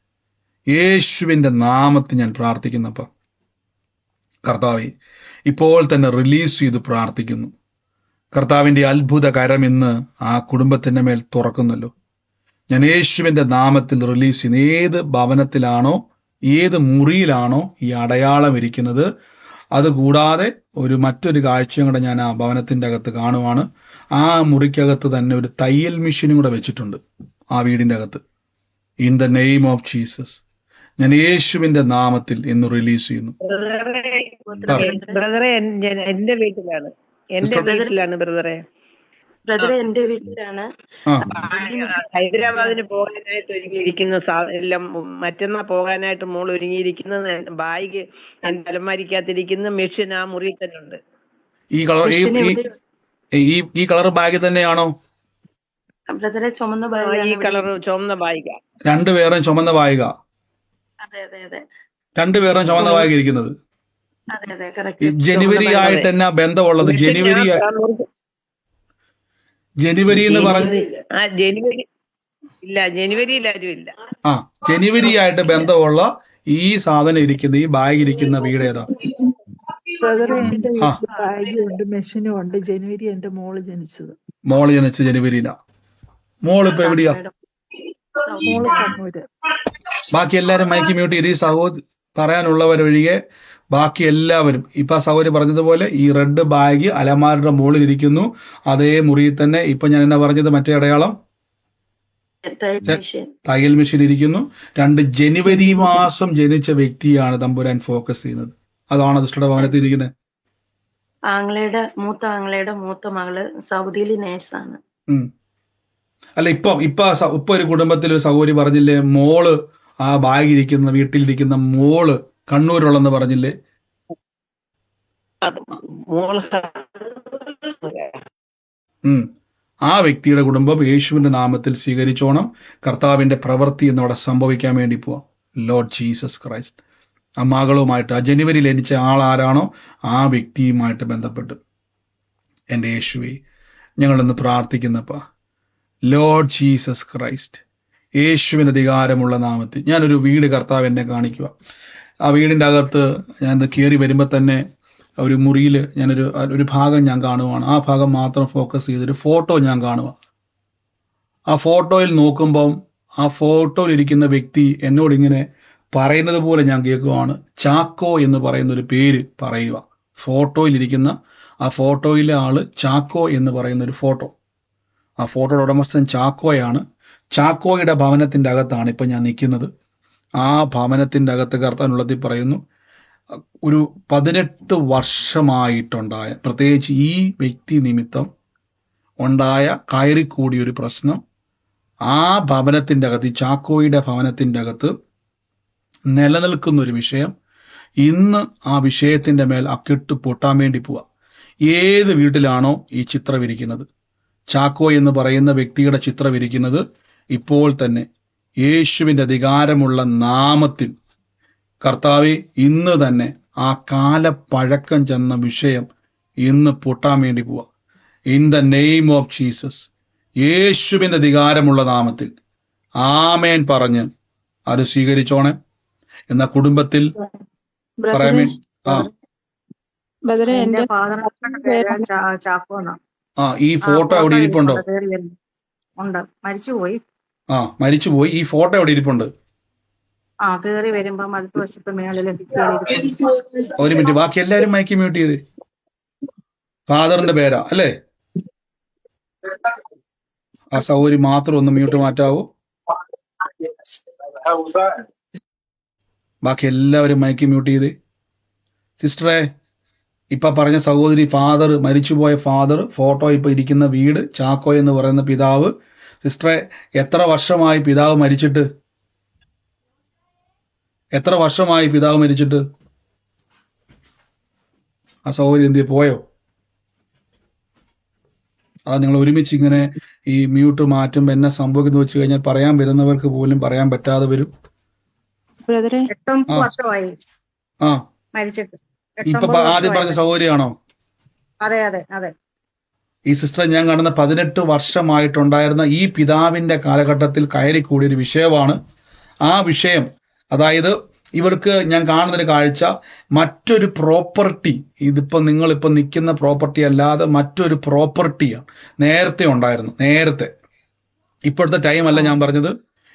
യേശുവിന്റെ നാമത്തിൽ ഞാൻ പ്രാർത്ഥിക്കുന്നപ്പ കർത്താവെ, ഇപ്പോൾ തന്നെ റിലീസ് ചെയ്ത് പ്രാർത്ഥിക്കുന്നു. കർത്താവിന്റെ അത്ഭുത കരം ഇന്ന് ആ കുടുംബത്തിന്റെ മേൽ തുറക്കുന്നല്ലോ. ഞാൻ യേശുവിന്റെ നാമത്തിൽ റിലീസ് ചെയ്യുന്നു. ഏത് ഭവനത്തിലാണോ, ഏത് മുറിയിലാണോ ഈ അടയാളം ഇരിക്കുന്നത്, അതുകൂടാതെ മറ്റൊരു കാഴ്ചയും കൂടെ ഞാൻ ആ ഭവനത്തിന്റെ അകത്ത് കാണുവാണ്. ആ മുറിക്കകത്ത് തന്നെ ഒരു തയ്യൽ മെഷീനും കൂടെ വെച്ചിട്ടുണ്ട് ആ വീടിന്റെ അകത്ത്. In the name of Jesus, ഞാൻ യേശുവിന്റെ നാമത്തിൽ ഇന്ന് റിലീസ് ചെയ്യുന്നു. ബ്രദറെ, എന്റെ വീട്ടിലാണ് ബ്രദറെ. എന്റെ വീട്ടിലാണ്. ഹൈദരാബാദിന് പോകാനായിട്ട് ഒരുങ്ങിയിരിക്കുന്നു. എല്ലാം മറ്റന്നാ പോകാനായിട്ട് മോൾ ഒരുങ്ങിയിരിക്കുന്നത്. ബാഗ് എന്റെ അലമാരിക്കകത്തിരിക്കുന്ന മെഷീൻ ആ മുറിയിൽ തന്നെ ഉണ്ട്. ഈ കളർ ബാഗ് തന്നെയാണോ ബ്രദറെ? ചുമന്ന ബാഗ്. ഈ കളർ ചുമന്ന ബാഗാ. രണ്ടുപേരും ചുമന്ന ബാഗാ? അതെ. രണ്ടുപേരും ചുമന്ന ബാഗ് ഇരിക്കുന്നത്. അതെ, കറക്റ്റ്. ജനുവരി ആയിട്ട് എന്നാ ബന്ധമുള്ളത്? ജനുവരി എന്ന് പറഞ്ഞു. ജനുവരിയിൽ ആരും ഇല്ല. ജനുവരി ആയിട്ട് ബന്ധമുള്ള ഈ സാധനം ഇരിക്കുന്ന, ഈ ബാഗ് ഇരിക്കുന്ന വീട് ഏതാ? മെഷീനും ഉണ്ട്. ജനുവരി എന്റെ മോള് ജനിച്ചത്. മോള് ജനിച്ചത് ജനുവരിയിലാ. മോളിപ്പോ എവിടെയാ? ബാക്കി എല്ലാരും മൈക്ക് മ്യൂട്ട് ചെയ്ത്, ഈ സഹോദരി പറയാനുള്ളവരൊഴികെ ബാക്കി എല്ലാവരും ഇപ്പൊ സഹോദരി പറഞ്ഞതുപോലെ ഈ റെഡ് ബാഗ് അലമാരുടെ മുകളിൽ ഇരിക്കുന്നു. അതേ മുറിയിൽ തന്നെ ഇപ്പൊ ഞാൻ എന്നാ പറഞ്ഞത്, മറ്റേ അടയാളം തയ്യൽ മെഷീൻ ഇരിക്കുന്നു. 2 ജനുവരി മാസം ജനിച്ച വ്യക്തിയാണ് തമ്പുരാൻ ഫോക്കസ് ചെയ്യുന്നത്. അതാണ് ദുഷ്ടയുടെ ഭവനത്തിൽ ഇരിക്കുന്നത്. മൂത്ത ആങ്ങളയുടെ മൂത്ത മകള് സൗദിയിലെ നേഴ്സാണ്. അല്ല, ഇപ്പൊ ഒരു കുടുംബത്തിൽ ഒരു സഹോദരി പറഞ്ഞില്ലേ, മോള് ആ ബാഗ് ഇരിക്കുന്ന വീട്ടിലിരിക്കുന്ന മോള് കണ്ണൂരുള്ളെന്ന് പറഞ്ഞില്ലേ? ആ വ്യക്തിയുടെ കുടുംബം യേശുവിന്റെ നാമത്തിൽ സ്വീകരിച്ചോണം. കർത്താവിന്റെ പ്രവൃത്തി എന്നവിടെ സംഭവിക്കാൻ വേണ്ടി പോവാം. ലോർഡ് ജീസസ് ക്രൈസ്റ്റ്, ആ മകളുമായിട്ട്, ആ ജനുവരിയിൽ ജനിച്ച ആളാരാണോ ആ വ്യക്തിയുമായിട്ട് ബന്ധപ്പെട്ട് എൻ്റെ യേശുവേ ഞങ്ങളിന്ന് പ്രാർത്ഥിക്കുന്നപ്പ, ലോർഡ് ജീസസ് ക്രൈസ്റ്റ്, യേശുവിന്റെ അധികാരമുള്ള നാമത്തിൽ ഞാനൊരു വീട് കർത്താവ് എന്നെ കാണിക്കുക. ആ വീടിന്റെ അകത്ത് ഞാൻ കയറി വരുമ്പോൾ തന്നെ ഒരു മുറിയിൽ ഒരു ഭാഗം ഞാൻ കാണുവാണ്. ആ ഭാഗം മാത്രം ഫോക്കസ് ചെയ്തൊരു ഫോട്ടോ ഞാൻ കാണുക. ആ ഫോട്ടോയിൽ നോക്കുമ്പം ആ ഫോട്ടോയിൽ ഇരിക്കുന്ന വ്യക്തി എന്നോട് ഇങ്ങനെ പറയുന്നത് പോലെ ഞാൻ കേൾക്കുവാണ്. ചാക്കോ എന്ന് പറയുന്ന ഒരു പേര് പറയുക. ഫോട്ടോയിലിരിക്കുന്ന ആ ഫോട്ടോയിലെ ആള് ചാക്കോ എന്ന് പറയുന്ന ഒരു ഫോട്ടോ. ആ ഫോട്ടോയുടെ ഉടമസ്ഥൻ ചാക്കോയാണ്. ചാക്കോയുടെ ഭവനത്തിന്റെ അകത്താണ് ഇപ്പൊ ഞാൻ നിൽക്കുന്നത്. ആ ഭവനത്തിന്റെ അകത്ത് കർത്താവിനുള്ളത്തിൽ പറയുന്നു, ഒരു 18 വർഷമായിട്ടുണ്ടായ, പ്രത്യേകിച്ച് ഈ വ്യക്തി നിമിത്തം ഉണ്ടായ കയറിക്കൂടിയ ഒരു പ്രശ്നം ആ ഭവനത്തിൻ്റെ അകത്ത്, ഈ ചാക്കോയുടെ ഭവനത്തിൻ്റെ അകത്ത് നിലനിൽക്കുന്ന ഒരു വിഷയം, ഇന്ന് ആ വിഷയത്തിന്റെ മേൽ ആ കെട്ട് പൊട്ടാൻ വേണ്ടി പോവാ. ഏത് വീട്ടിലാണോ ഈ ചിത്രം ഇരിക്കുന്നത്, ചാക്കോ എന്ന് പറയുന്ന വ്യക്തിയുടെ ചിത്രം ഇരിക്കുന്നത്, ഇപ്പോൾ തന്നെ യേശുവിന്റെ അധികാരമുള്ള നാമത്തിൽ കർത്താവെ, ഇന്ന് തന്നെ ആ കാലപ്പഴക്കം ചെന്ന വിഷയം ഇന്ന് പൊട്ടാൻ വേണ്ടി പോവാ. In the name of Jesus, യേശുവിന്റെ അധികാരമുള്ള നാമത്തിൽ ആമേൻ പറഞ്ഞ് അത് സ്വീകരിച്ചോണേ. എന്ന കുടുംബത്തിൽ പറയാൻ വേണ്ടി എന്റെ ഫാദറിന്റെ പേര് ചാക്കോന്നാ. ഈ ഫോട്ടോ എവിടെ ഇരിപ്പുണ്ടോ? ഉണ്ട്, മരിച്ചുപോയി. മരിച്ചുപോയി. ഈ ഫോട്ടോ എവിടെ ഇരിപ്പുണ്ട്? കേറി വരുമ്പോ അടുത്ത വശത്ത് മേളില് ഒരു മിനിറ്റ്, ബാക്കി എല്ലാരും മൈക്ക് മ്യൂട്ട് ചെയ്ത്. ഫാദറിന്റെ പേരാ അല്ലേ? ആ സൗകര്യം മാത്രം ഒന്ന് മ്യൂട്ട് മാറ്റാവോ? ബാക്കി എല്ലാവരും മൈക്ക് മ്യൂട്ട് ചെയ്ത്. സിസ്റ്ററെ, ഇപ്പൊ പറഞ്ഞ സഹോദരി, ഫാദർ, മരിച്ചുപോയ ഫാദർ, ഫോട്ടോ ഇപ്പൊ ഇരിക്കുന്ന വീട്, ചാക്കോ എന്ന് പറയുന്ന പിതാവ്. സിസ്റ്ററെ, എത്ര വർഷമായി പിതാവ് മരിച്ചിട്ട്? എത്ര വർഷമായി പിതാവ് മരിച്ചിട്ട്? ആ സഹോദരി എന്ത് പോയോ? അത് നിങ്ങൾ ഒരുമിച്ച് ഇങ്ങനെ ഈ മ്യൂട്ട് മാറ്റുമ്പോ എന്നെ സംഭവിക്കുന്നു വെച്ച് കഴിഞ്ഞാൽ പറയാൻ വരുന്നവർക്ക് പോലും പറയാൻ പറ്റാതെ വരും. 8 വർഷമായി മരിച്ചിട്ട്. ഇപ്പൊ ആദ്യം പറഞ്ഞ സഹോദരിയാണോ? അതെ അതെ അതെ. ഈ സിസ്റ്റർ ഞാൻ കാണുന്ന 18 വർഷമായിട്ടുണ്ടായിരുന്ന ഈ പിതാവിന്റെ കാലഘട്ടത്തിൽ കയറിക്കൂടിയൊരു വിഷയമാണ്. ആ വിഷയം, അതായത് ഇവർക്ക് ഞാൻ കാണുന്നൊരു കാഴ്ച, മറ്റൊരു പ്രോപ്പർട്ടി, ഇതിപ്പോ നിങ്ങളിപ്പോ നിൽക്കുന്ന പ്രോപ്പർട്ടി അല്ലാതെ മറ്റൊരു പ്രോപ്പർട്ടിയാണ് നേരത്തെ ഉണ്ടായിരുന്നു. നേരത്തെ, ഇപ്പോഴത്തെ ടൈം അല്ല ഞാൻ പറഞ്ഞത്,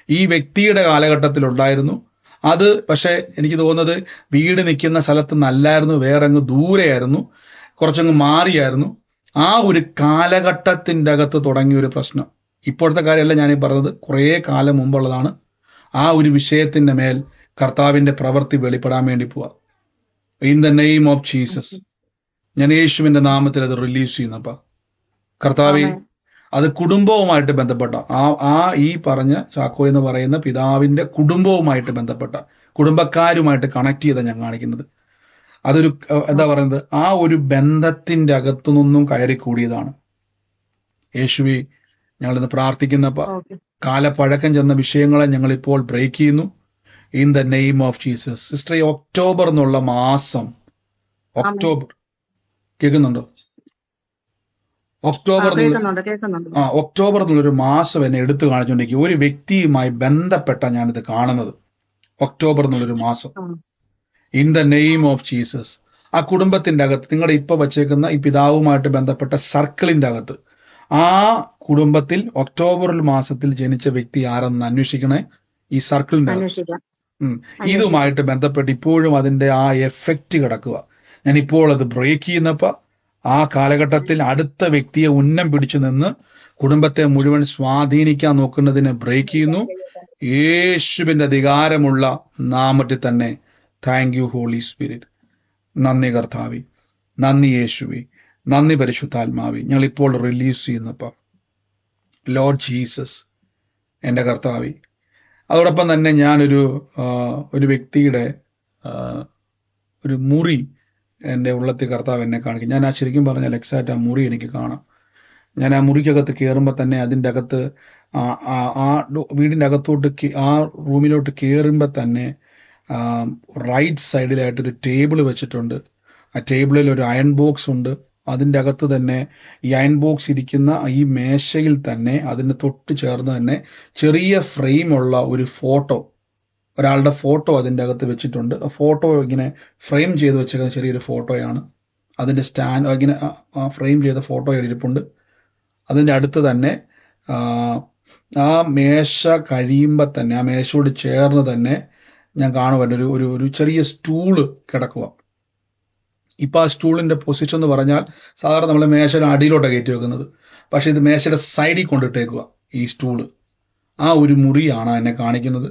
ഈ വ്യക്തിയുടെ കാലഘട്ടത്തിൽ ഉണ്ടായിരുന്നു. അത് പക്ഷെ എനിക്ക് തോന്നുന്നത് വീട് നിൽക്കുന്ന സ്ഥലത്ത് നല്ലായിരുന്നു, വേറെ അങ്ങ് ദൂരെയായിരുന്നു, കുറച്ചങ്ങ് മാറിയായിരുന്നു. ആ ഒരു കാലഘട്ടത്തിൻ്റെ അകത്ത് തുടങ്ങിയ ഒരു പ്രശ്നം. ഇപ്പോഴത്തെ കാര്യമല്ല ഞാനീ പറഞ്ഞത്, കുറേ കാലം മുമ്പുള്ളതാണ്. ആ ഒരു വിഷയത്തിന്റെ മേൽ കർത്താവിന്റെ പ്രവൃത്തി വെളിപ്പെടാൻ വേണ്ടി പോവാ. In the name of Jesus, ഞാൻ യേശുവിന്റെ നാമത്തിൽ അത് റിലീസ് ചെയ്യുന്നപ്പ കർത്താവെ, അത് കുടുംബവുമായിട്ട് ബന്ധപ്പെട്ട ഈ പറഞ്ഞ ചാക്കോ എന്ന് പറയുന്ന പിതാവിന്റെ കുടുംബവുമായിട്ട് ബന്ധപ്പെട്ട, കുടുംബക്കാരുമായിട്ട് കണക്ട് ചെയ്താ ഞാൻ കാണിക്കുന്നത്. അതൊരു എന്താ പറയുന്നത്, ആ ഒരു ബന്ധത്തിന്റെ അകത്തു നിന്നും കയറിക്കൂടിയതാണ്. യേശുവെ, ഞങ്ങളിന്ന് പ്രാർത്ഥിക്കുന്നപ്പ കാലപ്പഴക്കം ചെന്ന വിഷയങ്ങളെ ഞങ്ങൾ ഇപ്പോൾ ബ്രേക്ക് ചെയ്യുന്നു. In the name of Jesus. Sister, ഈ ഒക്ടോബർ എന്നുള്ള മാസം, ഒക്ടോബർ കേൾക്കുന്നുണ്ടോ? ഒക്ടോബർ എന്നുള്ളൊരു മാസം എന്നെ എടുത്തു കാണിച്ചുകൊണ്ടിരിക്കും. ഒരു വ്യക്തിയുമായി ബന്ധപ്പെട്ട ഞാനിത് കാണുന്നത്. ഒക്ടോബർ എന്നുള്ളൊരു മാസം. In the name of Jesus, ആ കുടുംബത്തിന്റെ അകത്ത്, നിങ്ങളുടെ ഇപ്പൊ വച്ചേക്കുന്ന ഈ പിതാവുമായിട്ട് ബന്ധപ്പെട്ട സർക്കിളിന്റെ അകത്ത്, ആ കുടുംബത്തിൽ ഒക്ടോബർ മാസത്തിൽ ജനിച്ച വ്യക്തി ആരെന്ന് അന്വേഷിക്കണേ. ഈ സർക്കിളിന്റെ അകത്ത് ഇതുമായിട്ട് ബന്ധപ്പെട്ട് ഇപ്പോഴും അതിന്റെ ആ എഫക്റ്റ് കിടക്കുക. ഞാൻ ഇപ്പോൾ അത് ബ്രേക്ക് ചെയ്യുന്നപ്പോ ആ കാലഘട്ടത്തിൽ അടുത്ത വ്യക്തിയെ ഉന്നം പിടിച്ചു നിന്ന് കുടുംബത്തെ മുഴുവൻ സ്വാധീനിക്കാൻ നോക്കുന്നതിനെ ബ്രേക്ക് ചെയ്യുന്നു. യേശുവിന്റെ അധികാരമുള്ള നാമത്തിൽ തന്നെ. Thank you Holy Spirit. നന്ദി കർത്താവി, നന്ദി യേശുവി, നന്ദി പരിശുദ്ധാത്മാവി. ഞങ്ങൾ ഇപ്പോൾ റിലീസ് ചെയ്യുന്നപ്പോ ലോർഡ് ജീസസ്, എൻ്റെ കർത്താവി. അതോടൊപ്പം തന്നെ ഞാനൊരു വ്യക്തിയുടെ ഒരു മുറി എൻ്റെ ഉള്ളത്തിൽ കർത്താവ് എന്നെ കാണിക്കും. ഞാൻ ശരിക്കും പറഞ്ഞാൽ എക്സാക്റ്റ് ആ മുറി എനിക്ക് കാണാം. ഞാൻ ആ മുറിക്കകത്ത് കയറുമ്പോൾ തന്നെ അതിൻ്റെ അകത്ത് ആ വീടിൻ്റെ അകത്തോട്ട്, ആ റൂമിലോട്ട് കയറുമ്പോൾ തന്നെ റൈറ്റ് സൈഡിലായിട്ടൊരു ടേബിൾ വെച്ചിട്ടുണ്ട്. ആ ടേബിളിൽ ഒരു അയൺ ബോക്സ് ഉണ്ട്. അതിൻ്റെ അകത്ത് തന്നെ ഈ അയൺ ബോക്സ് ഇരിക്കുന്ന ഈ മേശയിൽ തന്നെ അതിന് തൊട്ട് ചേർന്ന് തന്നെ ചെറിയ ഫ്രെയിമുള്ള ഒരു ഫോട്ടോ, ഒരാളുടെ ഫോട്ടോ അതിൻ്റെ അകത്ത് വെച്ചിട്ടുണ്ട്. ആ ഫോട്ടോ ഇങ്ങനെ ഫ്രെയിം ചെയ്ത് വെച്ചേക്കുന്ന ചെറിയൊരു ഫോട്ടോയാണ്. അതിൻ്റെ സ്റ്റാൻഡ് ഇങ്ങനെ ഫ്രെയിം ചെയ്ത ഫോട്ടോ ഇരിപ്പുണ്ട്. അതിൻ്റെ അടുത്ത് തന്നെ ആ മേശ കഴിയുമ്പോൾ തന്നെ, ആ മേശയോട് ചേർന്ന് തന്നെ ഞാൻ കാണുവാൻ ഒരു ചെറിയ സ്റ്റൂള് കിടക്കുക. ഇപ്പം ആ സ്റ്റൂളിൻ്റെ പൊസിഷൻ എന്ന് പറഞ്ഞാൽ സാധാരണ നമ്മൾ മേശയുടെ അടിയിലോട്ടാണ് കയറ്റി വെക്കുന്നത്. പക്ഷെ ഇത് മേശയുടെ സൈഡിൽ കൊണ്ടിട്ടേക്കുക ഈ സ്റ്റൂള്. ആ ഒരു മുറിയാണ് എന്നെ കാണിക്കുന്നത്.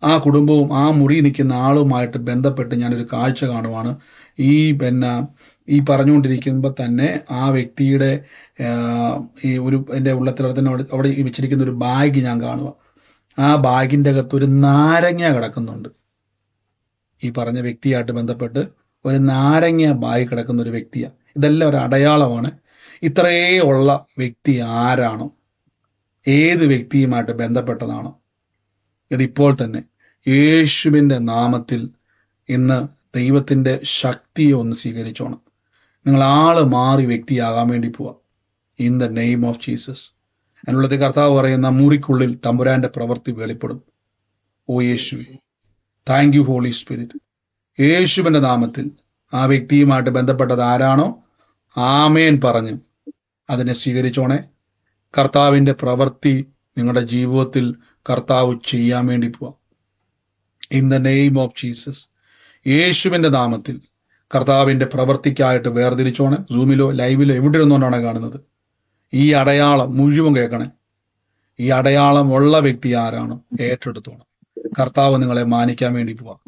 ആ കുടുംബവും ആ മുറി നിൽക്കുന്ന ആളുമായിട്ട് ബന്ധപ്പെട്ട് ഞാനൊരു കാഴ്ച കാണുവാണ്. ഈ പറഞ്ഞുകൊണ്ടിരിക്കുമ്പോൾ തന്നെ ആ വ്യക്തിയുടെ ഈ ഒരു എൻ്റെ ഉള്ളത്തിലത്തിന് അവിടെ വെച്ചിരിക്കുന്ന ഒരു ബാഗ് ഞാൻ കാണുക. ആ ബാഗിൻ്റെ അകത്ത് ഒരു നാരങ്ങ കിടക്കുന്നുണ്ട്. ഈ പറഞ്ഞ വ്യക്തിയായിട്ട് ബന്ധപ്പെട്ട് ഒരു നാരങ്ങ ബാഗ് കിടക്കുന്ന ഒരു വ്യക്തിയാണ്. ഇതെല്ലാം ഒരു അടയാളമാണ്. ഇത്രയേ ഉള്ള വ്യക്തി ആരാണോ, ഏത് വ്യക്തിയുമായിട്ട് ബന്ധപ്പെട്ടതാണോ, ഇതിപ്പോൾ തന്നെ യേശുവിൻ്റെ നാമത്തിൽ ഇന്ന് ദൈവത്തിൻ്റെ ശക്തിയെ ഒന്ന് സ്വീകരിച്ചോണം. നിങ്ങൾ ആള് മാറി വ്യക്തിയാകാൻ വേണ്ടി പോവാ. In the name of Jesus. എന്നുള്ളത് കർത്താവ് പറയുന്ന മുറിക്കുള്ളിൽ തമ്പുരാന്റെ പ്രവൃത്തി വെളിപ്പെടും. ഓ യേശുവേ, താങ്ക് യു ഹോളി സ്പിരിറ്റ്. യേശുവിന്റെ നാമത്തിൽ ആ വ്യക്തിയുമായിട്ട് ബന്ധപ്പെട്ടത് ആരാണോ ആമേൻ പറഞ്ഞ് അതിനെ സ്വീകരിച്ചോണേ. കർത്താവിന്റെ പ്രവൃത്തി നിങ്ങളുടെ ജീവിതത്തിൽ കർത്താവ് ചെയ്യാൻ വേണ്ടി പോവാം. In the name of Jesus. യേശുവിന്റെ നാമത്തിൽ കർത്താവിന്റെ പ്രവൃത്തിക്കായിട്ട് വേർതിരിച്ചോണേ. സൂമിലോ ലൈവിലോ എവിടെ ഇരുന്നുകൊണ്ടാണ് കാണുന്നത്, ഈ അടയാളം മുഴുവൻ കേൾക്കണേ. ഈ അടയാളം ഉള്ള വ്യക്തി ആരാണോ ഏറ്റെടുത്തോണം. കർത്താവ് നിങ്ങളെ മാനിക്കാൻ വേണ്ടി പോവാം.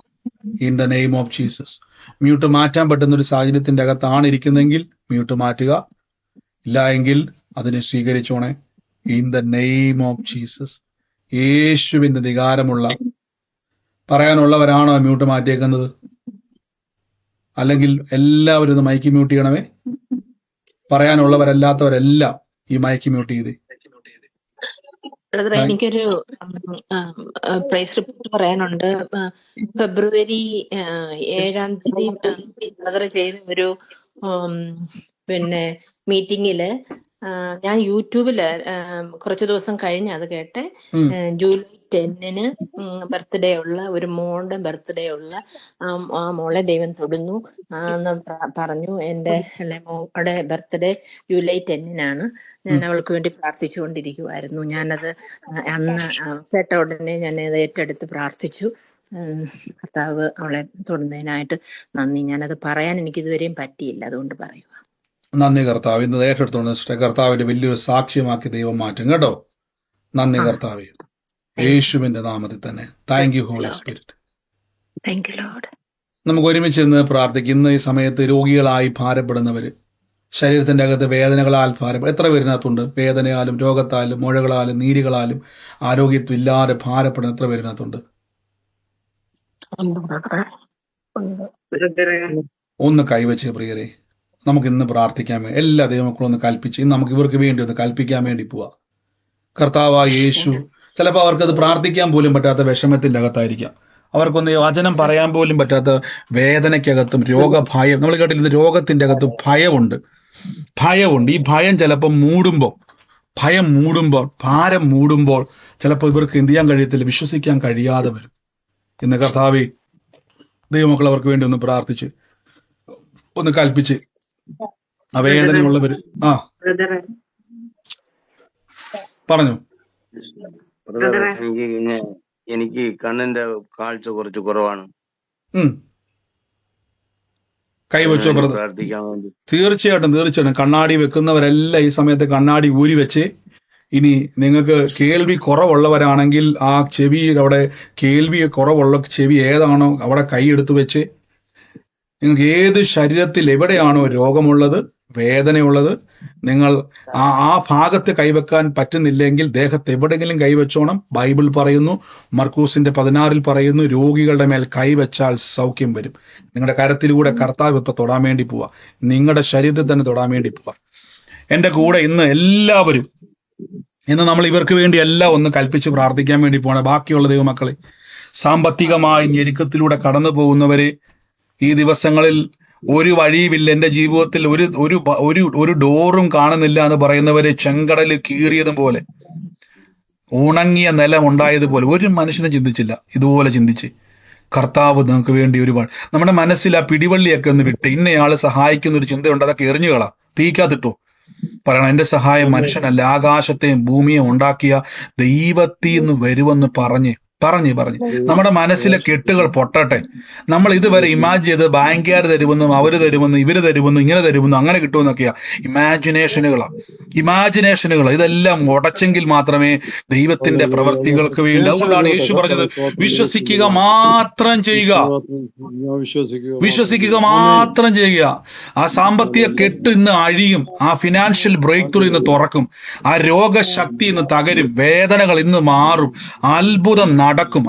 In the name of Jesus. Mute മാറ്റാൻ പറ്റുന്ന ഒരു സാഹചര്യത്തിന്റെ അകത്താണ് ഇരിക്കുന്നെങ്കിൽ മ്യൂട്ട് മാറ്റുക. ഇല്ല എങ്കിൽ അതിനെ സ്വീകരിച്ചോണേ. In the name of Jesus. യേശുവിന്റെ അധികാരമുള്ള പറയാനുള്ളവരാണോ മ്യൂട്ട് മാറ്റിയേക്കുന്നത്? അല്ലെങ്കിൽ എല്ലാവരും ഒന്ന് മൈക്ക് മ്യൂട്ട് ചെയ്യണമേ. പറയാനുള്ളവരല്ലാത്തവരെല്ലാം ഈ മൈക്ക് മ്യൂട്ട് ചെയ്തേ. ബ്രദറെ, എനിക്കൊരു പ്രൈസ് റിപ്പോർട്ട് പറയാനുണ്ട്. ഫെബ്രുവരി 7-ാം തീയതി ബ്രദർ ചെയ്ത ഒരു മീറ്റിങ്ങില് ഞാൻ യൂട്യൂബില് കുറച്ചു ദിവസം കഴിഞ്ഞ് അത് കേട്ടെ. ജൂലൈ 10-ന് ബർത്ത്ഡേ ഉള്ള ഒരു മോളുടെ ബർത്ത്ഡേ ഉള്ള ആ മോളെ ദൈവം തൊടുന്നു എന്ന് പറഞ്ഞു. എൻ്റെ മോളുടെ ബർത്ത്ഡേ ജൂലൈ 10-നാണ്. ഞാൻ അവൾക്ക് വേണ്ടി പ്രാർത്ഥിച്ചുകൊണ്ടിരിക്കുവായിരുന്നു. ഞാനത് അന്ന് കേട്ട ഉടനെ ഞാൻ അത് ഏറ്റെടുത്ത് പ്രാർത്ഥിച്ചു. കർത്താവ് അവളെ തൊടുന്നതിനായിട്ട് നന്ദി. ഞാനത് പറയാൻ എനിക്കിതുവരെയും പറ്റിയില്ല, അതുകൊണ്ട് പറയുക. നന്ദി കർത്താവ്. ഇന്ന് ഏറ്റെടുത്തോണ്ട് കർത്താവിന്റെ വലിയൊരു സാക്ഷ്യമാക്കി ദൈവം മാറ്റും കേട്ടോ. നന്ദി കർത്താവേ, യേശുവിന്റെ നാമത്തിൽ തന്നെ. Thank you Holy Spirit. Thank you Lord. നമുക്ക് ഒരുമിച്ച് ഇന്ന് പ്രാർത്ഥിക്കും. ഇന്ന് ഈ സമയത്ത് രോഗികളായി ഭാരപ്പെടുന്നവര്, ശരീരത്തിന്റെ അകത്ത് വേദനകളാൽ എത്ര പേരിനകത്തുണ്ട്? വേദനയാലും രോഗത്താലും മുഴകളാലും നീരുകളാലും ആരോഗ്യത്തില്ലാതെ ഭാരപ്പെടുന്ന എത്ര പേരിനകത്തുണ്ട്? ഒന്ന് കൈവച്ച് പ്രിയരെ, നമുക്ക് ഇന്ന് പ്രാർത്ഥിക്കാൻ വേണ്ടി എല്ലാ ദൈവമക്കളും ഒന്ന് കൽപ്പിച്ച് ഇന്ന് നമുക്ക് ഇവർക്ക് വേണ്ടി ഒന്ന് കൽപ്പിക്കാൻ വേണ്ടി പോവാ. കർത്താവായ യേശു, ചിലപ്പോൾ അവർക്കത് പ്രാർത്ഥിക്കാൻ പോലും പറ്റാത്ത വിഷമത്തിന്റെ അകത്തായിരിക്കാം. അവർക്കൊന്ന് വചനം പറയാൻ പോലും പറ്റാത്ത വേദനയ്ക്കകത്തും രോഗഭയം. നമ്മൾ കേട്ടിരുന്ന രോഗത്തിന്റെ അകത്ത് ഭയമുണ്ട്. ഈ ഭയം ചിലപ്പോൾ ഭയം മൂടുമ്പോൾ ഭാരം മൂടുമ്പോൾ ചിലപ്പോൾ ഇവർക്ക് എന്ത് ചെയ്യാൻ കഴിയത്തില്ല, വിശ്വസിക്കാൻ കഴിയാതെ വരും. ഇന്ന് കർത്താവേ, ദൈവമക്കൾ അവർക്ക് വേണ്ടി ഒന്ന് പ്രാർത്ഥിച്ച് ഒന്ന് കൽപ്പിച്ച് ആ വേദനയുള്ളവര് പറഞ്ഞു. എനിക്ക് കണ്ണിന്റെ കാഴ്ച കുറച്ച് കുറവാണ്. കൈവച്ചോ ബ്രദർ? പ്രാർത്ഥിക്കാൻ വേണ്ടി. തീർച്ചയായിട്ടും കണ്ണാടി വെക്കുന്നവരെല്ലാം ഈ സമയത്ത് കണ്ണാടി ഊരി വെച്ച്, ഇനി നിങ്ങൾക്ക് കേൾവി കുറവുള്ളവരാണെങ്കിൽ ആ ചെവി, അവിടെ കേൾവി കുറവുള്ള ചെവി ഏതാണോ അവിടെ കൈ എടുത്തു വെച്ച്, നിങ്ങൾക്ക് ഏത് ശരീരത്തിൽ എവിടെയാണോ രോഗമുള്ളത്, വേദനയുള്ളത്, നിങ്ങൾ ആ ഭാഗത്ത് കൈവെക്കാൻ പറ്റുന്നില്ലെങ്കിൽ ദേഹത്ത് എവിടെയെങ്കിലും കൈവച്ചോണം. ബൈബിൾ പറയുന്നു, മർക്കൂസിന്റെ 16 പറയുന്നു, രോഗികളുടെ മേൽ കൈവച്ചാൽ സൗഖ്യം വരും. നിങ്ങളുടെ കരത്തിലൂടെ കർത്താവ് ഇപ്പൊ തൊടാൻ വേണ്ടി പോവാ. നിങ്ങളുടെ ശരീരത്തിൽ തന്നെ തൊടാൻ വേണ്ടി പോവാ. എന്റെ കൂടെ ഇന്ന് എല്ലാവരും, ഇന്ന് നമ്മൾ ഇവർക്ക് വേണ്ടി എല്ലാം ഒന്ന് കൽപ്പിച്ച് പ്രാർത്ഥിക്കാൻ വേണ്ടി പോകണം. ബാക്കിയുള്ള ദൈവമക്കളെ, സാമ്പത്തികമായി ഞെരുക്കത്തിലൂടെ കടന്നു പോകുന്നവരെ, ഈ ദിവസങ്ങളിൽ ഒരു വഴിയുമില്ല, എന്റെ ജീവിതത്തിൽ ഒരു ഡോറും കാണുന്നില്ല എന്ന് പറയുന്നവരെ, ചെങ്കടൽ കീറിയതും പോലെ, ഉണങ്ങിയ നിലം ഉണ്ടായതുപോലെ ഒരു മനുഷ്യനെ ചിന്തിച്ചില്ല. ഇതുപോലെ ചിന്തിച്ച് കർത്താവ് നിങ്ങൾക്ക് വേണ്ടി ഒരുപാട്, നമ്മുടെ മനസ്സിൽ ആ പിടിവള്ളിയൊക്കെ ഒന്ന് വിട്ട് ഇന്നയാള് സഹായിക്കുന്ന ഒരു ചിന്തയുണ്ട്, അതൊക്കെ എറിഞ്ഞുകളാ, തീക്കാത്തിട്ടോ. പറയണം, എന്റെ സഹായം മനുഷ്യനല്ല, ആകാശത്തെയും ഭൂമിയെയും ഉണ്ടാക്കിയ ദൈവത്തിൽ നിന്ന് വരുമെന്ന് പറഞ്ഞ് പറഞ്ഞു നമ്മുടെ മനസ്സിലെ കെട്ടുകൾ പൊട്ടട്ടെ. നമ്മൾ ഇതുവരെ ഇമാജിൻ ചെയ്ത് ബാങ്കുകാർ തരുമെന്നും അവര് തരുമെന്നും ഇവര് തരുമെന്നും ഇങ്ങനെ തരുമെന്നും അങ്ങനെ കിട്ടുമെന്നൊക്കെയാ ഇമാജിനേഷനുകൾ. ഇതെല്ലാം ഉടച്ചെങ്കിൽ മാത്രമേ ദൈവത്തിന്റെ പ്രവൃത്തികൾക്ക് വേണ്ടി. അതുകൊണ്ടാണ് യേശു പറഞ്ഞത്, വിശ്വസിക്കുക മാത്രം ചെയ്യുക. ആ സാമ്പത്തിക കെട്ട് ഇന്ന് അഴിയും. ആ ഫിനാൻഷ്യൽ ബ്രേക്ക് ത്രൂ ഇന്ന് തുറക്കും. ആ രോഗശക്തി ഇന്ന് തകരും. വേദനകൾ ഇന്ന് മാറും. അത്ഭുതം നടക്കും.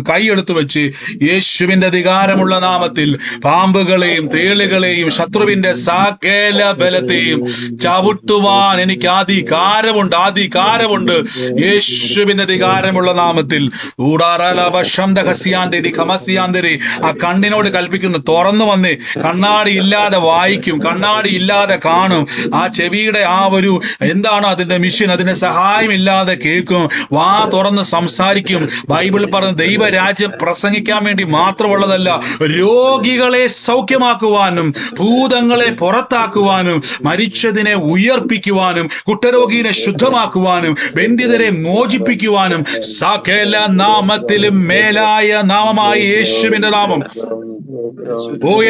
കൈയെടുത്ത് വെച്ച് യേശുവിന്റെ അധികാരമുള്ള നാമത്തിൽ പാമ്പുകളെയും തേളുകളെയും ശത്രുവിന്റെ സകല ബലത്തെയും ചവിട്ടുവാൻ എനിക്ക് അധികാരമുണ്ട്. യേശുവിന്റെ അധികാരമുള്ള നാമത്തിൽ ആ കണ്ണിനോട് കൽപ്പിക്കുന്നു, തുറന്നു വന്നേ. കണ്ണാടി ഇല്ലാതെ വായിക്കും, കണ്ണാടി ഇല്ലാതെ കാണും. ആ ചെവിയുടെ ആ ഒരു എന്താണ് അതിന്റെ മിഷൻ, അതിന്റെ സഹായമില്ലാതെ കേൾക്കും. വാ തുറന്ന് സംസാരിക്കും. ബൈബിളിൽ പറഞ്ഞ ദൈവരാജ്യം പ്രസംഗിക്കാൻ വേണ്ടി മാത്രമുള്ളതല്ല, രോഗികളെ സൗഖ്യമാക്കുവാനും ഭൂതങ്ങളെ പുറത്താക്കുവാനും മരിച്ചതിനെ ഉയർപ്പിക്കുവാനും കുഷ്ഠരോഗിയെ ശുദ്ധമാക്കുവാനും ബന്ധിതരെ മോചിപ്പിക്കുവാനും സകല നാമത്തിലും മേലായ നാമമായ യേശുവിന്റെ നാമം.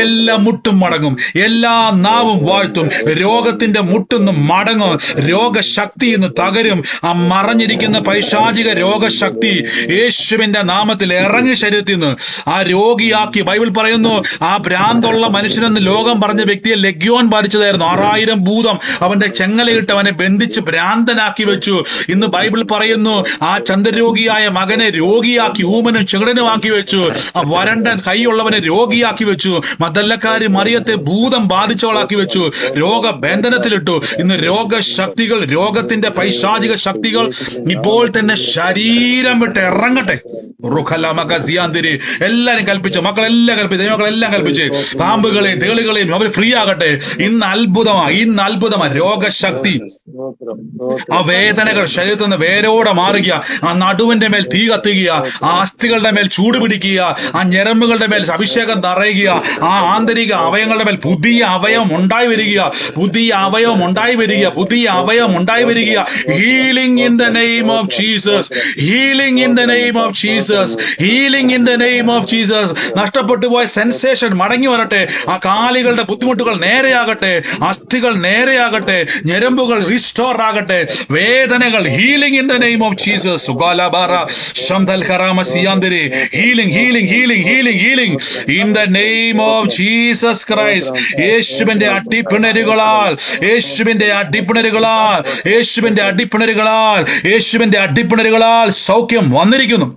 എല്ലാ മുട്ടും മടങ്ങും, എല്ലാ നാവും വാഴ്ത്തും. രോഗത്തിന്റെ മുട്ടുന്ന് മടങ്ങും. രോഗശക്തി ഇന്ന് തകരും. ആ മറഞ്ഞിരിക്കുന്ന പൈശാചിക രോഗശക്തി യേശുവിന്റെ നാമത്തിൽ ഇറങ്ങി ശരീരത്തിൽ നിന്ന് ആ രോഗിയാക്കി. ബൈബിൾ പറയുന്നു, ആ ഭ്രാന്തുള്ള മനുഷ്യനെന്ന് ലോകം പറഞ്ഞ വ്യക്തിയെ ലെഗ്യോൻ ബാധിച്ചതായിരുന്നു. 6000 ഭൂതം അവന്റെ ചെങ്ങലയിട്ട് അവനെ ബന്ധിച്ച് ഭ്രാന്തനാക്കി വെച്ചു. ഇന്ന് ബൈബിൾ പറയുന്നു, ആ ചന്ദ്രരോഗിയായ മകനെ രോഗിയാക്കി, ഊമനും ചെകിടനുമാക്കി വെച്ചു. ആ വരണ്ട കൈയുള്ളവനെ രോഗിയാക്കി വെച്ചു. മദല്ലക്കാരി മറിയത്തെ ഭൂതം ബാധിച്ചവളാക്കി വെച്ചു. രോഗബന്ധനത്തിലിട്ടു. ഇന്ന് രോഗശക്തികൾ, രോഗത്തിന്റെ പൈശാചിക ശക്തികൾ ഇപ്പോൾ തന്നെ ശരീരം വിട്ട് ഇറങ്ങട്ടെ. എല്ലാരും കൽപ്പിച്ചു, മക്കളെല്ലാം കൽപ്പിച്ചു, ദൈവങ്ങളെല്ലാം കൽപ്പിച്ച് പാമ്പുകളെയും തേളുകളെയും അവർ ഫ്രീ ആകട്ടെ. ഇന്ന് അത്ഭുതമായി രോഗശക്തി, ആ വേദനകൾ ശരീരത്തിൽ നിന്ന് വേരോടെ മാറുക. ആ നടുവിന്റെ മേൽ തീ കത്തുക, ആ അസ്ഥികളുടെ മേൽ ചൂട് പിടിക്കുക, ആ ഞരമ്പുകളുടെ മേൽ അഭിഷേകം നിറയുക, ആ ആന്തരിക അവയവങ്ങളുടെ മേൽ പുതിയ അവയവം ഉണ്ടായി വരിക. Healing in the name of Jesus, healing in the name of Jesus, healing in the name of Jesus. നഷ്ടപ്പെട്ടു പോയ സെൻസേഷൻ മടങ്ങി വരട്ടെ. ആ കാലുകളുടെ ബുദ്ധിമുട്ടുകൾ നേരെയാകട്ടെ, അസ്ഥികൾ നേരെയാകട്ടെ, ഞരമ്പുകൾ റിസ്റ്റോർ ആകട്ടെ. വേദനകൾ healing in the name of Jesus. Healing in the name of Jesus Christ. യേശുവിന്റെ അടിപ്പിണരുകളാൽ സൗഖ്യം വന്നിരിക്കുന്നു.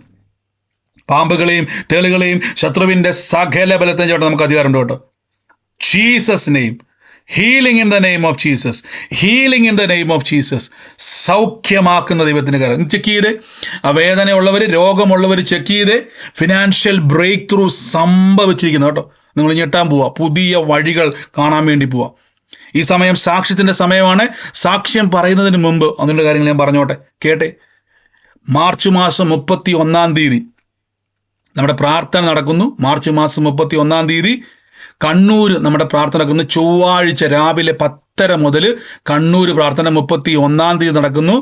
പാമ്പുകളെയും തേളുകളെയും ശത്രുവിന്റെ സകല ബലത്തെ ചേട്ടൻ നമുക്ക് അധികാരമുണ്ട് കേട്ടോ. Jesus name, healing in the name of Jesus, healing in the name of Jesus. സൗഖ്യമാക്കുന്ന ദൈവത്തിന്റെ കാര്യം ചെക്ക് ചെയ്തേ. ആ വേദനയുള്ളവർ, രോഗമുള്ളവർ ചെക്ക് ചെയ്തേ. ഫിനാൻഷ്യൽ ബ്രേക്ക് ത്രൂ സംഭവിച്ചിരിക്കുന്നു കേട്ടോ. നിങ്ങൾ ഞെട്ടാൻ പോവാ, പുതിയ വഴികൾ കാണാൻ വേണ്ടി പോവാ. ഈ സമയം സാക്ഷ്യത്തിന്റെ സമയമാണ്. സാക്ഷ്യം പറയുന്നതിന് മുമ്പ് അതിന്റെ കാര്യങ്ങൾ ഞാൻ പറഞ്ഞോട്ടെ, കേട്ടെ. മാർച്ച് മാസം 31 നമ്മുടെ പ്രാർത്ഥന നടക്കുന്നു. മാർച്ച് മാസം 31 കണ്ണൂർ നമ്മുടെ പ്രാർത്ഥന നടക്കുന്നു. ചൊവ്വാഴ്ച രാവിലെ 10:30 മുതൽ കണ്ണൂർ പ്രാർത്ഥന 31 നടക്കുന്നു.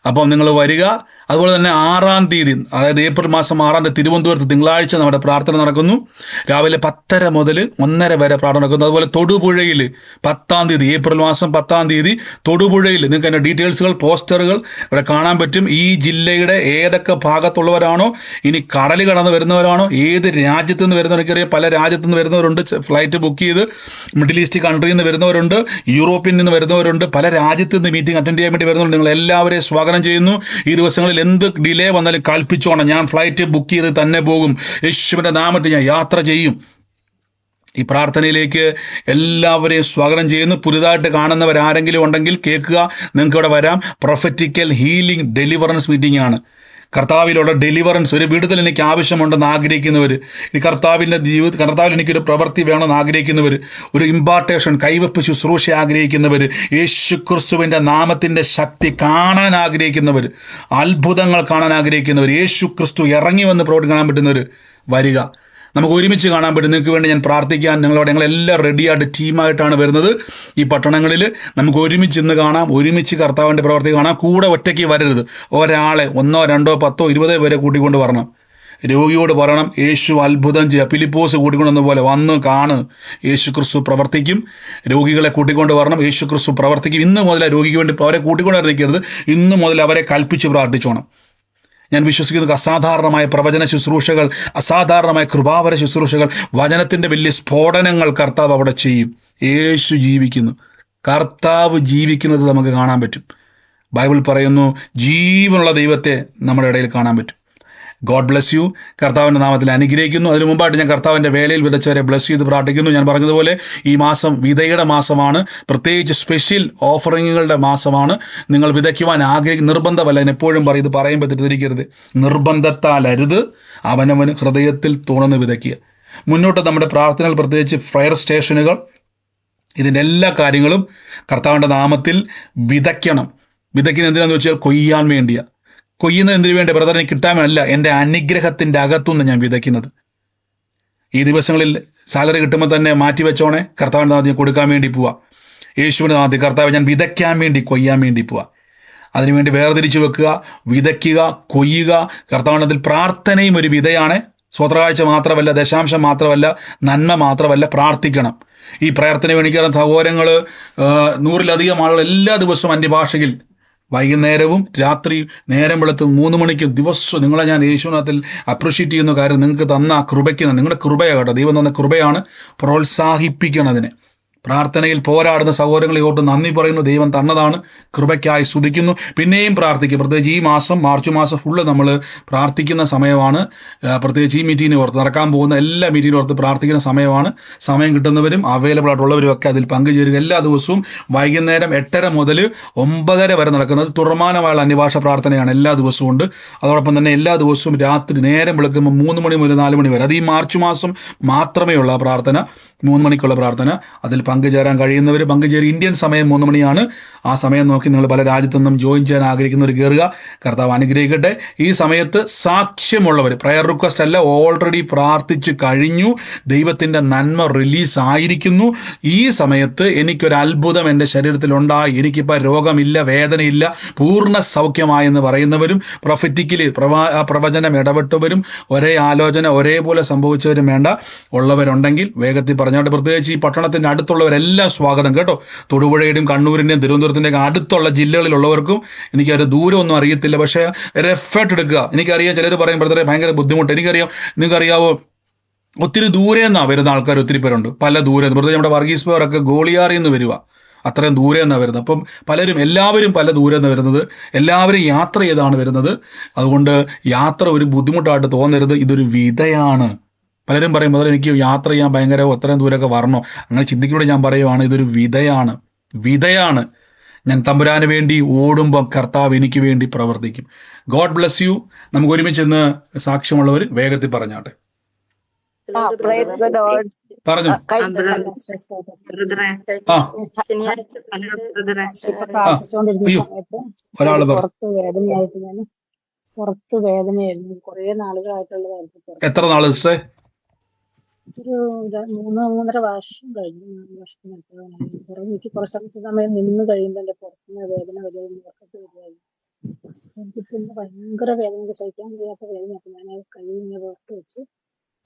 അപ്പം നിങ്ങൾ വരിക. അതുപോലെ തന്നെ 6 അതായത് ഏപ്രിൽ മാസം 6 തിരുവനന്തപുരത്ത് തിങ്കളാഴ്ച നമ്മുടെ പ്രാർത്ഥന നടക്കുന്നു. രാവിലെ 10:30 മുതൽ 1:30 വരെ പ്രാർത്ഥന നടക്കുന്നു. അതുപോലെ തൊടുപുഴയിൽ 10 ഏപ്രിൽ മാസം 10 തൊടുപുഴയിൽ നിങ്ങൾക്ക് അതിൻ്റെ ഡീറ്റെയിൽസുകൾ, പോസ്റ്ററുകൾ ഇവിടെ കാണാൻ പറ്റും. ഈ ജില്ലയുടെ ഏതൊക്കെ ഭാഗത്തുള്ളവരാണോ, ഇനി കടൽ കടന്ന് വരുന്നവരാണോ, ഏത് രാജ്യത്തു നിന്ന് വരുന്നവർക്കറിയാം. പല രാജ്യത്തു നിന്ന് വരുന്നവരുണ്ട്, ഫ്ലൈറ്റ് ബുക്ക് ചെയ്ത് മിഡിൽ ഈസ്റ്റ് കൺട്രിയിൽ നിന്ന് വരുന്നവരുണ്ട്, യൂറോപ്പിൽ നിന്ന് വരുന്നവരുണ്ട്, പല രാജ്യത്തു നിന്ന് മീറ്റിംഗ് അറ്റൻഡ് ചെയ്യാൻ വേണ്ടി വരുന്നവരുണ്ട്. നിങ്ങൾ എല്ലാവരെയും സ്വാഗതം ചെയ്യുന്നു. ഈ ദിവസങ്ങളിൽ എന്ത് ഡിലേ വന്നാലും കൽപ്പിച്ചോണം, ഞാൻ ഫ്ലൈറ്റ് ബുക്ക് ചെയ്ത് തന്നെ പോകും. യേശുവിന്റെ നാമത്തിൽ ഞാൻ യാത്ര ചെയ്യും. ഈ പ്രാർത്ഥനയിലേക്ക് എല്ലാവരെയും സ്വാഗതം ചെയ്യുന്നു. പുതുതായിട്ട് കാണുന്നവരാരെങ്കിലും ഉണ്ടെങ്കിൽ കേൾക്കുക, നിങ്ങൾക്ക് ഇവിടെ വരാം. പ്രൊഫറ്റിക്കൽ ഹീലിംഗ് ഡെലിവറൻസ് മീറ്റിംഗ് ആണ്. കർത്താവിലുള്ള ഡെലിവറൻസ്, ഒരു വിടുതൽ എനിക്ക് ആവശ്യമുണ്ടെന്ന് ആഗ്രഹിക്കുന്നവർ, ഈ കർത്താവിൽ എനിക്കൊരു പ്രവൃത്തി വേണമെന്ന് ആഗ്രഹിക്കുന്നവർ, ഒരു ഇമ്പാർട്ടേഷൻ കൈവപ്പ് ശുശ്രൂഷ ആഗ്രഹിക്കുന്നവർ, യേശു ക്രിസ്തുവിൻ്റെ നാമത്തിൻ്റെ ശക്തി കാണാൻ ആഗ്രഹിക്കുന്നവർ, അത്ഭുതങ്ങൾ കാണാൻ ആഗ്രഹിക്കുന്നവർ, യേശു ക്രിസ്തു ഇറങ്ങി വന്ന് പ്രവർത്തി കാണാൻ പറ്റുന്നവർ വരിക. നമുക്ക് ഒരുമിച്ച് കാണാൻ പറ്റും. നിങ്ങൾക്ക് വേണ്ടി ഞാൻ പ്രാർത്ഥിക്കാൻ ഞങ്ങളെല്ലാം റെഡിയായിട്ട് ടീമായിട്ടാണ് വരുന്നത്. ഈ പട്ടണങ്ങളിൽ നമുക്ക് ഒരുമിച്ച് ഇന്ന് കാണാം, ഒരുമിച്ച് കർത്താവിൻ്റെ പ്രവർത്തി കാണാം. കൂടെ ഒറ്റയ്ക്ക് വരരുത്. ഒരാളെ 1, 2, 10, 20 പേരെ കൂട്ടിക്കൊണ്ട് വരണം. രോഗിയോട് പറയണം യേശു അത്ഭുതം ചെയ്യുക. ഫിലിപ്പോസ് കൂട്ടിക്കൊണ്ടുവന്ന പോലെ വന്ന് കാണ്, യേശു ക്രിസ്തു പ്രവർത്തിക്കും. രോഗികളെ കൂട്ടിക്കൊണ്ട് വരണം, യേശു ക്രിസ്തു പ്രവർത്തിക്കും. ഇന്ന് മുതൽ രോഗിക്ക് വേണ്ടി അവരെ കൂട്ടിക്കൊണ്ട് നിൽക്കരുത്. ഇന്ന് മുതൽ അവരെ കൽപ്പിച്ച് പ്രാർത്ഥിച്ചോണം. ഞാൻ വിശ്വസിക്കുന്നത് അസാധാരണമായ പ്രവചന ശുശ്രൂഷകൾ, അസാധാരണമായ കൃപാവര ശുശ്രൂഷകൾ, വചനത്തിന്റെ വലിയ സ്ഫോടനങ്ങൾ കർത്താവ് അവിടെ ചെയ്യും. യേശു ജീവിക്കുന്നു, കർത്താവ് ജീവിക്കുന്നത് നമുക്ക് കാണാൻ പറ്റും. ബൈബിൾ പറയുന്നു ജീവനുള്ള ദൈവത്തെ നമ്മുടെ ഇടയിൽ കാണാൻ പറ്റും. God bless U. കർത്താവിൻ്റെ നാമത്തിൽ അനുഗ്രഹിക്കുന്നു. അതിനു മുമ്പായിട്ട് ഞാൻ കർത്താവിൻ്റെ വേലയിൽ വിതച്ചവരെ ബ്ലസ് ചെയ്ത് പ്രാർത്ഥിക്കുന്നു. ഞാൻ പറഞ്ഞതുപോലെ ഈ മാസം വിതയുടെ മാസമാണ്, പ്രത്യേകിച്ച് സ്പെഷ്യൽ ഓഫറിങ്ങുകളുടെ മാസമാണ്. നിങ്ങൾ വിതയ്ക്കുവാൻ ആഗ്രഹിക്കുന്ന നിർബന്ധമല്ല. ഞാൻ എപ്പോഴും പറയും, ഇത് പറയുമ്പോൾ തെറ്റിദ്ധരിക്കരുത്. നിർബന്ധത്താൽ അരുത്, അവനവന് ഹൃദയത്തിൽ തുറന്ന് വിതയ്ക്കുക. മുന്നോട്ട് നമ്മുടെ പ്രാർത്ഥനകൾ, പ്രത്യേകിച്ച് ഫയർ സ്റ്റേഷനുകൾ, ഇതിൻ്റെ എല്ലാ കാര്യങ്ങളും കർത്താവിൻ്റെ നാമത്തിൽ വിതയ്ക്കണം. വിതയ്ക്കുന്നത് എന്തിനാന്ന് വെച്ചാൽ കൊയ്യാൻ വേണ്ടിയാണ്. കൊയ്യുന്നത് എന്തിനു വേണ്ടി? ബ്രദറിന് കിട്ടാനല്ല, എൻ്റെ അനുഗ്രഹത്തിൻ്റെ അകത്തുനിന്ന് ഞാൻ വിതയ്ക്കുന്നത്. ഈ ദിവസങ്ങളിൽ സാലറി കിട്ടുമ്പോൾ തന്നെ മാറ്റി വെച്ചോണേ. കർത്താവിൻ്റെ നാമത്തിൽ കൊടുക്കാൻ വേണ്ടി പോവാ. യേശുവിൻ്റെ നാമത്തിൽ കർത്താവ് ഞാൻ വിതയ്ക്കാൻ വേണ്ടി, കൊയ്യാൻ വേണ്ടി പോവാ. അതിനുവേണ്ടി വേർതിരിച്ചു വെക്കുക, വിതയ്ക്കുക, കൊയ്യുക. കർത്താവിൻ്റെ പ്രാർത്ഥനയും ഒരു വിതയാണ്. സ്വത്രകാഴ്ച മാത്രമല്ല, ദശാംശം മാത്രമല്ല, നന്മ മാത്രമല്ല, പ്രാർത്ഥിക്കണം. ഈ പ്രാർത്ഥന വേണ്ടിക്കാരൻ സഹോദരങ്ങൾ 100-ലധികം ആളുകൾ എല്ലാ ദിവസവും അന്യഭാഷയിൽ വൈകുന്നേരവും രാത്രി നേരം വെളുത്ത് 3 മണിക്കും ദിവസവും നിങ്ങളെ ഞാൻ യേശുനാഥത്തിൽ അപ്രിഷ്യേറ്റ് ചെയ്യുന്ന കാര്യം നിങ്ങൾക്ക് തന്ന കൃപയ്ക്ക് നിങ്ങളുടെ കൃപയാണ് കേട്ടോ. ദൈവം തന്ന കൃപയാണ്. പ്രോത്സാഹിപ്പിക്കണം അതിനെ. പ്രാർത്ഥനയിൽ പോരാടുന്ന സഹോദരങ്ങളെ ഓർത്ത് നന്ദി പറയുന്നു. ദൈവം തന്നതാണ്, കൃപയ്ക്കായി സ്തുതിക്കുന്നു. പിന്നെയും പ്രാർത്ഥിക്കും. പ്രത്യേകിച്ച് ഈ മാസം, മാർച്ച് മാസം ഫുള്ള് നമ്മൾ പ്രാർത്ഥിക്കുന്ന സമയമാണ്. പ്രത്യേകിച്ച് ഈ മീറ്റിങ്ങിന് ഓർത്ത്, നടക്കാൻ പോകുന്ന എല്ലാ മീറ്റിങ്ങിനും ഓർത്ത് പ്രാർത്ഥിക്കുന്ന സമയമാണ്. സമയം കിട്ടുന്നവരും അവൈലബിൾ ആയിട്ടുള്ളവരും ഒക്കെ അതിൽ പങ്കുചേരുക. എല്ലാ ദിവസവും വൈകുന്നേരം 8:30 മുതൽ 9:30 വരെ നടക്കുന്നത് തുറമാനമായുള്ള അന്യഭാഷ പ്രാർത്ഥനയാണ്. എല്ലാ ദിവസവും ഉണ്ട്. അതോടൊപ്പം തന്നെ എല്ലാ ദിവസവും രാത്രി നേരം വെളുക്കുമ്പോൾ 3 മണി മുതൽ 4 മണി വരെ, അത് ഈ മാർച്ച് മാസം മാത്രമേ ഉള്ള പ്രാർത്ഥന, 3 മണിക്കുള്ള പ്രാർത്ഥന. അതിൽ പങ്കുചേരാൻ കഴിയുന്നവർ പങ്കുചേരും. ഇന്ത്യൻ സമയം 3 മണിയാണ്. ആ സമയം നോക്കി നിങ്ങൾ പല രാജ്യത്തുനിന്നും ജോയിൻ ചെയ്യാൻ ആഗ്രഹിക്കുന്നവർ കയറുക. കർത്താവ് അനുഗ്രഹിക്കട്ടെ. ഈ സമയത്ത് സാക്ഷ്യമുള്ളവർ, പ്രയർ റിക്വസ്റ്റ് അല്ല, ഓൾറെഡി പ്രാർത്ഥിച്ചു കഴിഞ്ഞു, ദൈവത്തിൻ്റെ നന്മ റിലീസ് ആയിരിക്കുന്നു. ഈ സമയത്ത് എനിക്കൊരു അത്ഭുതം എൻ്റെ ശരീരത്തിൽ ഉണ്ടായി, എനിക്കിപ്പോൾ രോഗമില്ല, വേദനയില്ല, പൂർണ്ണ സൗഖ്യമായെന്ന് പറയുന്നവരും, പ്രൊഫറ്റിക്കലി പ്രവചനം ഇടപെട്ടവരും, ഒരേ ആലോചന ഒരേപോലെ സംഭവിച്ചവരും വേണ്ട ഉള്ളവരുണ്ടെങ്കിൽ വേഗത്തിൽ പറഞ്ഞോട്ടെ. പ്രത്യേകിച്ച് ഈ പട്ടണത്തിൻ്റെ അടുത്തുള്ളവരെല്ലാം സ്വാഗതം കേട്ടോ. തൊടുപുഴയുടെയും കണ്ണൂരിൻ്റെയും തിരുവനന്തപുരത്തിൻ്റെയും അടുത്തുള്ള ജില്ലകളിലുള്ളവർക്കും എനിക്കൊരു ദൂരമൊന്നും അറിയത്തില്ല, പക്ഷേ ഒരു എഫേർട്ട് എടുക്കുക. എനിക്കറിയാം ചിലർ പറയും ബ്രദറെ ഭയങ്കര ബുദ്ധിമുട്ട്. എനിക്കറിയാം, നിങ്ങൾക്കറിയാവോ ഒത്തിരി ദൂരെ നിന്നാണ് വരുന്ന ആൾക്കാർ ഒത്തിരി പേരുണ്ട്. പല ദൂരെ, പ്രത്യേകിച്ച് നമ്മുടെ വർഗീസ് പേരൊക്കെ ഗോളിയാറിൽ നിന്ന് വരിക, അത്രയും ദൂരെ നിന്നാണ് വരുന്നത്. അപ്പം എല്ലാവരും പല ദൂരെ നിന്ന് വരുന്നത്, എല്ലാവരും യാത്ര ചെയ്താണ് വരുന്നത്. അതുകൊണ്ട് യാത്ര ഒരു ബുദ്ധിമുട്ടായിട്ട് തോന്നരുത്, ഇതൊരു വിതയാണ്. പലരും പറയും മുതൽ എനിക്ക് യാത്ര ചെയ്യാൻ ഭയങ്കര അത്രയും ദൂരമൊക്കെ വരണോ, അങ്ങനെ ചിന്തിക്കൂടെ. ഞാൻ പറയുവാണ്, ഇതൊരു വിതയാണ്, വിതയാണ്. ഞാൻ തമ്പുരാന് വേണ്ടി ഓടുമ്പോൾ കർത്താവ് എനിക്ക് വേണ്ടി പ്രവർത്തിക്കും. God bless U. നമുക്ക് ഒരുമിച്ച് ഇന്ന് സാക്ഷ്യമുള്ളവർ വേഗത്തിൽ പറഞ്ഞാട്ടെ. പറഞ്ഞു. അയ്യോ, ഒരാള് പറഞ്ഞു. പുറത്ത് വേദനയായിരുന്നു കുറെ നാളുകളായിട്ടുള്ളതായിരുന്നു. എത്ര നാള് സിസ്റ്ററെ? ഒരു 3-3.5 വർഷം കഴിഞ്ഞു. 4 വർഷത്തിനടുത്ത് എനിക്ക് കുറച്ച് സമയം നിന്ന് കഴിയുമ്പോൾ എന്റെ പുറത്തുനിന്ന് വേദന വരുമായിരുന്നു. എനിക്കിപ്പോൾ ഭയങ്കര വേദന, സഹിക്കാൻ കഴിയാത്ത വേദന. അപ്പൊ ഞാൻ കഴിയുന്ന പുറത്ത് വെച്ച്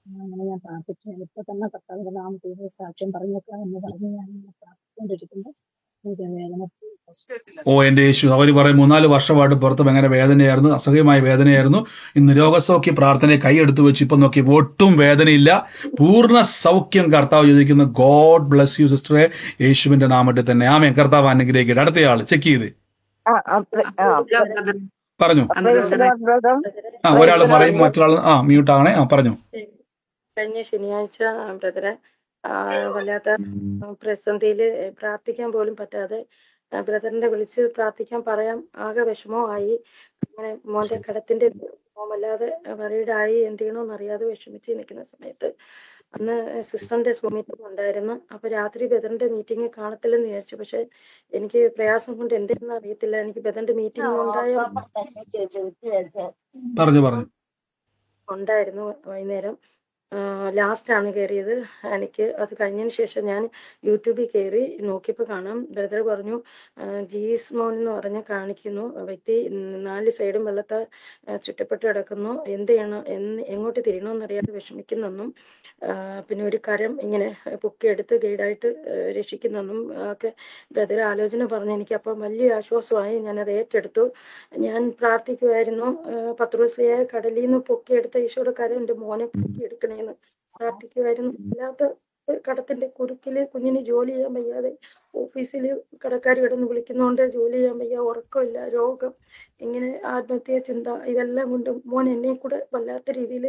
അങ്ങനെ ഞാൻ പ്രാർത്ഥിച്ചു. ഇപ്പൊ തന്നെ കർത്താവിന്റെ നാമത്തിൽ സാക്ഷ്യം പറഞ്ഞേക്കാം എന്ന് പറഞ്ഞ് ഞാൻ പ്രാർത്ഥിച്ചുകൊണ്ടിരിക്കുമ്പോൾ എനിക്ക് വേദന. ഓ എൻ്റെ യേശു, അവർ പറയും 3-4 വർഷമായിട്ട് പുറത്ത് ഭയങ്കര വേദനയായിരുന്നു, അസഹ്യമായ വേദനയായിരുന്നു. ഇന്ന് രോഗസൗഖ്യ പ്രാർത്ഥനയെ കൈയെടുത്ത് വെച്ച് ഇപ്പം നോക്കി ഒട്ടും വേദനയില്ല, പൂർണ്ണ സൗഖ്യം കർത്താവ് ചെയ്തിരിക്കുന്നു. ഗോഡ് ബ്ലസ് യു സിസ്റ്ററെ, യേശുവിന്റെ നാമത്തിൽ തന്നെ. ആമേൻ. കർത്താവ് അനുഗ്രഹിക്കട്ടെ. അടുത്തയാള് ചെക്ക് ചെയ്ത് പറഞ്ഞു. ഒരാൾ പറയും, മറ്റൊരാൾ മ്യൂട്ട് ആകണേ. പറഞ്ഞു. കഴിഞ്ഞ ശനിയാഴ്ച ബ്രദറെ വല്ലാത്ത പ്രതിസന്ധിയില് പ്രാർത്ഥിക്കാൻ പോലും പറ്റാതെ ബ്രദറിനെ വിളിച്ച് പ്രാർത്ഥിക്കാൻ പറയാൻ ആകെ വിഷമമായി. അങ്ങനെ മോന്റെ കടത്തിന്റെ വല്ലാതെ വറീഡായി, എന്ത് ചെയ്യണമെന്ന് അറിയാതെ വിഷമിച്ച് നിൽക്കുന്ന സമയത്ത് അന്ന് സിസ്റ്ററിന്റെ സൂം മീറ്റിംഗ് ഉണ്ടായിരുന്നു. അപ്പൊ രാത്രി ബ്രദറിന്റെ മീറ്റിംഗ് കാണത്തില്ലെന്ന് വിചാരിച്ചു. പക്ഷെ എനിക്ക് പ്രയാസം കൊണ്ട് എന്തെന്ന് അറിയത്തില്ല, എനിക്ക് ബ്രദറിന്റെ മീറ്റിംഗ് ഉണ്ടായിരുന്നു വൈകുന്നേരം. ലാസ്റ്റാണ് കയറിയത്. എനിക്ക് അത് കഴിഞ്ഞതിന് ശേഷം ഞാൻ യൂട്യൂബിൽ കയറി നോക്കിയപ്പോൾ കാണാം, ബ്രദർ പറഞ്ഞു ജീസ് മോൻ എന്ന് പറഞ്ഞ് കാണിക്കുന്നു, വ്യക്തി 4 സൈഡും വെള്ളത്താൽ ചുറ്റപ്പെട്ട് കിടക്കുന്നു, എന്ത് ചെയ്യണം എങ്ങോട്ട് തിരിയണമെന്നറിയാതെ വിഷമിക്കുന്നെന്നും പിന്നെ ഒരു കരം ഇങ്ങനെ പൊക്കിയെടുത്ത് ഗൈഡായിട്ട് രക്ഷിക്കുന്നെന്നും ഒക്കെ ബ്രദർ ആലോചന പറഞ്ഞ് എനിക്കപ്പം വലിയ ആശ്വാസമായി. ഞാനത് ഏറ്റെടുത്തു. ഞാൻ പ്രാർത്ഥിക്കുമായിരുന്നു, പത്രോസ്ലിയെ കടലിൽ നിന്ന് പൊക്കിയെടുത്ത ഈശോയുടെ കരം എൻ്റെ മോനെ പൊക്കിയെടുക്കണേന്ന് പ്രാർത്ഥിക്കുമായിരുന്നു. അല്ലാത്ത കടത്തിന്റെ കുരുക്കില് കുഞ്ഞിന് ജോലി ചെയ്യാൻ വയ്യാതെ ഓഫീസിൽ കടക്കാർ കിടന്ന് വിളിക്കുന്നതുകൊണ്ട് ജോലി ചെയ്യാൻ വയ്യ, ഉറക്കമില്ല, രോഗം, ഇങ്ങനെ ആത്മഹത്യാ ചിന്ത, ഇതെല്ലാം കൊണ്ട് മോൻ എന്നെ കൂടെ വല്ലാത്ത രീതിയിൽ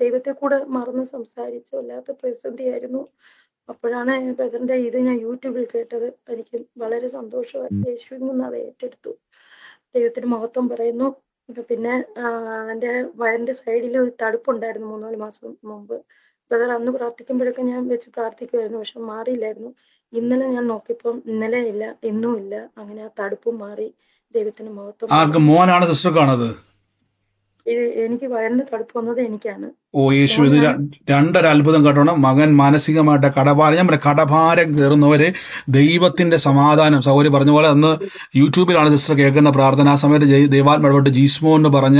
ദൈവത്തെ കൂടെ മറന്ന് സംസാരിച്ച് വല്ലാത്ത പ്രതിസന്ധിയായിരുന്നു. അപ്പോഴാണ് ബ്രദറിന്റെ ഇത് ഞാൻ യൂട്യൂബിൽ കേട്ടത്. എനിക്ക് വളരെ സന്തോഷമായി. യേശുവിൽ നിന്ന് അത് ഏറ്റെടുത്തു. ദൈവത്തിന് മഹത്വം പറയുന്നു. പിന്നെ എൻ്റെ വയറിന്റെ സൈഡിൽ ഒരു തടുപ്പുണ്ടായിരുന്നു 3-4 മാസം മുമ്പ്. ബ്രദർ അന്ന് പ്രാർത്ഥിക്കുമ്പോഴൊക്കെ ഞാൻ വെച്ച് പ്രാർത്ഥിക്കുമായിരുന്നു, പക്ഷെ മാറിയില്ലായിരുന്നു. ഇന്നലെ ഞാൻ നോക്കിയപ്പം ഇന്നലെ ഇല്ല, ഇന്നും ഇല്ല. അങ്ങനെ ആ തടുപ്പും മാറി. ദൈവത്തിന് മഹത്വം. മോനാണ് സിസ്റ്റർക്കാണത്? എനിക്ക് വയറിന്റെ തടുപ്പ് വന്നത് എനിക്കാണ്. ഓ യേശു, ഇത് രണ്ടൊരു അത്ഭുതം കേട്ടോണം. മകൻ മാനസികമായിട്ട് കടഭാരം, ഞാൻ കടഭാരം കയറുന്നവരെ ദൈവത്തിന്റെ സമാധാനം. സഹോദരി പറഞ്ഞ പോലെ അന്ന് യൂട്യൂബിലാണ് സിസ്റ്റർ കേൾക്കുന്ന പ്രാർത്ഥന. ആ സമയത്ത് ദൈവാത്മാവോട്ട് ജീസ്മോ എന്ന് പറഞ്ഞ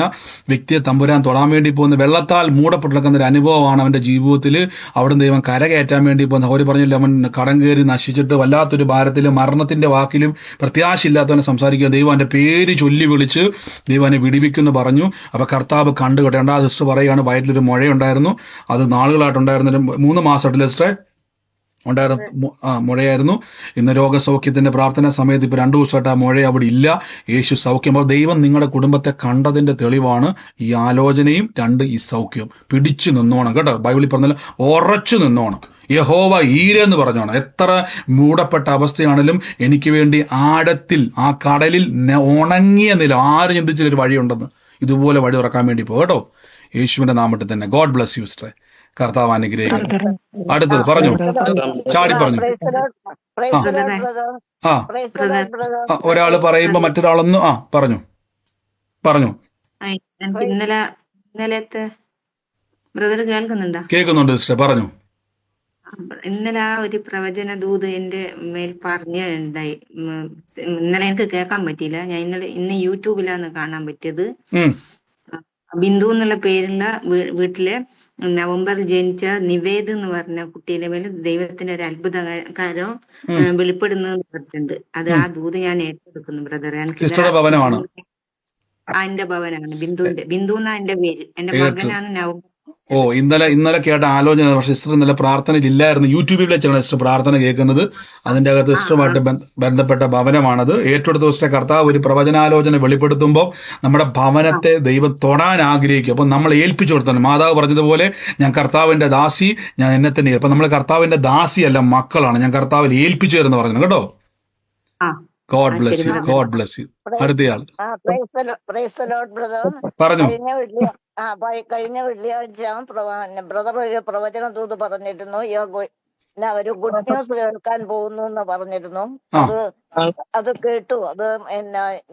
വ്യക്തിയെ തമ്പുരാൻ തൊടാൻ വേണ്ടി പോകുന്ന വെള്ളത്താൽ മൂടപ്പെട്ടിരിക്കുന്ന ഒരു അനുഭവമാണ് അവന്റെ ജീവിതത്തിൽ. അവിടെ ദൈവം കരകയറ്റാൻ വേണ്ടി പോകുന്ന. സഹോദരി പറഞ്ഞില്ല, അവൻ കടം കയറി നശിച്ചിട്ട് വല്ലാത്തൊരു ഭാരത്തിലും മരണത്തിന്റെ വാക്കിലും പ്രത്യാശയില്ലാത്തവനെ സംസാരിക്കുക. ദൈവം അവന്റെ പേര് ചൊല്ലി വിളിച്ച് ദൈവം അവനെ വിടിവിക്കുമെന്ന് പറഞ്ഞു. അപ്പൊ കർത്താവ് കണ്ടുകെട്ടെ. രണ്ടാമത് സിസ്റ്റർ പറയുകയാണ്, വയറ്റിലൊരു മുഴയുണ്ടായിരുന്നു, അത് നാളുകളായിട്ടുണ്ടായിരുന്നൊരു 3 മാസമായിട്ട് സിസ്റ്ററെ ഉണ്ടായിരുന്നു, മുഴയായിരുന്നു. ഇന്ന് രോഗസൗഖ്യത്തിന്റെ പ്രാർത്ഥനാ സമയത്ത് ഇപ്പൊ 2 ദിവസമായിട്ട് ആ മുഴ അവിടെ ഇല്ല. യേശു സൗഖ്യം. അപ്പോൾ ദൈവം നിങ്ങളുടെ കുടുംബത്തെ കണ്ടതിന്റെ തെളിവാണ് ഈ ആലോചനയും 2 ഈ സൗഖ്യം. പിടിച്ചു നിന്നോണം കേട്ടോ. ബൈബിളിൽ പറഞ്ഞാൽ ഉറച്ചു നിന്നോണം. യഹോവ ഈരെന്ന് പറഞ്ഞോണം. എത്ര മൂടപ്പെട്ട അവസ്ഥയാണെങ്കിലും എനിക്ക് വേണ്ടി ആഴത്തിൽ ആ കടലിൽ ഉണങ്ങിയ നില ആര് ചിന്തിച്ചൊരു വഴിയുണ്ടെന്ന് ഇതുപോലെ വഴി ഉറക്കാൻ വേണ്ടി പോകട്ടോ. യേശുവിന്റെ നാമത്തിൽ തന്നെ. ഗോഡ് ബ്ലസ് യു സിസ്റ്ററെ. കർത്താവ് അനുഗ്രഹിക്കട്ടെ. അടുത്തത് പറഞ്ഞു, ചാടി പറഞ്ഞു. ഒരാള് പറയുമ്പോ മറ്റൊരാളൊന്ന് പറഞ്ഞു പറഞ്ഞു. ഇന്നലത്തെ ബ്രദർ കേൾക്കുന്നുണ്ടോ? കേൾക്കുന്നുണ്ട് സിസ്റ്റർ, പറഞ്ഞു. ഇന്നലെ ആ ഒരു പ്രവചന ദൂത് എന്റെ മേൽ പറഞ്ഞുണ്ടായി. ഇന്നലെ എനിക്ക് കേൾക്കാൻ പറ്റിയില്ല. ഞാൻ ഇന്ന് യൂട്യൂബിലാണ് കാണാൻ പറ്റിയത്. ബിന്ദു എന്നുള്ള പേരുള്ള വീട്ടിലെ നവംബർ ജനിച്ച നിവേദ് എന്ന് പറഞ്ഞ കുട്ടിയുടെ മേലെ ദൈവത്തിന്റെ ഒരു അത്ഭുതകാരം വെളിപ്പെടുന്നു പറഞ്ഞിട്ടുണ്ട്. അത് ആ ദൂത് ഞാൻ ഏറ്റെടുക്കുന്നു ബ്രദർ. എനിക്ക് എന്റെ ഭവനാണ് ബിന്ദു എന്നാ എന്റെ പേര്. എന്റെ മകനാണ് നവംബർ. ഓ, ഇന്നലെ കേട്ട ആലോചന. പക്ഷെ സിസ്റ്റർ ഇന്നലെ പ്രാർത്ഥനയിൽ ഇല്ലായിരുന്നു. യൂട്യൂബിൽ വെച്ചാണ് സിസ്റ്റർ പ്രാർത്ഥന കേൾക്കുന്നത്. അതിന്റെ അകത്ത് സിസ്റ്ററുമായിട്ട് ബന്ധപ്പെട്ട ഭവനമാണത്. ഏറ്റെടുത്ത സിസ്റ്റർ കർത്താവ് ഒരു പ്രവചനാലോചന വെളിപ്പെടുത്തുമ്പോൾ നമ്മുടെ ഭവനത്തെ ദൈവം തൊടാൻ ആഗ്രഹിക്കും. അപ്പൊ നമ്മൾ ഏൽപ്പിച്ചു കൊടുത്താണ്. മാതാവ് പറഞ്ഞതുപോലെ, ഞാൻ കർത്താവിന്റെ ദാസി, ഞാൻ എന്നെ തന്നെ. അപ്പൊ നമ്മൾ കർത്താവിന്റെ ദാസിയല്ല, മക്കളാണ്. ഞാൻ കർത്താവിൽ ഏൽപ്പിച്ചു തരുന്ന പറഞ്ഞു കേട്ടോ. God bless you, God bless you. അടുത്തയാൾ പറഞ്ഞു. കഴിഞ്ഞ വെള്ളിയാഴ്ച ബ്രദർ ഒരു പ്രവചന ദൂത് പറഞ്ഞിരുന്നു. ഒരു ഗുഡ് ന്യൂസ് കേൾക്കാൻ പോകുന്നു എന്ന് പറഞ്ഞിരുന്നു. അത് കേട്ടു. അത്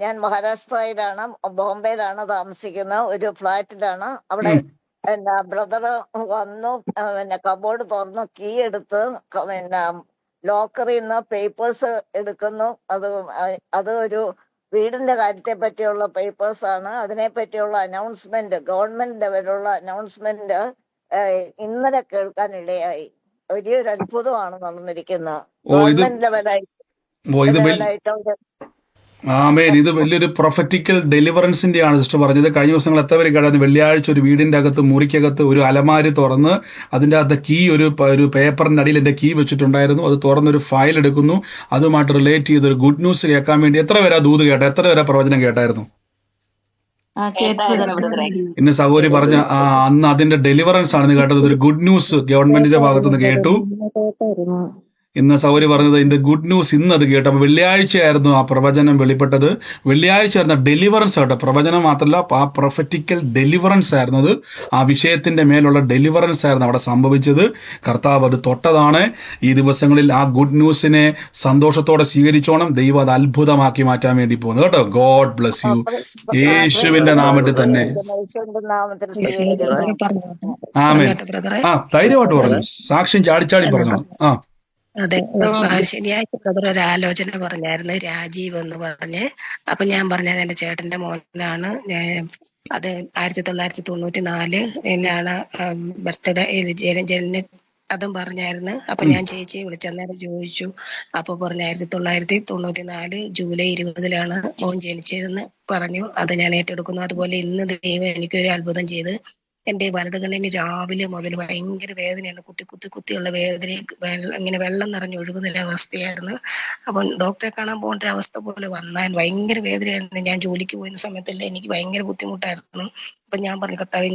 ഞാൻ മഹാരാഷ്ട്രയിലാണ്, ബോംബെയിലാണ് താമസിക്കുന്ന ഒരു ഫ്ലാറ്റിലാണ്. അവിടെ ബ്രദർ വന്നു, കബോർഡ് തുറന്നു, കീ എടുത്ത് ലോക്കറിൽ നിന്ന് പേപ്പേഴ്സ് എടുക്കുന്നു. അത് ഒരു വീടിന്റെ കാര്യത്തെ പറ്റിയുള്ള പേപ്പേഴ്സ് ആണ്. അതിനെ പറ്റിയുള്ള അനൗൺസ്മെന്റ്, ഗവൺമെന്റ് ലെവലുള്ള അനൗൺസ്മെന്റ് ഇന്നലെ കേൾക്കാനിടയായി. വലിയൊരു അത്ഭുതമാണ് നടന്നിരിക്കുന്നത്. ഗവൺമെന്റ് ലെവലായിട്ട് ആമേൻ. ഇത് വലിയൊരു പ്രൊഫറ്റിക്കൽ ഡെലിവറൻസിന്റെ ആണ് സിസ്റ്റർ പറഞ്ഞത്. കഴിഞ്ഞ ദിവസങ്ങൾ എത്ര പേര് കേട്ടായിരുന്നു? വെള്ളിയാഴ്ച ഒരു വീടിന്റെ അകത്ത്, മുറിക്കകത്ത് ഒരു അലമാരി തുറന്ന് അതിന്റെ അകത്ത് കീ, ഒരു പേപ്പറിന്റെ അടിയിൽ എന്റെ കീ വെച്ചിട്ടുണ്ടായിരുന്നു. അത് തുറന്നൊരു ഫയൽ എടുക്കുന്നു. അതുമായിട്ട് റിലേറ്റ് ചെയ്തൊരു ഗുഡ് ന്യൂസ് കേൾക്കാൻ വേണ്ടി. എത്ര പേരാ ദൂത് കേട്ട? എത്ര പേരാ പ്രവചനം കേട്ടായിരുന്നു? ഇന്ന് സഹോദരി പറഞ്ഞ അന്ന് അതിന്റെ ഡെലിവറൻസ് ആണ് കേട്ടത്. ഒരു ഗുഡ് ന്യൂസ് ഗവൺമെന്റിന്റെ ഭാഗത്തുനിന്ന് കേട്ടു. ഇന്ന് സൗരി പറഞ്ഞത് ഇതിന്റെ ഗുഡ് ന്യൂസ് ഇന്ന് അത് കേട്ടു. അപ്പൊ വെള്ളിയാഴ്ചയായിരുന്നു ആ പ്രവചനം വെളിപ്പെട്ടത്. വെള്ളിയാഴ്ച ആയിരുന്നു ഡെലിവറൻസ് ആയിട്ട്, പ്രവചനം മാത്രമല്ല, ആ പ്രൊഫറ്റിക്കൽ ഡെലിവറൻസ് ആയിരുന്നു അത്. ആ വിഷയത്തിന്റെ മേലുള്ള ഡെലിവറൻസ് ആയിരുന്നു അവിടെ സംഭവിച്ചത്. കർത്താവ് അത് തൊട്ടതാണ്. ഈ ദിവസങ്ങളിൽ ആ ഗുഡ് ന്യൂസിനെ സന്തോഷത്തോടെ സ്വീകരിച്ചോണം. ദൈവം അത് അത്ഭുതമാക്കി മാറ്റാൻ വേണ്ടി പോകുന്നു കേട്ടോ. God bless U. യേശുവിന്റെ നാമത്തിൽ തന്നെ. നാമത്തിൽ സ്വീകരിക്കുന്നു. ആമേൻ. ആ ധൈര്യമായിട്ട് പറഞ്ഞു, സാക്ഷ്യം ചാടിച്ചാടി പറഞ്ഞോണം. ആ അതെ, ശനിയാഴ്ച ബ്രദർ ഒരു ആലോചന പറഞ്ഞായിരുന്നു, രാജീവ് എന്ന് പറഞ്ഞ്. അപ്പൊ ഞാൻ പറഞ്ഞത് എന്റെ ചേട്ടന്റെ മോനാണ്. അത് 1994 എന്നാണ് ബർത്ത്ഡേ ജനന അതും പറഞ്ഞായിരുന്നു. അപ്പൊ ഞാൻ ചേച്ചിയെ വിളിച്ചന്നേരം ചോദിച്ചു. അപ്പൊ പറഞ്ഞു 1994 ജൂലൈ 20 മോൻ ജനിച്ചതെന്ന് പറഞ്ഞു. അത് ഞാൻ ഏറ്റെടുക്കുന്നു. അതുപോലെ ഇന്ന് ദൈവം എനിക്കൊരു അത്ഭുതം ചെയ്ത് എന്റെ വലത് കണ്ണിന് രാവിലെ മുതൽ ഭയങ്കര വേദനയാണ്. കുത്തിയുള്ള വേദനയും ഇങ്ങനെ വെള്ളം നിറഞ്ഞ് ഒഴുകുന്ന അവസ്ഥയായിരുന്നു. അപ്പം ഡോക്ടറെ കാണാൻ പോകേണ്ട ഒരു അവസ്ഥ പോലെ വന്നാൽ ഭയങ്കര വേദനയായിരുന്നു. ഞാൻ ജോലിക്ക് പോയിരുന്ന സമയത്തല്ല എനിക്ക് ഭയങ്കര ബുദ്ധിമുട്ടായിരുന്നു. അപ്പൊ ഞാൻ പറഞ്ഞു, കർത്താവ്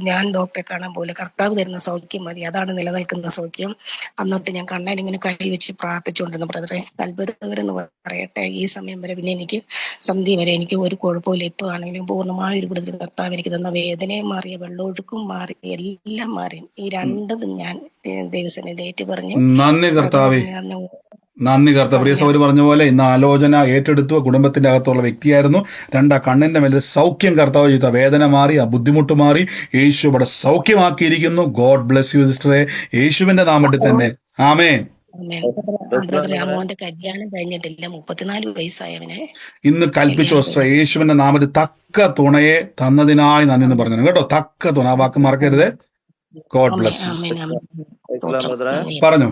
ഞാൻ ഡോക്ടറെ കാണാൻ പോലെ കർത്താവ് തരുന്ന സൗഖ്യം മതി, അതാണ് നിലനിൽക്കുന്ന സൗഖ്യം. എന്നിട്ട് ഞാൻ കണ്ണാൽ ഇങ്ങനെ കൈ വെച്ച് പ്രാർത്ഥിച്ചുകൊണ്ടിരുന്നു. ബ്രദറെ, അത്ഭുതകരെന്ന് പറയട്ടെ, ഈ സമയം വരെ പിന്നെ എനിക്ക് സന്ധ്യ വരെ എനിക്ക് ഒരു കുഴപ്പമില്ല. ഇപ്പൊ ആണെങ്കിലും പൂർണ്ണമായ ഒരു കൂടുതൽ കർത്താവ് എനിക്ക് തന്ന വേദനയും മാറിയ വെള്ളമൊഴുക്കും മാറി എല്ലാം മാറി. ഈ രണ്ടും ഞാൻ ദൈവസന്നിധി ഏറ്റു പറഞ്ഞു. നന്ദി കർത്താവേ, നന്ദി കർത്താവ്. പ്രിയ സൗരി പറഞ്ഞ പോലെ ഇന്ന് ആലോചന ഏറ്റെടുത്തു. കുടുംബത്തിന്റെ അകത്തുള്ള വ്യക്തിയായിരുന്നു. രണ്ടാ കണ്ണിന്റെ മേലെ സൗഖ്യം കർത്താവ് ചെയ്ത, വേദന മാറി, ആ ബുദ്ധിമുട്ട് മാറി. യേശു ഇവിടെ സൗഖ്യമാക്കിയിരിക്കുന്നു. ഗോഡ് ബ്ലസ് യു സിസ്റ്ററെ, യേശുവിന്റെ നാമത്തിൽ തന്നെ. ആമേൻ. മോന്റെ കല്യാണം കഴിഞ്ഞിട്ടില്ല, 34 വയസ്സായവനെ ഇന്ന് കൽപ്പിച്ചു സിസ്റ്ററെ, യേശുവിന്റെ നാമത്തിൽ തക്ക തുണയെ തന്നതിനായി നന്ദി എന്ന് പറഞ്ഞു കേട്ടോ. തക്ക തുണ, ആ വാക്ക് മറക്കരുത്. God bless U. പറഞ്ഞു.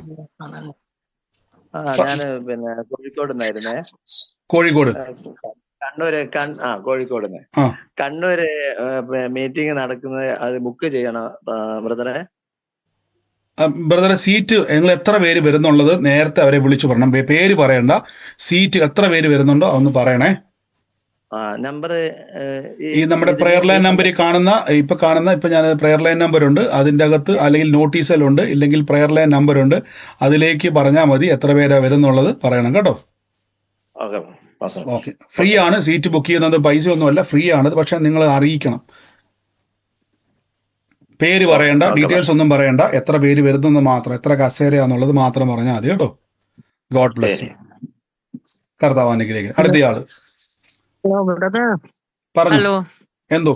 ഞാന് പിന്നെ കോഴിക്കോട് നിന്നായിരുന്നേ. കോഴിക്കോട് കോഴിക്കോട് കണ്ണൂര് മീറ്റിംഗ് നടക്കുന്നത്, അത് ബുക്ക് ചെയ്യണം ബ്രദറെ. ബ്രദറെ, സീറ്റ് നിങ്ങൾ എത്ര പേര് വരുന്നുള്ളത് നേരത്തെ അവരെ വിളിച്ചു പറയണം. പേര് പറയണ്ട, സീറ്റ് എത്ര പേര് വരുന്നുണ്ടോ അതൊന്ന് പറയണേ. നമ്പർ ഈ നമ്മുടെ പ്രെയർ ലൈൻ നമ്പർ കാണുന്ന ഇപ്പൊ ഞാൻ പ്രെയർ ലൈൻ നമ്പർ ഉണ്ട്, അതിന്റെ അകത്ത് അല്ലെങ്കിൽ നോട്ടീസിലുണ്ട്, ഇല്ലെങ്കിൽ പ്രെയർ ലൈൻ നമ്പർ ഉണ്ട്, അതിലേക്ക് പറഞ്ഞാൽ മതി എത്ര പേരാ വരുന്നുള്ളത് പറയണം കേട്ടോ. ഓക്കെ, ഫ്രീ ആണ് സീറ്റ് ബുക്ക് ചെയ്യുന്നത്, പൈസ ഒന്നുമല്ല, ഫ്രീ ആണ്. പക്ഷെ നിങ്ങൾ അറിയിക്കണം, പേര് പറയണ്ട, ഡീറ്റെയിൽസ് ഒന്നും പറയണ്ട, എത്ര പേര് വരുന്നെന്ന് മാത്രം, എത്ര കസേരയാന്നുള്ളത് മാത്രം പറഞ്ഞാൽ മതി കേട്ടോ. God bless. കർത്താവ് അനുഗ്രഹിക്കട്ടെ. അടുത്തയാള് ഹലോ. എന്തോ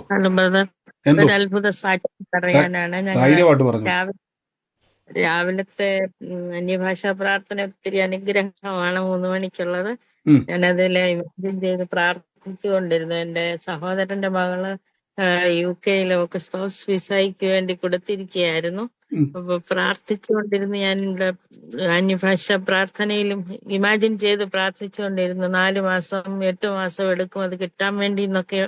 ഒരു അത്ഭുത സാക്ഷ്യം പറയാനാണ്. ധൈര്യമായിട്ട് പറഞ്ഞു. രാവിലത്തെ അന്യഭാഷാ പ്രാർത്ഥന ഒത്തിരി അനുഗ്രഹമാണ് 3 മണിക്കുള്ളത്. ഞാനതിൽ ഇമാജിൻ ചെയ്ത് പ്രാർത്ഥിച്ചുകൊണ്ടിരുന്നു. എന്റെ സഹോദരന്റെ മകള് UK ഒക്കെ സ്പൗസ് വിസയ്ക്ക് വേണ്ടി കൊടുത്തിരിക്കുകയായിരുന്നു. അപ്പൊ പ്രാർത്ഥിച്ചുകൊണ്ടിരുന്നു. ഞാൻ അന്യഭാഷ പ്രാർത്ഥനയിലും ഇമാജിൻ ചെയ്ത് പ്രാർത്ഥിച്ചുകൊണ്ടിരുന്നു. 4 മാസം 8 മാസം എടുക്കും അത് കിട്ടാൻ വേണ്ടി എന്നൊക്കെ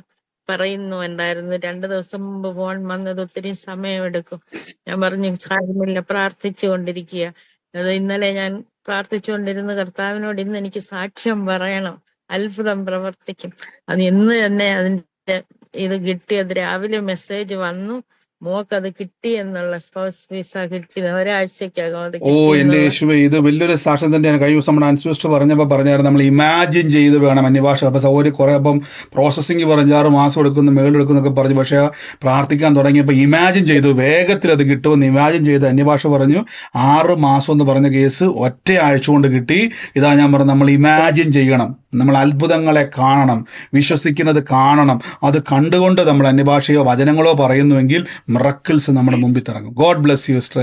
പറയുന്നുണ്ടായിരുന്നു. 2 ദിവസം മുമ്പ് ഫോൺ വന്നത് ഒത്തിരി സമയമെടുക്കും. ഞാൻ പറഞ്ഞു സാരമില്ല, പ്രാർത്ഥിച്ചു കൊണ്ടിരിക്കുക. അത് ഇന്നലെ ഞാൻ പ്രാർത്ഥിച്ചുകൊണ്ടിരുന്ന കർത്താവിനോട് ഇന്ന് എനിക്ക് സാക്ഷ്യം പറയണം, അത്ഭുതം പ്രവർത്തിക്കും. അത് ഇന്ന് തന്നെ അതിന്റെ ഇത് കിട്ടി. അത് രാവിലെ മെസ്സേജ് വന്നു, മോക്കത് കിട്ടി എന്നുള്ള സ്പൗസ് വിസ കിട്ടി, ഒരാഴ്ചക്കകം അത്. ഓ എന്റെ യേശുവേ, ഇത് വലിയൊരു സാക്ഷ്യം തന്നെയാണ്. കഴിഞ്ഞ ദിവസം നമ്മുടെ അനുസരിച്ച് പറഞ്ഞായിരുന്നു നമ്മൾ ഇമാജിൻ ചെയ്ത് വേണം അന്യഭാഷ. അപ്പൊ സൗകര്യം കുറെ അപ്പം പ്രോസസ്സിങ് പറഞ്ഞ് 6 മാസം എടുക്കുന്നു, മേളെടുക്കുന്നൊക്കെ പറഞ്ഞു. പക്ഷെ പ്രാർത്ഥിക്കാൻ തുടങ്ങിയപ്പോൾ ഇമാജിൻ ചെയ്തു, വേഗത്തിൽ അത് കിട്ടുമെന്ന് ഇമാജിൻ ചെയ്ത് അന്യഭാഷ പറഞ്ഞു. 6 മാസം എന്ന് പറഞ്ഞ കേസ് ഒറ്റ ആഴ്ച കൊണ്ട് കിട്ടി. ഇതാ ഞാൻ പറഞ്ഞു, നമ്മൾ ഇമാജിൻ ചെയ്യണം, നമ്മൾ അത്ഭുതങ്ങളെ കാണണം, വിശ്വസിക്കുന്നത് കാണണം. അത് കണ്ടുകൊണ്ട് നമ്മൾ അന്യഭാഷയോ വചനങ്ങളോ പറയുന്നുവെങ്കിൽ മിറക്കിൾസ് നമ്മുടെ മുമ്പിൽ തിറങ്ങും. ഗോഡ് ബ്ലസ് യു സിസ്റ്റർ,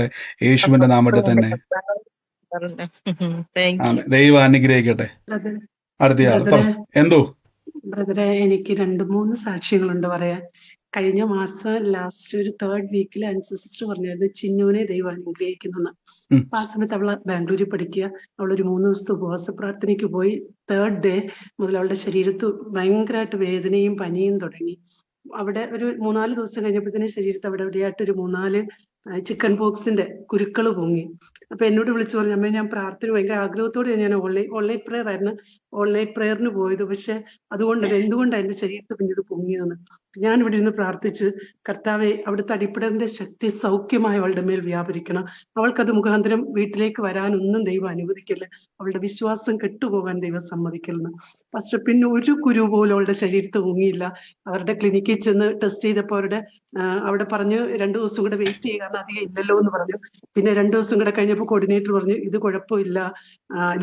യേശുവിന്റെ നാമത്തിൽ തന്നെ. ദൈവം അനുഗ്രഹിക്കട്ടെ. അടുത്തയാൾ എന്തോ ബ്രദറെ, എനിക്ക് 2-3 സാക്ഷ്യങ്ങളുണ്ട് പറയാൻ. കഴിഞ്ഞ മാസം ലാസ്റ്റ് ഒരു 3rd വീക്കിൽ സിസ്റ്റർ പറഞ്ഞായിരുന്നു ചിന്നുവിനെ ദൈവം അനുഗ്രഹിക്കുന്നെന്ന്. ആ സമയത്ത് അവള് ബാംഗ്ലൂരിൽ പഠിക്കുക. അവളൊരു 3 ദിവസത്തെ ഉപവാസ പ്രാർത്ഥനയ്ക്ക് പോയി. 3rd ഡേ മുതൽ അവളുടെ ശരീരത്ത് ഭയങ്കരമായിട്ട് വേദനയും പനിയും തുടങ്ങി. അവിടെ ഒരു 3-4 ദിവസം കഴിഞ്ഞപ്പോഴത്തേനും ശരീരത്ത് അവിടെ എവിടെയായിട്ട് ഒരു 3-4 ചിക്കൻ പോക്സിന്റെ കുരുക്കൾ പൊങ്ങി. അപ്പൊ എന്നോട് വിളിച്ചു പറഞ്ഞു, അമ്മേ ഞാൻ പ്രാർത്ഥന ഭയങ്കര ആഗ്രഹത്തോടെ ഞാൻ ഓൺലൈൻ പ്രെയർ ആയിരുന്നു, ഓൺലൈൻ പ്രെയറിന് പോയത്. പക്ഷെ അതുകൊണ്ട് എന്തുകൊണ്ടാണ് എന്റെ ശരീരത്തിൽ പിന്നീട് പൊങ്ങിയതെന്ന് ഞാൻ ഇവിടെ ഇരുന്ന് പ്രാർത്ഥിച്ച്, കർത്താവെ അവിടുത്തെ അടിപ്പിടന്റെ ശക്തി സൗഖ്യമായി അവളുടെ മേൽ വ്യാപരിക്കണം, അവൾക്കത് മുഖാന്തരം വീട്ടിലേക്ക് വരാനൊന്നും ദൈവം അനുവദിക്കില്ല, അവളുടെ വിശ്വാസം കെട്ടുപോകാൻ ദൈവം സമ്മതിക്കില്ലെന്ന്. പക്ഷെ പിന്നെ ഒരു കുരു പോലും അവളുടെ ശരീരത്തിൽ പൊങ്ങിയില്ല. അവരുടെ ക്ലിനിക്കിൽ ചെന്ന് ടെസ്റ്റ് ചെയ്തപ്പോൾ അവിടെ പറഞ്ഞ് 2 ദിവസം കൂടെ വെയിറ്റ് ചെയ്യുക, കാരണം അധികം ഇല്ലല്ലോ എന്ന് പറഞ്ഞു. പിന്നെ 2 ദിവസം കൂടെ കഴിഞ്ഞപ്പോൾ കോർഡിനേറ്റർ പറഞ്ഞു ഇത് കുഴപ്പമില്ല,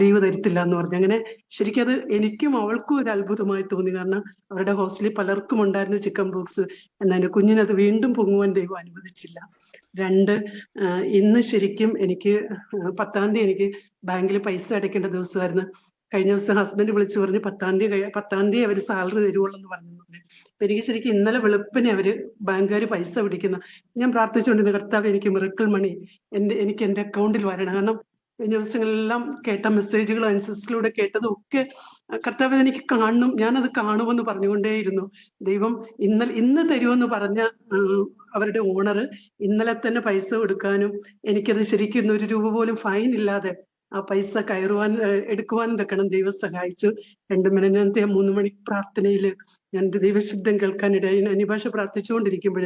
ലീവ് തരത്തില്ല എന്ന് പറഞ്ഞു. അങ്ങനെ ശരിക്കും അത് എനിക്കും അവൾക്കും ഒരു അത്ഭുതമായി തോന്നി. കാരണം അവരുടെ ഹോസ്റ്റലിൽ പലർക്കും ഉണ്ടായിരുന്നു ചിക്കൻ ബോക്സ്. എന്നാൽ കുഞ്ഞിനത് വീണ്ടും പൊങ്ങുവാൻ ദൈവം അനുവദിച്ചില്ല. 2, ഇന്ന് ശരിക്കും എനിക്ക് 10-ാം തീയതി എനിക്ക് ബാങ്കിൽ പൈസ അടയ്ക്കേണ്ട ദിവസമായിരുന്നു. കഴിഞ്ഞ ദിവസം ഹസ്ബൻഡ് വിളിച്ചു പറഞ്ഞ് 10-ാം തീയതി അവർ സാലറി തരുവുള്ളൂ എന്ന് പറഞ്ഞു. അപ്പൊ എനിക്ക് ശരിക്കും ഇന്നലെ വെളുപ്പിനെ ബാങ്കുകാർ പൈസ പിടിക്കുന്ന ഞാൻ പ്രാർത്ഥിച്ചുകൊണ്ടിരുന്ന, കർത്താവ് എനിക്ക് മിറക്കിൾ മണി എനിക്ക് എന്റെ അക്കൗണ്ടിൽ വരണം. കാരണം കഴിഞ്ഞ ദിവസങ്ങളെല്ലാം കേട്ട മെസ്സേജുകളും അനുസരിച്ചിലൂടെ കേട്ടതും ഒക്കെ കർത്താവ് എനിക്ക് കാണണം, ഞാനത് കാണുമെന്ന് പറഞ്ഞുകൊണ്ടേയിരുന്നു. ദൈവം ഇന്ന് തരുമെന്ന് പറഞ്ഞ അവരുടെ ഓണർ ഇന്നലെ തന്നെ പൈസ കൊടുക്കാനും എനിക്കത് ശരിക്കും 1 രൂപ പോലും ഫൈൻ ഇല്ലാതെ ആ പൈസ എടുക്കുവാനും തക്കണം ദൈവം സഹായിച്ചു. 2 മിനിറ്റ് 3 മണി പ്രാർത്ഥനയിൽ ഞാൻ ദൈവശബ്ദം കേൾക്കാനിടയായി. അന്യഭാഷ പ്രാർത്ഥിച്ചുകൊണ്ടിരിക്കുമ്പോൾ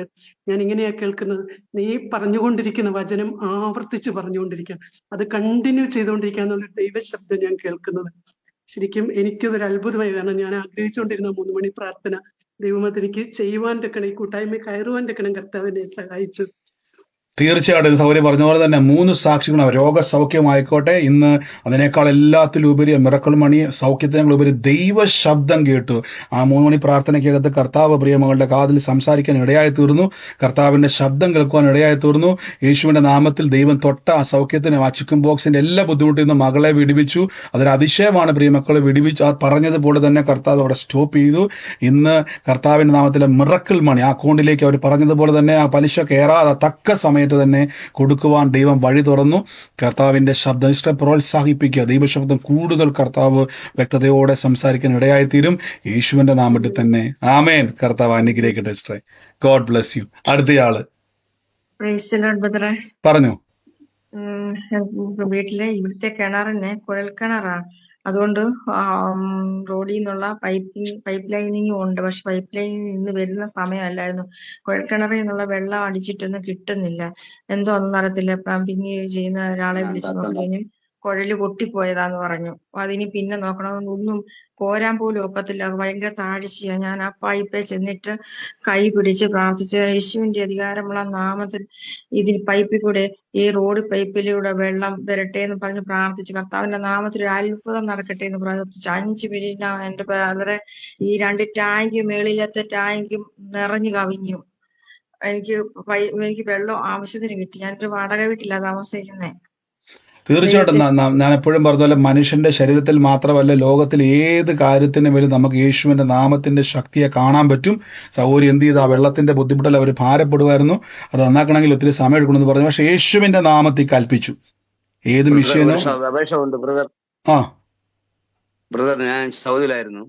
ഞാൻ ഇങ്ങനെയാ കേൾക്കുന്നത്, നീ പറഞ്ഞുകൊണ്ടിരിക്കുന്ന വചനം ആവർത്തിച്ച് പറഞ്ഞുകൊണ്ടിരിക്കുക, അത് കണ്ടിന്യൂ ചെയ്തുകൊണ്ടിരിക്കുക എന്നുള്ള ദൈവശബ്ദം ഞാൻ കേൾക്കുന്നത്. ശരിക്കും എനിക്കതൊരു അത്ഭുതമായി. കാരണം ഞാൻ ആഗ്രഹിച്ചുകൊണ്ടിരുന്ന 3 മണി പ്രാർത്ഥന ദൈവം അതെനിക്ക് ചെയ്യുവാൻ തക്കണം, ഈ കൂട്ടായ്മ കയറുവാൻ തക്കണം കർത്താവിനെ സഹായിച്ചു. തീർച്ചയായിട്ടും സൗകര്യം പറഞ്ഞ പോലെ തന്നെ 3 സാക്ഷികളാണ്. രോഗസൗഖ്യമായിക്കോട്ടെ, ഇന്ന് അതിനേക്കാൾ എല്ലാത്തിലുപരി മിറക്കിൾ മണി സൗഖ്യത്തിനുപരി ദൈവശബ്ദം കേട്ടു. ആ 3 മണി പ്രാർത്ഥനയ്ക്കകത്ത് കർത്താവ് പ്രിയമകളുടെ കാതിൽ സംസാരിക്കാൻ ഇടയായി തീർന്നു, കർത്താവിന്റെ ശബ്ദം കേൾക്കുവാൻ ഇടയായി തീർന്നു. യേശുവിന്റെ നാമത്തിൽ ദൈവം തൊട്ട ആ സൗഖ്യത്തിന്, ആ ചിക്കൻ ബോക്സിന്റെ എല്ലാ ബുദ്ധിമുട്ടിൽ നിന്ന് മകളെ വിടുവിച്ചു. അതൊരു അതിശയമാണ് പ്രിയമക്കളെ വിടുവിച്ചു. ആ പറഞ്ഞതുപോലെ തന്നെ കർത്താവ് അവിടെ സ്റ്റോപ്പ് ചെയ്തു. ഇന്ന് കർത്താവിന്റെ നാമത്തിലെ മിറക്കിൾ മണി ആ അക്കൗണ്ടിലേക്ക് അവർ പറഞ്ഞതുപോലെ തന്നെ ആ പലിശ കയറാതെ തക്ക സമയത്ത് തന്നെ കൊടുക്കുവാൻ ദൈവം വഴി തുറന്നു. കർത്താവിന്റെ ശബ്ദം പ്രോത്സാഹിപ്പിക്കുക, ദൈവശബ്ദം കൂടുതൽ കർത്താവ് വ്യക്തതയോടെ സംസാരിക്കാൻ ഇടയായിത്തീരും. യേശുവിന്റെ നാമത്തിൽ തന്നെ ആമേൻ. കർത്താവ് അനുഗ്രഹിക്കട്ടെ സിസ്റ്ററെ. God bless you. അടുത്തയാള് പറഞ്ഞു. വീട്ടിലെ ഇവിടുത്തെ കിണറിന് കുഴൽ കിണറാ, അതുകൊണ്ട് റോഡിൽ നിന്നുള്ള പൈപ്പ് ലൈനിങ്ങും ഉണ്ട്. പക്ഷെ പൈപ്പ് ലൈനിൽ നിന്ന് വരുന്ന സമയമല്ലായിരുന്നു. കുഴൽക്കിണറിൽ നിന്നുള്ള വെള്ളം അടിച്ചിട്ടൊന്നും കിട്ടുന്നില്ല. എന്തോ ഒന്നും അറിയത്തില്ല. പമ്പിങ് ചെയ്യുന്ന ഒരാളെ വിളിച്ചു നോക്കിക്കഴിഞ്ഞു, കുഴല് പൊട്ടിപ്പോയതാന്ന് പറഞ്ഞു. അതിന് പിന്നെ നോക്കണം, ഒന്നും കോരാൻ പോലും ഒക്കത്തില്ല, ഭയങ്കര താഴ്ചയാ. ഞാൻ ആ പൈപ്പിൽ ചെന്നിട്ട് കൈ പിടിച്ച് പ്രാർത്ഥിച്ച്, യേശുവിന്റെ അധികാരമുള്ള നാമത്തിൽ ഇതിൽ പൈപ്പിൽ കൂടെ, ഈ റോഡ് പൈപ്പിലൂടെ വെള്ളം വരട്ടെ എന്ന് പറഞ്ഞ് പ്രാർത്ഥിച്ച്, കർത്താവിന്റെ നാമത്തിൽ ഒരു അത്ഭുതം നടക്കട്ടെ എന്ന് പ്രാർത്ഥിച്ചു. 5 മിനിറ്റ് എന്റെ ബ്രദറെ ഈ 2 ടാങ്ക്, മേളിലത്തെ ടാങ്കും നിറഞ്ഞു കവിഞ്ഞു. എനിക്ക് വെള്ളം ആവശ്യത്തിന് കിട്ടി. ഞാനൊരു വാടക വീട്ടിലാണ് താമസിക്കുന്നത്. തീർച്ചയായിട്ടും ഞാൻ എപ്പോഴും പറഞ്ഞ പോലെ മനുഷ്യന്റെ ശരീരത്തിൽ മാത്രമല്ല, ലോകത്തിൽ ഏത് കാര്യത്തിന് വേണ്ടി നമുക്ക് യേശുവിന്റെ നാമത്തിന്റെ ശക്തിയെ കാണാൻ പറ്റും. സൗകര്യം എന്ത് ചെയ്ത് ആ വെള്ളത്തിന്റെ ബുദ്ധിമുട്ടിൽ അവർ ഭാരപ്പെടുമായിരുന്നു, അത് നന്നാക്കണമെങ്കിൽ ഒത്തിരി സമയം എടുക്കണമെന്ന് പറഞ്ഞു. പക്ഷെ യേശുവിന്റെ നാമത്തിൽ കൽപ്പിച്ചു. ഏത് മിഷീനോ അപേക്ഷ ഉണ്ട് ബ്രദർ. ഞാൻ സൗദിയിലായിരുന്നു.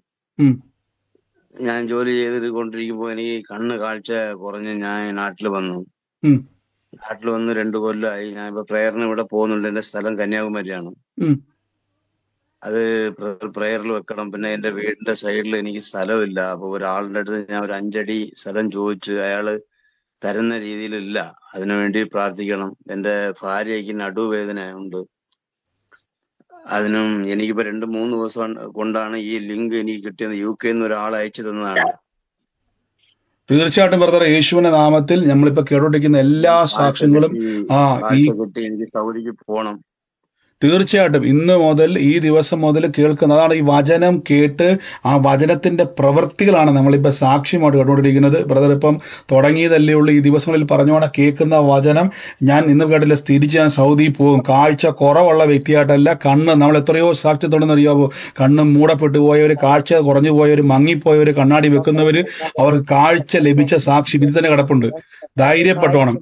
ഞാൻ ജോലി ചെയ്തുകൊണ്ടിരിക്കുമ്പോ എനിക്ക് കണ്ണ് കാഴ്ച കുറഞ്ഞ് ഞാൻ നാട്ടിൽ വന്നു. 2 കൊല്ലമായി. ഞാൻ ഇപ്പൊ പ്രേയറിന് ഇവിടെ പോകുന്നുണ്ട്. എന്റെ സ്ഥലം കന്യാകുമാരിയാണ്. അത് പ്രേയറിൽ വെക്കണം. പിന്നെ എന്റെ വീടിന്റെ സൈഡിൽ എനിക്ക് സ്ഥലമില്ല. അപ്പൊ ഒരാളുടെ അടുത്ത് ഞാൻ ഒരു 5 അടി സ്ഥലം ചോദിച്ചു, അയാള് തരുന്ന രീതിയിലില്ല. അതിനുവേണ്ടി പ്രാർത്ഥിക്കണം. എന്റെ ഭാര്യയ്ക്ക് നടുവേദന ഉണ്ട്. അതിനും എനിക്കിപ്പോ 2-3 ദിവസം കൊണ്ടാണ് ഈ ലിങ്ക് എനിക്ക് കിട്ടിയത്. UK ഒരാൾ അയച്ചു തന്നതാണ്. തീർച്ചയായിട്ടും ബ്രദർ, യേശുവിന്റെ നാമത്തിൽ നമ്മളിപ്പോ കേട്ടോണ്ടിരിക്കുന്ന എല്ലാ സാക്ഷ്യങ്ങളും എനിക്ക് സൗദിക്ക് പോകണം. തീർച്ചയായിട്ടും ഇന്ന് മുതൽ, ഈ ദിവസം മുതൽ കേൾക്കുന്ന അതാണ് ഈ വചനം കേട്ട് ആ വചനത്തിന്റെ പ്രവൃത്തികളാണ് നമ്മളിപ്പോ സാക്ഷ്യമായിട്ട് കണ്ടുകൊണ്ടിരിക്കുന്നത്. ബ്രദർ ഇപ്പം തുടങ്ങിയതല്ലേ ഉള്ളൂ. ഈ ദിവസങ്ങളിൽ പറഞ്ഞോണ കേൾക്കുന്ന വചനം ഞാൻ ഇന്ന് കേട്ടില്ല, സ്ഥിരിച്ച് ഞാൻ സൗദിയിൽ പോകും. കാഴ്ച കുറവുള്ള വ്യക്തിയായിട്ടല്ല, കണ്ണ് നമ്മൾ എത്രയോ സാക്ഷ്യത്തോടെന്ന് അറിയാവോ, കണ്ണ് മൂടപ്പെട്ടു പോയവര്, കാഴ്ച കുറഞ്ഞു പോയവര്, മങ്ങിപ്പോയവര്, കണ്ണാടി വെക്കുന്നവര്, അവർക്ക് കാഴ്ച ലഭിച്ച സാക്ഷി ഇത് തന്നെ കിടപ്പുണ്ട്. ധൈര്യപ്പെട്ടോണം.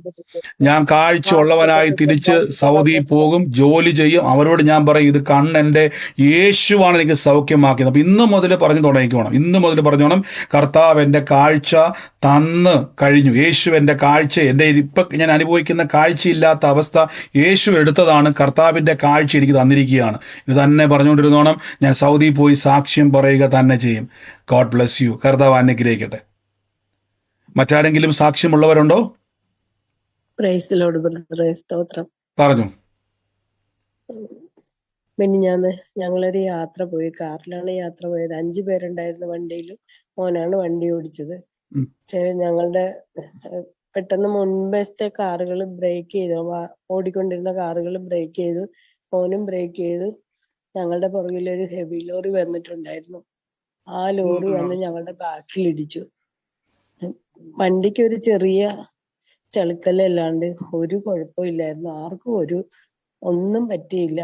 ഞാൻ കാഴ്ച ഉള്ളവനായി തിരിച്ച് സൗദിയിൽ പോകും, ജോലി ചെയ്യും, അവരോട് ഞാൻ പറയും, ഇത് കണ്ണെൻ്റെ യേശുവാണ് എനിക്ക് സൗഖ്യമാക്കിയത്. അപ്പം ഇന്ന് മുതൽ പറഞ്ഞു തുടങ്ങിക്കോണം, ഇന്ന് മുതൽ പറഞ്ഞോണം, കർത്താവ് എൻ്റെ കാഴ്ച തന്ന് കഴിഞ്ഞു. യേശു എൻ്റെ കാഴ്ച, എൻ്റെ ഇപ്പം ഞാൻ അനുഭവിക്കുന്ന കാഴ്ചയില്ലാത്ത അവസ്ഥ യേശു എടുത്തതാണ്, കർത്താവിൻ്റെ കാഴ്ച എനിക്ക് തന്നിരിക്കുകയാണ്. ഇത് തന്നെ പറഞ്ഞുകൊണ്ടിരുന്നോണം. ഞാൻ സൗദി പോയി സാക്ഷ്യം പറയുക തന്നെ ചെയ്യും. God bless you. കർത്താവ് അനുഗ്രഹിക്കട്ടെ. മറ്റാരെങ്കിലും സാക്ഷ്യമുള്ളവരുണ്ടോ? പ്രൈസ് ലോർഡ് ബ്രദറെ, സ്തോത്രം. പറഞ്ഞു. മിനിഞ്ഞാന്ന് ഞങ്ങളൊരു യാത്ര പോയി, കാറിലാണ് യാത്ര പോയത്. 5 പേരുണ്ടായിരുന്ന വണ്ടിയിൽ മോനാണ് വണ്ടി ഓടിച്ചത്. പക്ഷെ ഞങ്ങളുടെ പെട്ടെന്ന് മുൻവശത്തെ കാറുകൾ ബ്രേക്ക് ചെയ്തു, ഓടിക്കൊണ്ടിരുന്ന കാറുകൾ ബ്രേക്ക് ചെയ്തു, മോനും ബ്രേക്ക് ചെയ്തു. ഞങ്ങളുടെ പുറകിലൊരു ഹെവി ലോറി വന്നിട്ടുണ്ടായിരുന്നു. ആ ലോറി വന്ന് ഞങ്ങളുടെ ബാക്കിൽ ഇടിച്ചു. വണ്ടിക്ക് ഒരു ചെറിയ ചെളുക്കലല്ലാണ്ട് ഒരു കുഴപ്പമില്ലായിരുന്നു. ആർക്കും ഒന്നും പറ്റിയില്ല.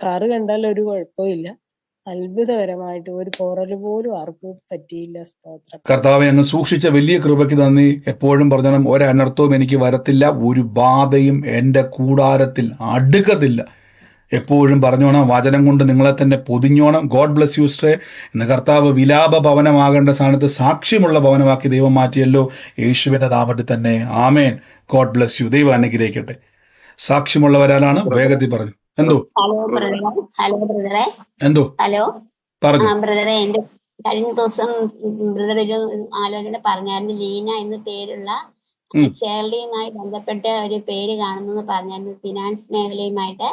കാറ് കണ്ടാൽ ഒരു കുഴപ്പമില്ല. അത്ഭുതകരമായിട്ട് ഒരു പോറല് പോലും ആർക്കും പറ്റിയില്ല. സ്തോത്രം. കർത്താവെ, അങ്ങ് സൂക്ഷിച്ച വലിയ കൃപയ്ക്ക് നന്ദി. എപ്പോഴും പറഞ്ഞോണം, ഒരനർത്ഥവും എനിക്ക് വരത്തില്ല, ഒരു ബാധയും എൻ്റെ കൂടാരത്തിൽ അടുക്കത്തില്ല. എപ്പോഴും പറഞ്ഞോണം, വചനം കൊണ്ട് നിങ്ങളെ തന്നെ പൊതിഞ്ഞോണം. ഗോഡ് ബ്ലെസ് യു സിസ്റ്ററെ. ഇന്ന് കർത്താവ് വിലാപ ഭവനമാകേണ്ട സ്ഥാനത്ത് സാക്ഷ്യമുള്ള ഭവനമാക്കി ദൈവം മാറ്റിയല്ലോ. യേശുവിന്റെ നാമത്തിൽ തന്നെ ആമേൻ. God bless you. ദൈവം അനുഗ്രഹിക്കട്ടെ. സാക്ഷ്യമുള്ളവരാണ്, വേഗത്തിൽ പറഞ്ഞു. എന്തോ ബ്രദറെ, എന്റെ കഴിഞ്ഞ ദിവസം ബ്രദർ ഒരു ആലോചന പറഞ്ഞായിരുന്നു. ലീന എന്ന് പേരുള്ള ഷേർലിയുമായി ബന്ധപ്പെട്ട ഒരു പേര് കാണുന്നു പറഞ്ഞായിരുന്നു, ഫിനാൻസ് മേഖലയുമായിട്ട്.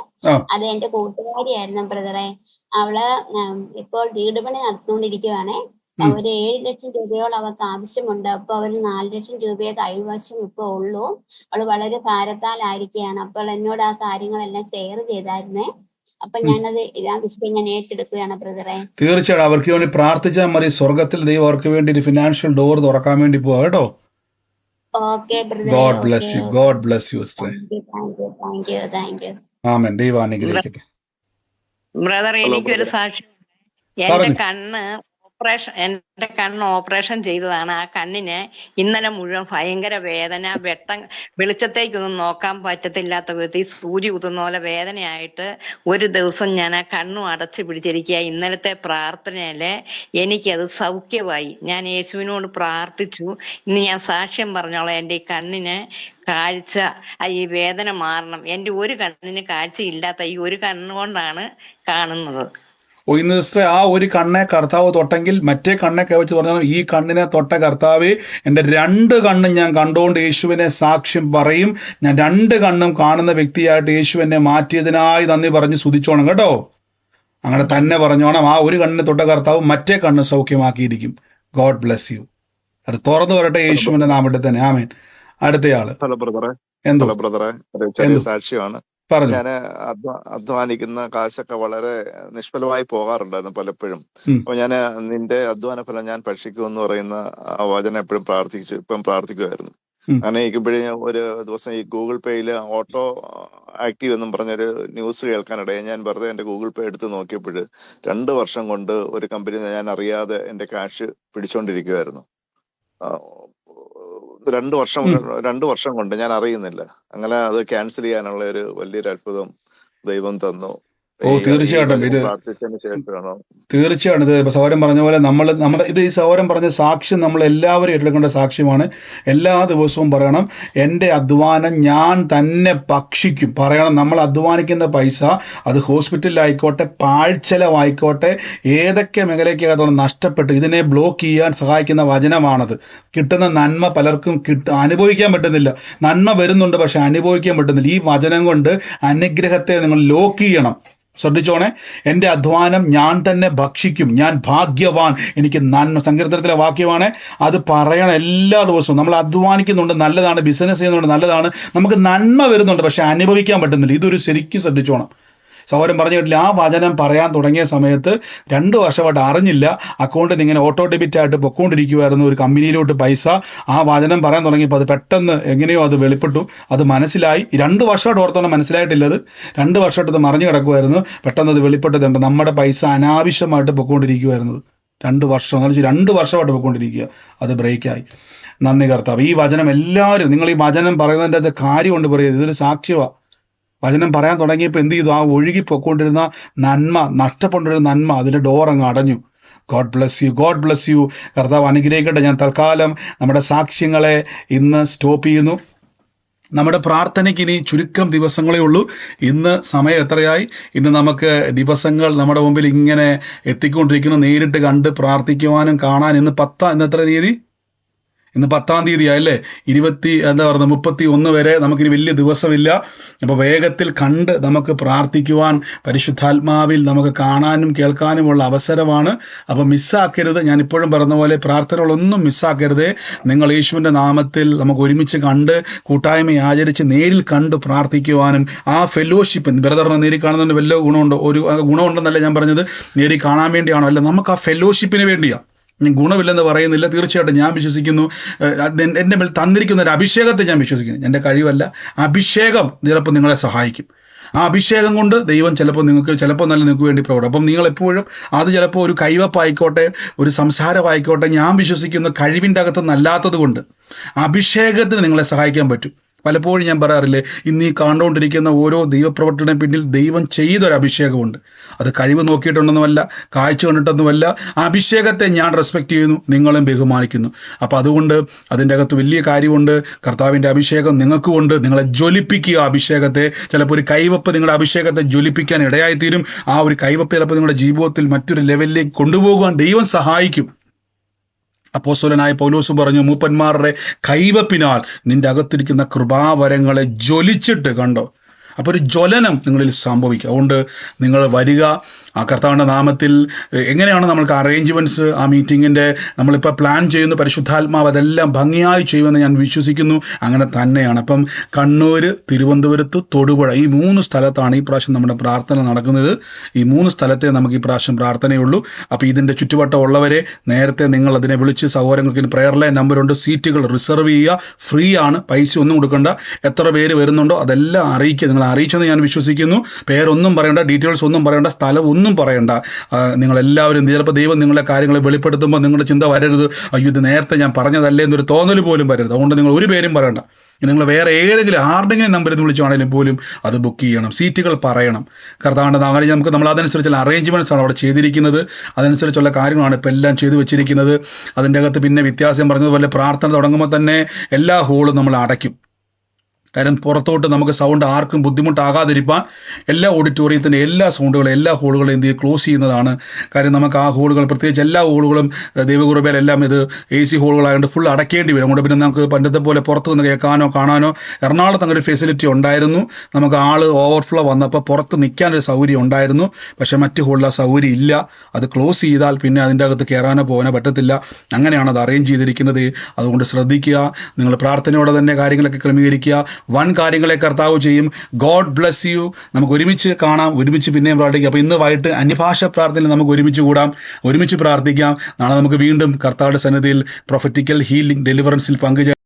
അത് എന്റെ കൂട്ടുകാരിയായിരുന്നു ബ്രദറെ. അവള് ഇപ്പോൾ വീട് പണി നടത്തുകൊണ്ടിരിക്കുവാണേ. ഒരു 7 ലക്ഷം രൂപയോളം അവർക്ക് ആവശ്യമുണ്ട്. അപ്പൊ അവര് 4 ലക്ഷം രൂപയെ കൈവശം ഇപ്പൊ ഉള്ളൂ. അവള് വളരെ ഭാരത്താലായിരിക്കുകയാണ്. അപ്പോൾ എന്നോട് ആ കാര്യങ്ങളെല്ലാം ഷെയർ ചെയ്തായിരുന്നേ. അപ്പൊ ഞാനത് ആ വിഷയം ഞാൻ ഏറ്റെടുക്കുകയാണ് ബ്രദറെ. തീർച്ചയായും അവർക്ക് വേണ്ടി പ്രാർത്ഥിച്ചാൽ മതി. സ്വർഗത്തിൽ ദൈവം അവർക്ക് വേണ്ടി ഒരു ഫിനാൻഷ്യൽ ഡോർ തുറക്കാൻ വേണ്ടി പോവാ കേട്ടോ. God bless you. God bless you, sister. Thank you. ആമേൻ. ദൈവം അനുഗ്രഹിക്കട്ടെ. ബ്രദർ, എനിക്കൊരു സാക്ഷ്യം. എന്റെ കണ്ണ് ഓപ്പറേഷൻ ചെയ്തതാണ്. ആ കണ്ണിന് ഇന്നലെ മുഴുവൻ ഭയങ്കര വേദന, വെളിച്ചത്തേക്കൊന്നും നോക്കാൻ പറ്റത്തില്ലാത്ത വിധത്തിൽ സൂചി കുത്തുന്ന പോലെ വേദനയായിട്ട് ഒരു ദിവസം ഞാൻ ആ കണ്ണും അടച്ചു പിടിച്ചിരിക്കുക. ഇന്നലത്തെ പ്രാർത്ഥനയില് എനിക്കത് സൗഖ്യമായി. ഞാൻ യേശുവിനോട് പ്രാർത്ഥിച്ചു. ഇന്ന് ഞാൻ സാക്ഷ്യം പറഞ്ഞോളാം. എൻ്റെ ഈ കണ്ണിന് കാഴ്ച, ഈ വേദന മാറണം. എൻ്റെ ഒരു കണ്ണിന് കാഴ്ചയില്ലാത്ത ഈ ഒരു കണ്ണുകൊണ്ടാണ് കാണുന്നത്. ഇന്ന് സിസ്റ്ററെ, ആ ഒരു കണ്ണെ കർത്താവ് തൊട്ടെങ്കിൽ മറ്റേ കണ്ണെ കവച്ച് പറഞ്ഞു, ഈ കണ്ണിനെ തൊട്ട കർത്താവേ, എൻ്റെ 2 കണ്ണും ഞാൻ കണ്ടുകൊണ്ട് യേശുവിനെ സാക്ഷ്യം പറയും. ഞാൻ 2 കണ്ണും കാണുന്ന വ്യക്തിയായിട്ട് യേശു എന്നെ മാറ്റിയതിനായി നന്ദി പറഞ്ഞ് സ്തുതിച്ചോണം കേട്ടോ. അങ്ങനെ തന്നെ പറഞ്ഞോണം. ആ ഒരു കണ്ണിനെ തൊട്ട കർത്താവ് മറ്റേ കണ്ണ് സൗഖ്യമാക്കിയിരിക്കും. God bless you. അത് തുറന്നു വരട്ടെ യേശുവിന്റെ നാമത്തിൽ തന്നെ. ആമേൻ. അടുത്തയാള്. ഹലോ ബ്രദറെ, ചെറിയ സാക്ഷ്യമാണ്. ഞാൻ അധ്വാനിക്കുന്ന കാശൊക്കെ വളരെ നിഷ്ഫലമായി പോകാറുണ്ടായിരുന്നു പലപ്പോഴും. അപ്പൊ ഞാൻ നിന്റെ അധ്വാന ഫലം ഞാൻ ഭക്ഷിക്കും എന്ന് പറയുന്ന ആ വചനം എപ്പോഴും പ്രാർത്ഥിക്കുമായിരുന്നു. അങ്ങനെ ഇരിക്കുമ്പോഴേ ഒരു ദിവസം ഈ ഗൂഗിൾ പേയില് ഓട്ടോ ആക്റ്റീവ് എന്നും പറഞ്ഞൊരു ന്യൂസ് കേൾക്കാനിടയിൽ ഞാൻ വെറുതെ എന്റെ ഗൂഗിൾ പേ എടുത്ത് നോക്കിയപ്പോൾ 2 വർഷം കൊണ്ട് ഒരു കമ്പനി ഞാൻ അറിയാതെ എന്റെ ക്യാഷ് പിടിച്ചോണ്ടിരിക്കുമായിരുന്നു. 2 വർഷം കൊണ്ട് ഞാൻ അറിയുന്നില്ല. അങ്ങനെ അത് ക്യാൻസൽ ചെയ്യാനുള്ള ഒരു വലിയൊരു അത്ഭുതം ദൈവം തന്നു. തീർച്ചയായിട്ടും ഇത് സഹോദരൻ പറഞ്ഞ പോലെ നമ്മുടെ ഈ സഹോദരൻ പറഞ്ഞ സാക്ഷ്യം നമ്മൾ എല്ലാവരും ഏറ്റെടുക്കേണ്ട സാക്ഷ്യമാണ്. എല്ലാ ദിവസവും പറയണം, എൻ്റെ അധ്വാനം ഞാൻ തന്നെ ഭക്ഷിക്കും പറയണം. നമ്മൾ അധ്വാനിക്കുന്ന പൈസ അത് ഹോസ്പിറ്റലിലായിക്കോട്ടെ, പാഴ്ചെലവായിക്കോട്ടെ, ഏതൊക്കെ മേഖലയ്ക്കകത്തോളം നഷ്ടപ്പെട്ട് ഇതിനെ ബ്ലോക്ക് ചെയ്യാൻ സഹായിക്കുന്ന വചനമാണത്. കിട്ടുന്ന നന്മ പലർക്കും അനുഭവിക്കാൻ പറ്റുന്നില്ല. നന്മ വരുന്നുണ്ട്, പക്ഷെ അനുഭവിക്കാൻ പറ്റുന്നില്ല. ഈ വചനം കൊണ്ട് അനുഗ്രഹത്തെ നിങ്ങൾ ലോക്ക് ചെയ്യണം. ശ്രദ്ധിച്ചോണേ, എൻ്റെ അധ്വാനം ഞാൻ തന്നെ ഭക്ഷിക്കും, ഞാൻ ഭാഗ്യവാൻ, എനിക്ക് നന്മ. സങ്കീർത്തനത്തിലെ വാക്യമാണ്. അത് പറയണം എല്ലാ ദിവസവും. നമ്മൾ അധ്വാനിക്കുന്നുണ്ട്, നല്ലതാണ്. ബിസിനസ് ചെയ്യുന്നുണ്ട്, നല്ലതാണ്. നമുക്ക് നന്മ വരുന്നുണ്ട്, പക്ഷെ അനുഭവിക്കാൻ പറ്റുന്നില്ല. ഇതൊരു ശരിക്കും ശ്രദ്ധിച്ചോണം. സഹോദരൻ പറഞ്ഞു കേട്ടില്ല, ആ വചനം പറയാൻ തുടങ്ങിയ സമയത്ത് 2 വർഷമായിട്ട് അറിഞ്ഞില്ല. അക്കൗണ്ടിൽ നിന്ന് ഇങ്ങനെ ഓട്ടോ ഡെബിറ്റ് ആയിട്ട് പൊക്കോണ്ടിരിക്കുമായിരുന്നു ഒരു കമ്പനിയിലോട്ട് പൈസ. ആ വചനം പറയാൻ തുടങ്ങിയപ്പോൾ അത് പെട്ടെന്ന് എങ്ങനെയോ അത് വെളിപ്പെട്ടു. അത് മനസ്സിലായി. 2 വർഷമായിട്ട് ഓർത്തോണം മനസ്സിലായിട്ടില്ല. അത് 2 വർഷമായിട്ട് അത് മറിഞ്ഞു കിടക്കുമായിരുന്നു. പെട്ടെന്ന് അത് വെളിപ്പെട്ടതുണ്ട്. നമ്മുടെ പൈസ അനാവശ്യമായിട്ട് പൊക്കോണ്ടിരിക്കുമായിരുന്നത് 2 വർഷം. എന്ന് വെച്ചാൽ 2 വർഷമായിട്ട് പൊക്കോണ്ടിരിക്കുക. അത് ബ്രേക്കായി. നന്ദി കർത്താവ്. ഈ വചനം എല്ലാവരും, നിങ്ങൾ ഈ വചനം പറയുന്നതിൻ്റെ അത് കാര്യം കൊണ്ട് പറയുന്നത്, ഇതൊരു സാക്ഷ്യമാണ്. വചനം പറയാൻ തുടങ്ങിയപ്പോൾ എന്ത് ചെയ്തു? ആ ഒഴുകിപ്പോയിക്കൊണ്ടിരുന്ന നന്മ, നഷ്ടപ്പെട്ടിരുന്ന നന്മ, അതിൻ്റെ ഡോർ അങ്ങ് അടഞ്ഞു. God bless you, God bless U. കർത്താവ് അനുഗ്രഹിക്കട്ടെ. ഞാൻ തൽക്കാലം നമ്മുടെ സാക്ഷ്യങ്ങളെ ഇന്ന് സ്റ്റോപ്പ് ചെയ്യുന്നു. നമ്മുടെ പ്രാർത്ഥനയ്ക്ക് ഇനി ചുരുക്കം ദിവസങ്ങളേ ഉള്ളൂ. ഇന്ന് സമയം എത്രയായി? ഇന്ന് നമുക്ക് ദിവസങ്ങൾ നമ്മുടെ മുമ്പിൽ ഇങ്ങനെ എത്തിക്കൊണ്ടിരിക്കുന്നു. നേരിട്ട് കണ്ട് പ്രാർത്ഥിക്കുവാനും കാണാൻ ഇന്ന് എത്ര തീയതി? ഇന്ന് 10-ാം തീയതിയായല്ലേ? 31 വരെ നമുക്കിനി വലിയ ദിവസമില്ല. അപ്പോൾ വേഗത്തിൽ കണ്ട് നമുക്ക് പ്രാർത്ഥിക്കുവാൻ പരിശുദ്ധാത്മാവിൽ നമുക്ക് കാണാനും കേൾക്കാനുമുള്ള അവസരമാണ്. അപ്പോൾ മിസ്സാക്കരുത്. ഞാൻ ഇപ്പോഴും പറഞ്ഞ പോലെ പ്രാർത്ഥനകളൊന്നും മിസ്സാക്കരുതേ. നിങ്ങൾ യേശുവിൻ്റെ നാമത്തിൽ നമുക്ക് ഒരുമിച്ച് കണ്ട് കൂട്ടായ്മ ആചരിച്ച് നേരിൽ കണ്ട് പ്രാർത്ഥിക്കുവാനും ആ ഫെലോഷിപ്പ്, ബ്രദറിനെ നേരിൽ കാണുന്നതിന് വല്ല ഗുണമുണ്ടോ? ഒരു ഗുണമുണ്ടെന്നല്ല ഞാൻ പറഞ്ഞത്, നേരിൽ കാണാൻ വേണ്ടിയാണോ? അല്ല, നമുക്ക് ആ ഫെലോഷിപ്പിന് വേണ്ടിയാണ്. ഞാൻ ഗുണമില്ലെന്ന് പറയുന്നില്ല. തീർച്ചയായിട്ടും ഞാൻ വിശ്വസിക്കുന്നു, എൻ്റെ മേൽ തന്നിരിക്കുന്ന ഒരു അഭിഷേകത്തെ ഞാൻ വിശ്വസിക്കുന്നു. എൻ്റെ കഴിവല്ല, അഭിഷേകം ചിലപ്പോൾ നിങ്ങളെ സഹായിക്കും. ആ അഭിഷേകം കൊണ്ട് ദൈവം ചിലപ്പോൾ നിങ്ങൾക്ക് വേണ്ടി പ്രവർത്തിക്കും. അപ്പം നിങ്ങളെപ്പോഴും അത് ചിലപ്പോൾ ഒരു കൈവപ്പായിക്കോട്ടെ, ഒരു സംസാരമായിക്കോട്ടെ, ഞാൻ വിശ്വസിക്കുന്ന കഴിവിൻ്റെ അകത്തുനിന്നല്ലാത്തത് കൊണ്ട് അഭിഷേകത്തിന് നിങ്ങളെ സഹായിക്കാൻ പറ്റും. പലപ്പോഴും ഞാൻ പറയാറില്ലേ, ഇന്ന് ഈ കണ്ടുകൊണ്ടിരിക്കുന്ന ഓരോ ദൈവപ്രവർത്തനം പിന്നിൽ ദൈവം ചെയ്തൊരു അഭിഷേകമുണ്ട്. അത് കഴിവ് നോക്കിയിട്ടുണ്ടെന്നുമല്ല, കാഴ്ച കണ്ടിട്ടൊന്നുമല്ല. ആ അഭിഷേകത്തെ ഞാൻ റെസ്പെക്റ്റ് ചെയ്യുന്നു, നിങ്ങളും ബഹുമാനിക്കുന്നു. അപ്പം അതുകൊണ്ട് അതിൻ്റെ അകത്ത് വലിയ കാര്യമുണ്ട്. കർത്താവിൻ്റെ അഭിഷേകം നിങ്ങൾക്കുമുണ്ട്. നിങ്ങളെ ജ്വലിപ്പിക്കുക അഭിഷേകത്തെ. ചിലപ്പോൾ ഒരു കൈവപ്പ് നിങ്ങളുടെ അഭിഷേകത്തെ ജ്വലിപ്പിക്കാൻ ഇടയായിത്തീരും. ആ ഒരു കൈവപ്പ് ചിലപ്പോൾ നിങ്ങളുടെ ജീവിതത്തിൽ മറ്റൊരു ലെവലിലേക്ക് കൊണ്ടുപോകുവാൻ ദൈവം സഹായിക്കും. അപ്പോസ്തലനായ പൗലോസ് പറഞ്ഞു, മൂപ്പന്മാരുടെ കൈവപ്പിനാൽ നിന്റെ അകത്തിരിക്കുന്ന കൃപാവരങ്ങളെ ജ്വലിച്ചിട്ട് കണ്ടോ. അപ്പോൾ ഒരു ജ്വലനം നിങ്ങളിൽ സംഭവിക്കും. അതുകൊണ്ട് നിങ്ങൾ വരിക. ആ കർത്താവിൻ്റെ നാമത്തിൽ എങ്ങനെയാണ് നമ്മൾക്ക് അറേഞ്ച്മെൻറ്റ്സ്, ആ മീറ്റിങ്ങിൻ്റെ നമ്മളിപ്പോൾ പ്ലാൻ ചെയ്യുന്ന പരിശുദ്ധാത്മാവ് അതെല്ലാം ഭംഗിയായി ചെയ്യുമെന്ന് ഞാൻ വിശ്വസിക്കുന്നു. അങ്ങനെ തന്നെയാണ്. അപ്പം കണ്ണൂർ, തിരുവനന്തപുരത്ത്, തൊടുപുഴ, ഈ 3 സ്ഥലത്താണ് ഈ പ്രാവശ്യം നമ്മുടെ പ്രാർത്ഥന നടക്കുന്നത്. ഈ 3 സ്ഥലത്തെ നമുക്ക് ഈ പ്രാവശ്യം പ്രാർത്ഥനയുള്ളൂ. അപ്പോൾ ഇതിൻ്റെ ചുറ്റുവട്ടം ഉള്ളവരെ നേരത്തെ നിങ്ങൾ അതിനെ വിളിച്ച് സഹോദരങ്ങൾക്ക് പ്രെയർ ലൈൻ നമ്പറുണ്ട്, സീറ്റുകൾ റിസർവ് ചെയ്യുക. ഫ്രീ ആണ്, പൈസ ഒന്നും കൊടുക്കണ്ട. എത്ര പേര് വരുന്നുണ്ടോ അതെല്ലാം അറിയിക്കുക. നിങ്ങൾ അറിയിച്ചെന്ന് ഞാൻ വിശ്വസിക്കുന്നു. പേരൊന്നും പറയണ്ട, ഡീറ്റെയിൽസ് ഒന്നും പറയണ്ട, സ്ഥലം ഒന്നും പറയണ്ട. നിങ്ങളെല്ലാവരും ചിലപ്പോൾ ദൈവം നിങ്ങളെ കാര്യങ്ങളെ വെളിപ്പെടുത്തുമ്പോൾ നിങ്ങളുടെ ചിന്ത വരരുത്, അയ്യോ ഇത് നേരത്തെ ഞാൻ പറഞ്ഞതല്ലേ എന്നൊരു തോന്നൽ പോലും വരരുത്. അതുകൊണ്ട് നിങ്ങൾ ഒരു പേരും പറയണ്ട. നിങ്ങൾ വേറെ ആരുടെങ്കിലും നമ്പറിൽ നിന്ന് വിളിച്ചാണെങ്കിലും പോലും അത് ബുക്ക് ചെയ്യണം. സീറ്റുകൾ പറയണം. കർത്താവിൻ്റെ നാമത്തിൽ നമ്മൾ അതനുസരിച്ചുള്ള അറേഞ്ച്മെൻറ്റ്സ് ആണ് അവിടെ ചെയ്തിരിക്കുന്നത്. അതനുസരിച്ചുള്ള കാര്യങ്ങളാണ് ഇപ്പോൾ എല്ലാം ചെയ്തു വെച്ചിരിക്കുന്നത്. അതിൻ്റെ അകത്ത് പിന്നെ വ്യത്യാസം പറഞ്ഞതുപോലെ പ്രാർത്ഥന തുടങ്ങുമ്പോൾ തന്നെ എല്ലാ ഹോളും നമ്മൾ അടയ്ക്കും. കാര്യം പുറത്തോട്ട് നമുക്ക് സൗണ്ട് ആർക്കും ബുദ്ധിമുട്ടാകാതിരിക്കാൻ എല്ലാ ഓഡിറ്റോറിയത്തിൻ്റെ എല്ലാ സൗണ്ടുകളും എല്ലാ ഹോളുകളും എന്ത് ക്ലോസ് ചെയ്യുന്നതാണ്. കാര്യം നമുക്ക് ആ ഹോളുകൾ, പ്രത്യേകിച്ച് എല്ലാ ഹോളുകളും ദൈവകൃപയിലെല്ലാം ഇത് AC ഹോളുകളായതുകൊണ്ട് ഫുൾ അടയ്ക്കേണ്ടി വരും. അതുകൊണ്ട് പിന്നെ നമുക്ക് പണ്ടത്തെ പോലെ പുറത്ത് നിന്ന് കേൾക്കാനോ കാണാനോ, എറണാകുളത്ത് അങ്ങനെ ഒരു ഫെസിലിറ്റി ഉണ്ടായിരുന്നു. നമുക്ക് ആൾ ഓവർഫ്ലോ വന്നപ്പോൾ പുറത്ത് നിൽക്കാനൊരു സൗകര്യം ഉണ്ടായിരുന്നു. പക്ഷേ മറ്റ് ഹോളിൽ ആ സൗകര്യം ഇല്ല. അത് ക്ലോസ് ചെയ്താൽ പിന്നെ അതിൻ്റെ അകത്ത് കയറാനോ പോകാനോ പറ്റത്തില്ല. അങ്ങനെയാണ് അത് അറേഞ്ച് ചെയ്തിരിക്കുന്നത്. അതുകൊണ്ട് ശ്രദ്ധിക്കുക. നിങ്ങൾ പ്രാർത്ഥനയോടെ തന്നെ കാര്യങ്ങളൊക്കെ ക്രമീകരിക്കുക. വൻ കാര്യങ്ങളെ കർത്താവ് ചെയ്യും. God bless U. നമുക്ക് ഒരുമിച്ച് കാണാം, ഒരുമിച്ച് പിന്നെയും പ്രാർത്ഥിക്കാം. അപ്പോൾ ഇന്ന് വൈകിട്ട് അന്യഭാഷ പ്രാർത്ഥനയിൽ നമുക്ക് ഒരുമിച്ച് കൂടാം, ഒരുമിച്ച് പ്രാർത്ഥിക്കാം. നാളെ നമുക്ക് വീണ്ടും കർത്താവിൻ്റെ സന്നിധിയിൽ പ്രൊഫറ്റിക്കൽ ഹീലിംഗ് ഡെലിവറൻസിൽ പങ്കുചേരാം.